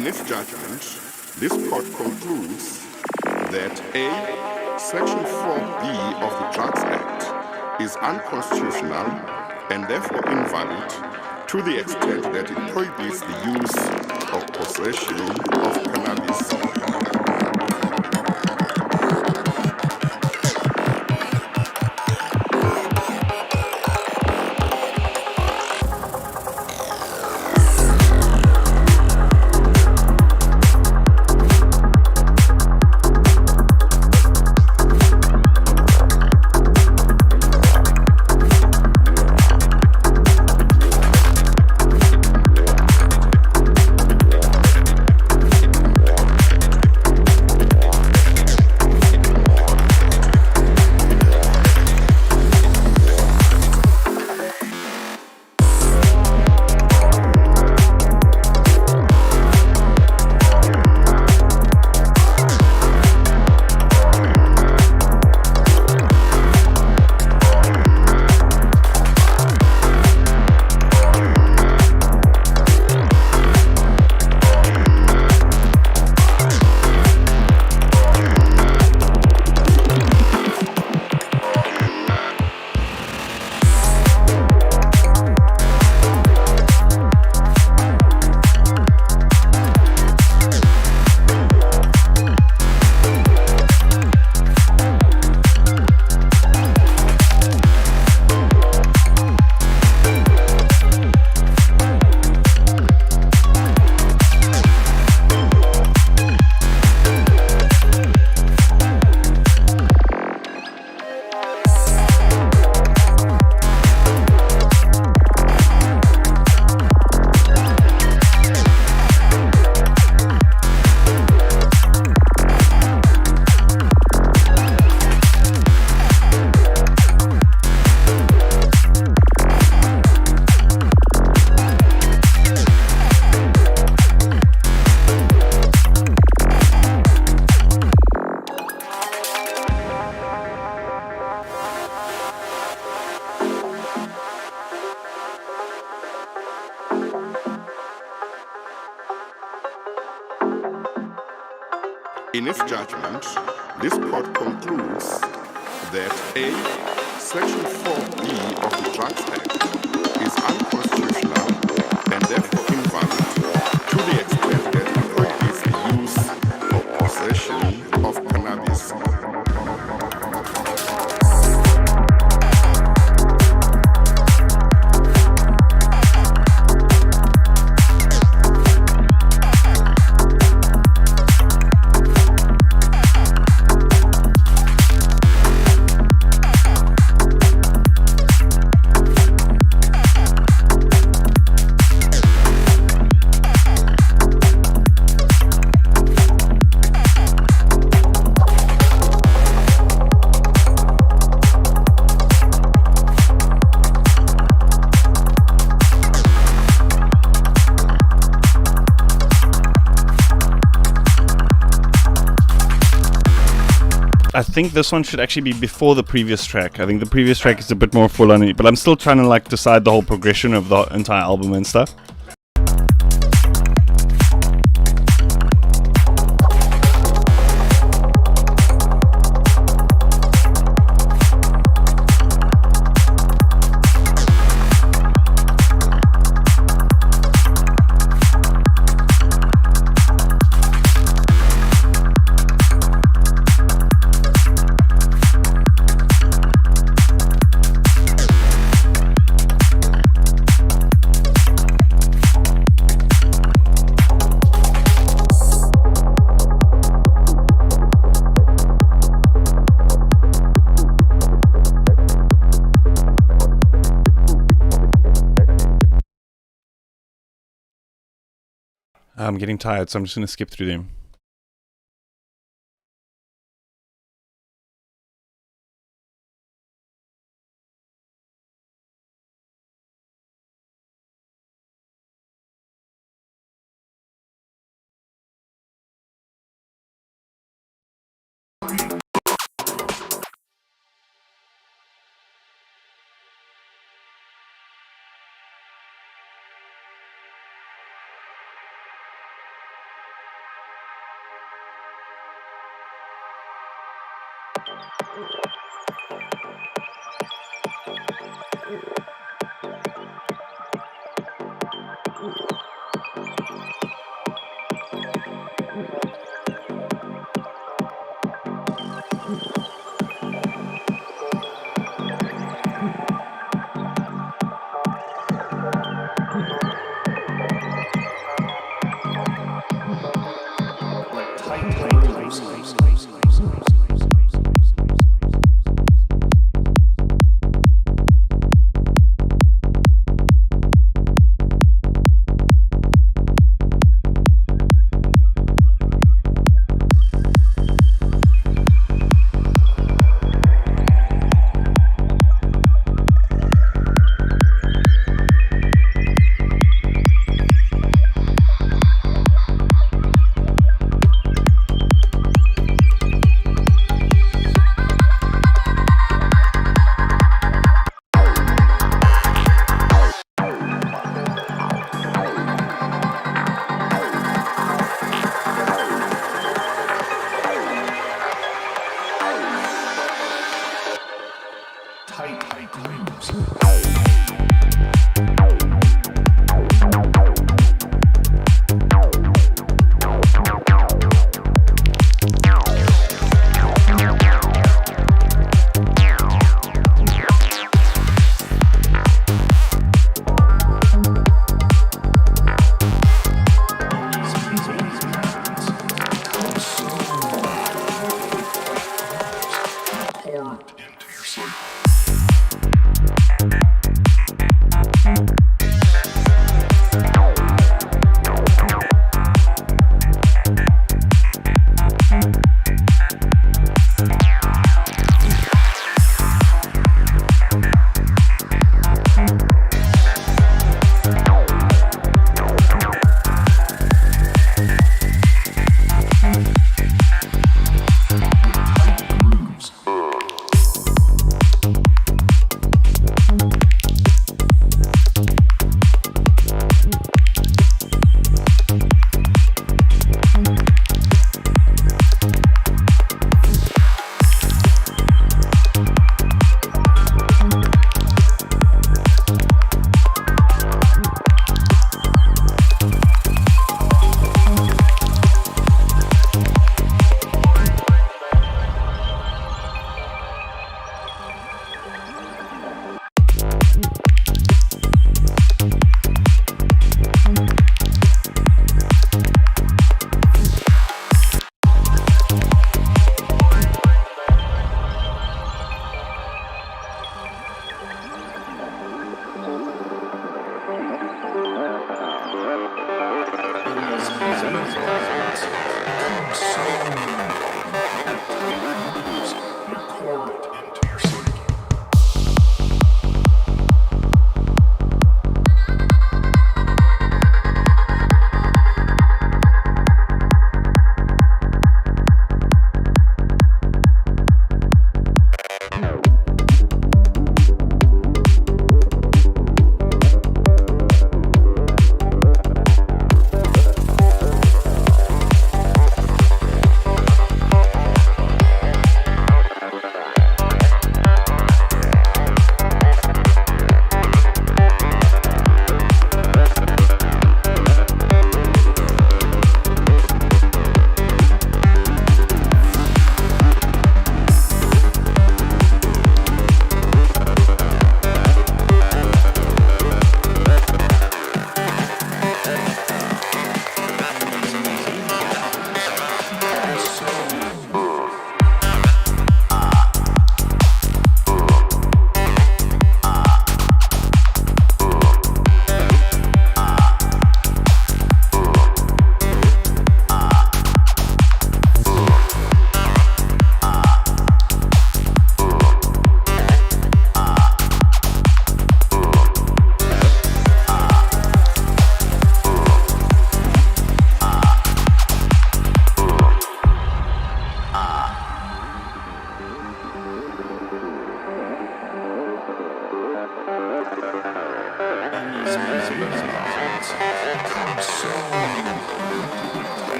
D: In its judgment, this court concludes that A, Section 4B of the Drugs Act is unconstitutional and therefore invalid to the extent that it prohibits the use or possession of cannabis. In its judgment, this court concludes that A. Section 4B of the Drugs Act is unconstitutional and therefore invalid to the extent that it prohibits the use or possession of cannabis.
B: I think this one should actually be before the previous track. I think the previous track is a bit more full on it, but I'm still trying to like decide the whole progression of the entire album and stuff. I'm getting tired, so I'm just going to skip through them.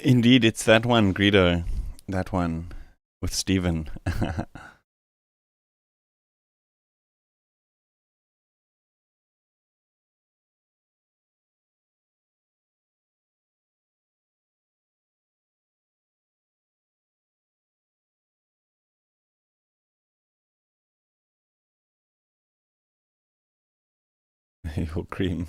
B: Indeed, it's that one, Greedo. That one with Steven. Evil cream.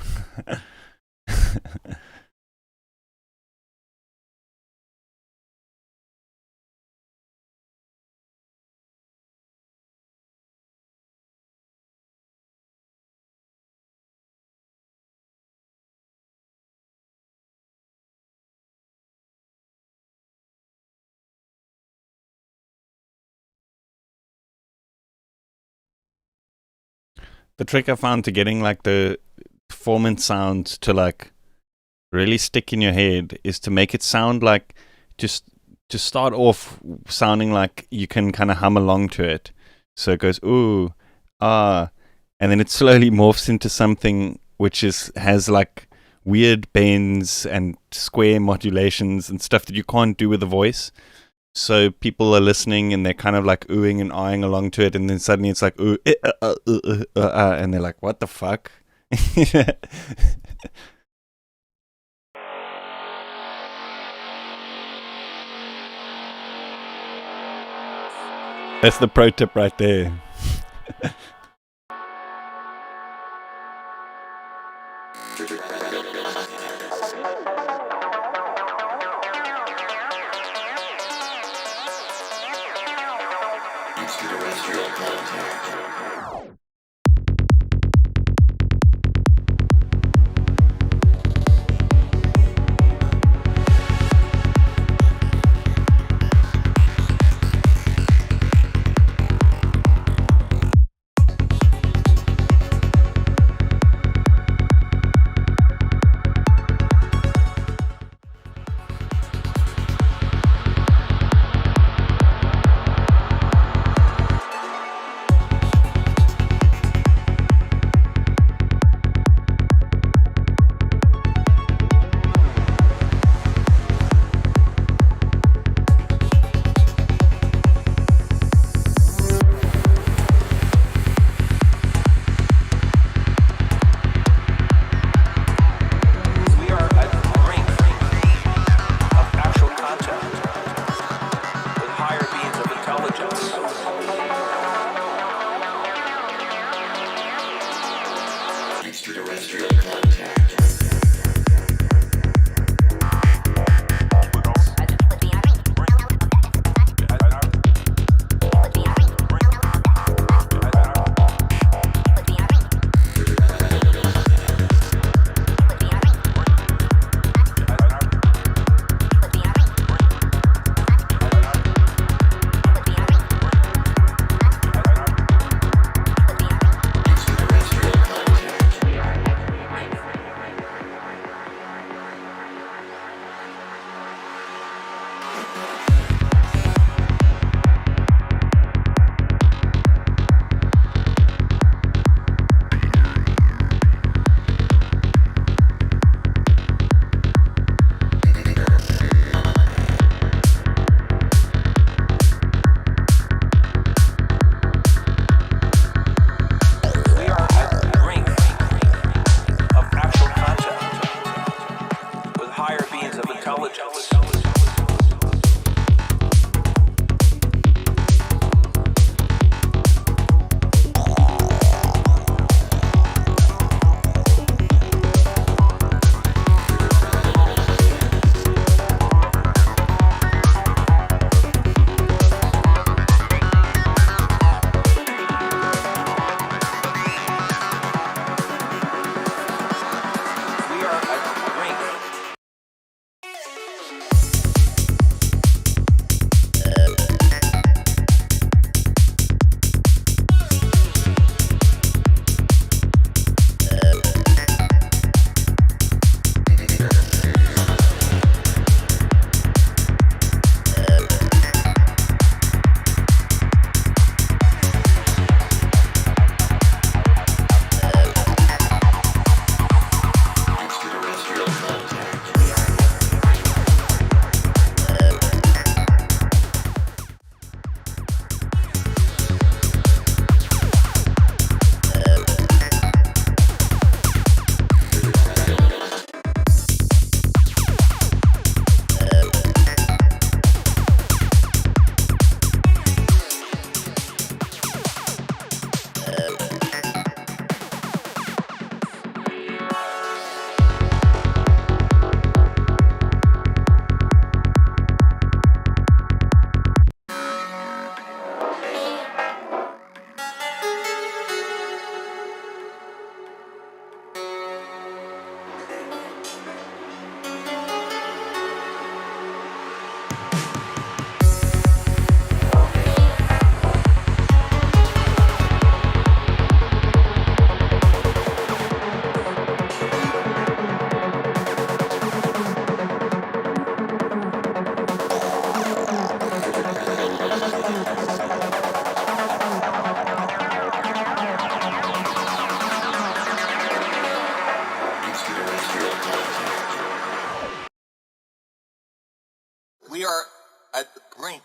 B: The trick I found to getting like the performance sounds to like really stick in your head is to make it sound like just to start off sounding like you can kind of hum along to it. So it goes ooh, ah, and then it slowly morphs into something which has like weird bends and square modulations and stuff that you can't do with a voice. So people are listening and they're kind of like oohing and eyeing along to it, and then suddenly it's like ooh, and they're like, what the fuck? That's the pro tip right there.
E: We are at the brink.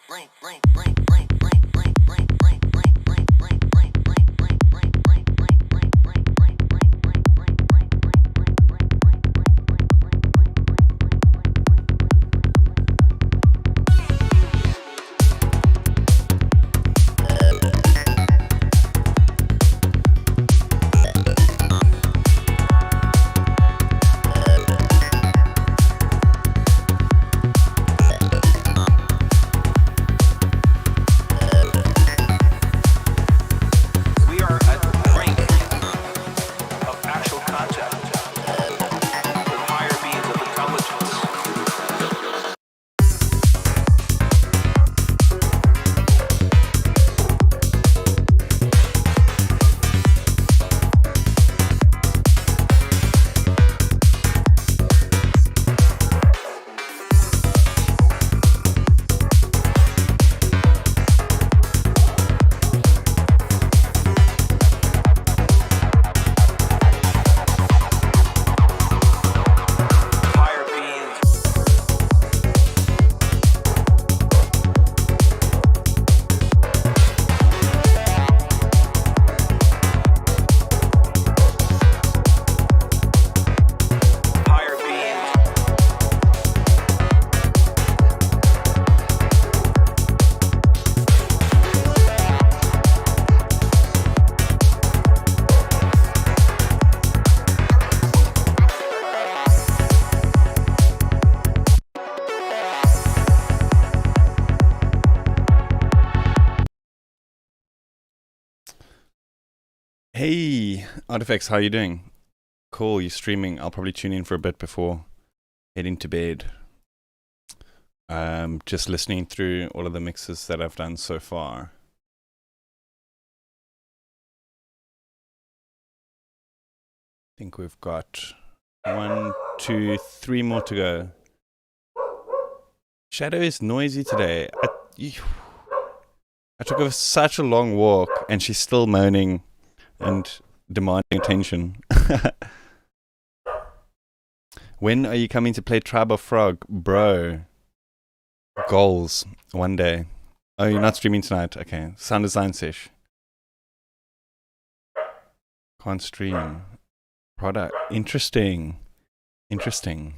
B: Hey, Artifacts, how you doing? Cool, you're streaming. I'll probably tune in for a bit before heading to bed. Just listening through all of the mixes that I've done so far. I think we've got 1, 2, 3 more to go. Shadow is noisy today. I took such a long walk and she's still moaning and demanding attention. When are you coming to play Tribe of Frog? Bro. Goals. One day. Oh, you're not streaming tonight? Okay. Sound design sesh. Can't stream. Product. Interesting. Interesting.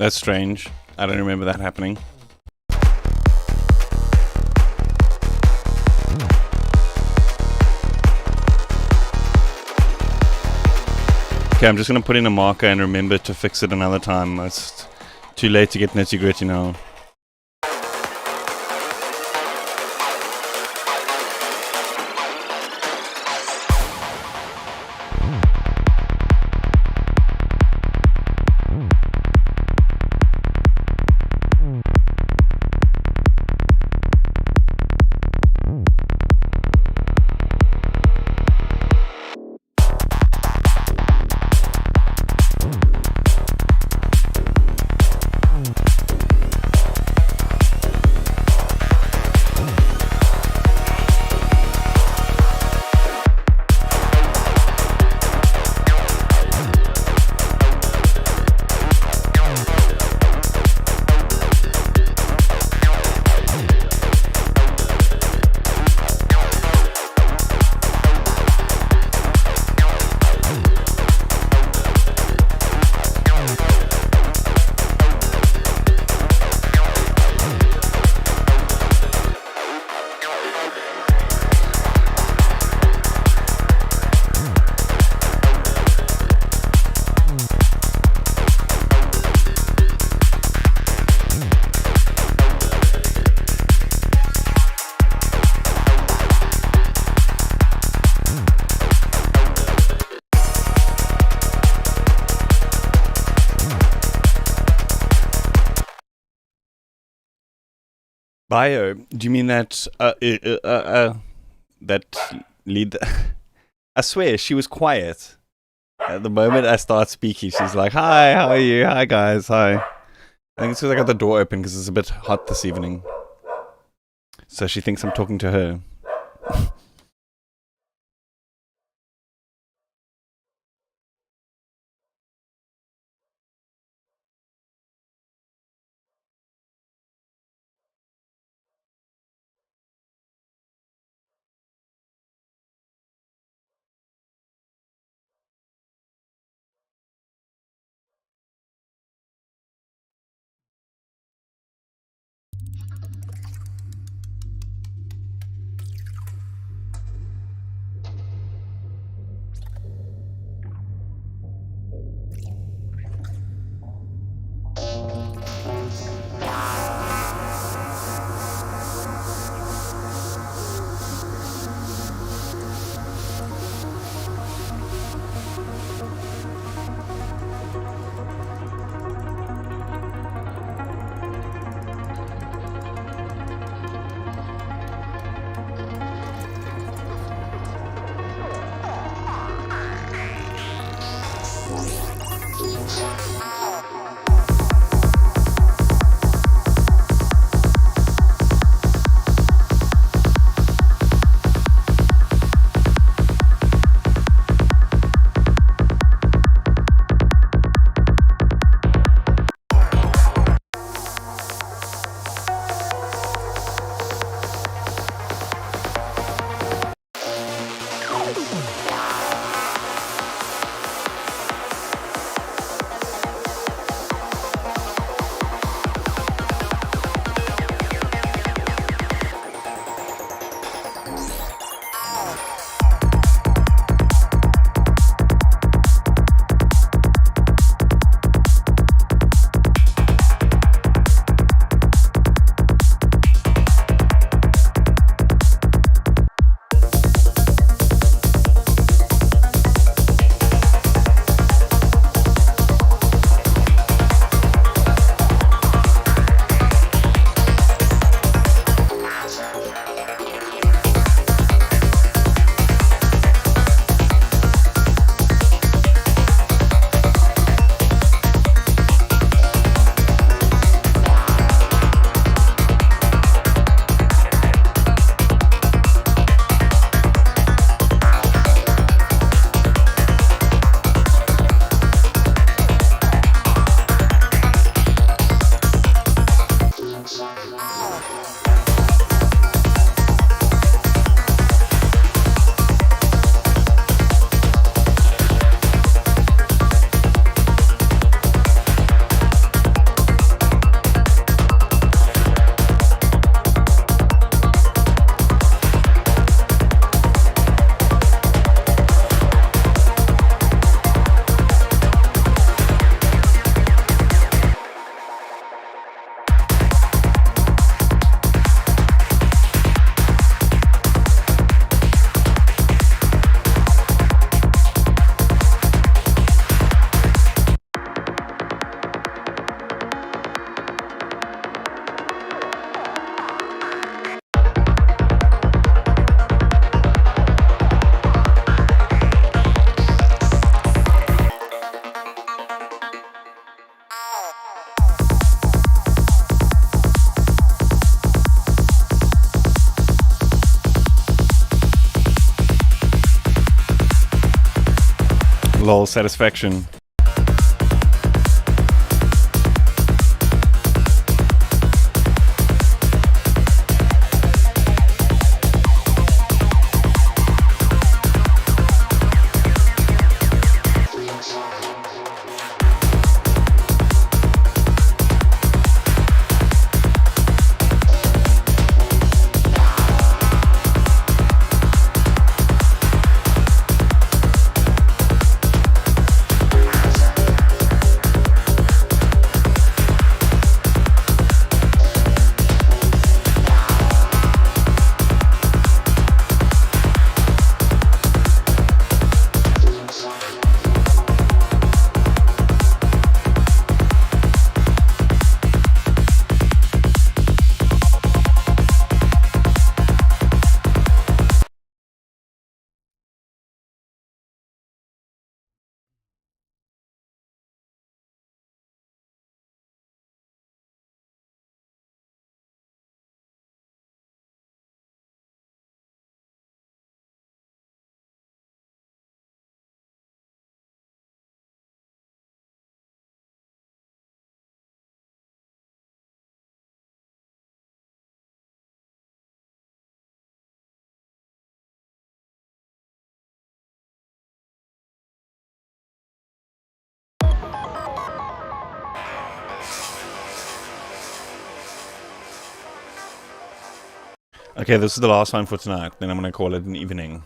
B: That's strange. I don't remember that happening. Okay, I'm just going to put in a marker and remember to fix it another time. It's too late to get nitty gritty now. Bio, do you mean that that lead? I swear she was quiet. At the moment I start speaking, she's like, "Hi, how are you? Hi guys, hi." I think it's because I got the door open because it's a bit hot this evening, so she thinks I'm talking to her. Lol satisfaction. Okay, this is the last one for tonight. Then I'm going to call it an evening.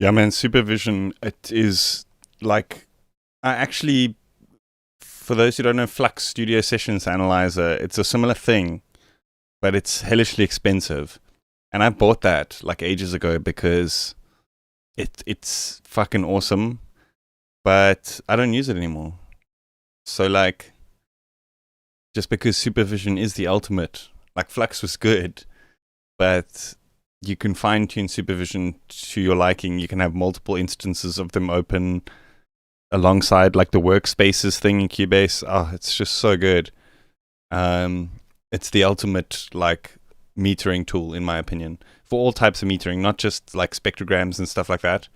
B: Yeah, man, supervision, it is like, I actually, for those who don't know, Flux Studio Sessions Analyzer, it's a similar thing, but it's hellishly expensive. And I bought that like ages ago because it's fucking awesome, but I don't use it anymore. So like, just because supervision is the ultimate, like Flux was good, but you can fine-tune supervision to your liking. You can have multiple instances of them open alongside like the workspaces thing in Cubase. Oh, it's just so good. It's the ultimate like metering tool, in my opinion, for all types of metering, not just like spectrograms and stuff like that.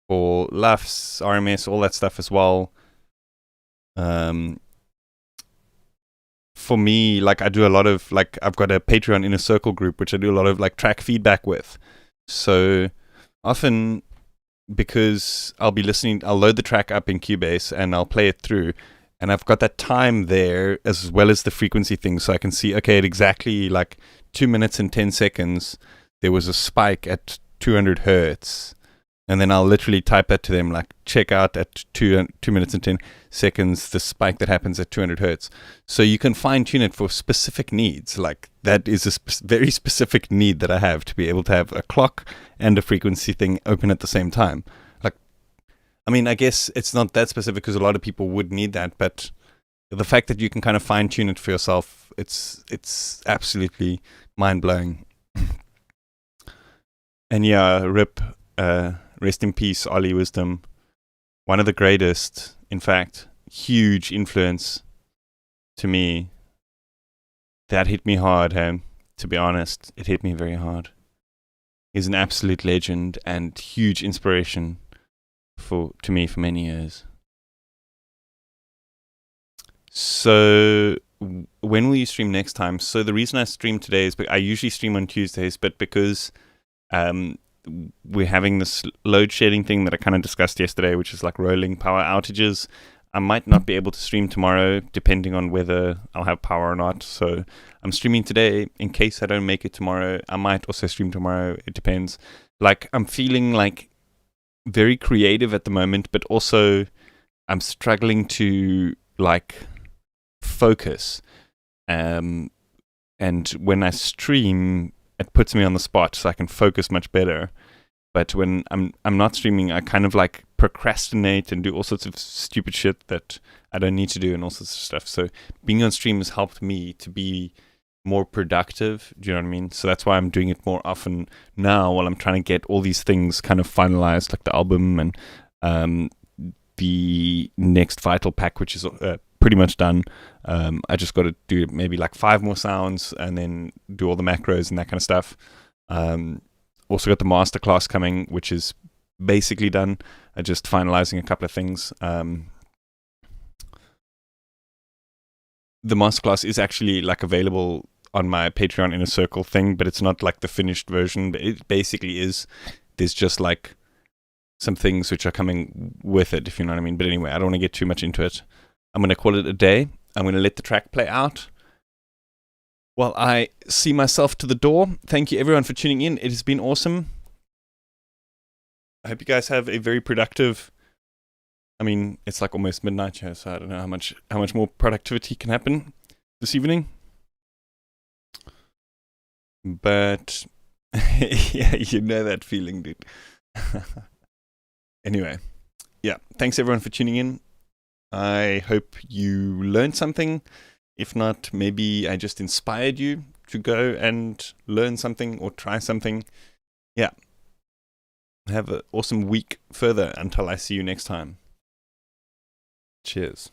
B: For LUFS, RMS, all that stuff as well. For me, like I do a lot of like, I've got a Patreon inner circle group which I do a lot of like track feedback with. So often, because I'll be listening, I'll load the track up in Cubase and I'll play it through, and I've got that time there as well as the frequency thing, so I can see, okay, at exactly like 2 minutes and 10 seconds there was a spike at 200 hertz, and then I'll literally type that to them, like, check out at 2 minutes and 10 seconds the spike that happens at 200 hertz. So you can fine-tune it for specific needs. Like, that is a very specific need that I have, to be able to have a clock and a frequency thing open at the same time. Like, I mean, I guess it's not that specific because a lot of people would need that, but the fact that you can kind of fine-tune it for yourself, it's absolutely mind-blowing. And yeah, rip... rest in peace, Ollie Wisdom. One of the greatest, in fact, huge influence to me. That hit me hard, hey? To be honest, it hit me very hard. He's an absolute legend and huge inspiration to me for many years. So, when will you stream next time? So the reason I stream today is, I usually stream on Tuesdays, but because we're having this load shedding thing that I kind of discussed yesterday, which is like rolling power outages, I might not be able to stream tomorrow depending on whether I'll have power or not. So I'm streaming today in case I don't make it tomorrow. I might also stream tomorrow. It depends. Like, I'm feeling like very creative at the moment, but also I'm struggling to like focus. And when I stream, it puts me on the spot so I can focus much better. But when I'm not streaming, I kind of like procrastinate and do all sorts of stupid shit that I don't need to do and all sorts of stuff. So being on stream has helped me to be more productive. Do you know what I mean? So that's why I'm doing it more often now, while I'm trying to get all these things kind of finalized, like the album and the next Vital Pack, which is pretty much done. I just got to do maybe like 5 more sounds and then do all the macros and that kind of stuff. Also got the masterclass coming, which is basically done. Just finalizing a couple of things. The masterclass is actually like available on my Patreon Inner Circle thing, but it's not like the finished version. But it basically is. There's just like some things which are coming with it, if you know what I mean. But anyway, I don't want to get too much into it. I'm going to call it a day. I'm going to let the track play out while I see myself to the door. Thank you everyone for tuning in. It has been awesome. I hope you guys have a very productive, I mean, it's like almost midnight here, so I don't know how much more productivity can happen this evening. But yeah, you know that feeling, dude. Anyway, yeah, thanks everyone for tuning in. I hope you learned something. If not, maybe I just inspired you to go and learn something or try something. Yeah. Have an awesome week further until I see you next time. Cheers.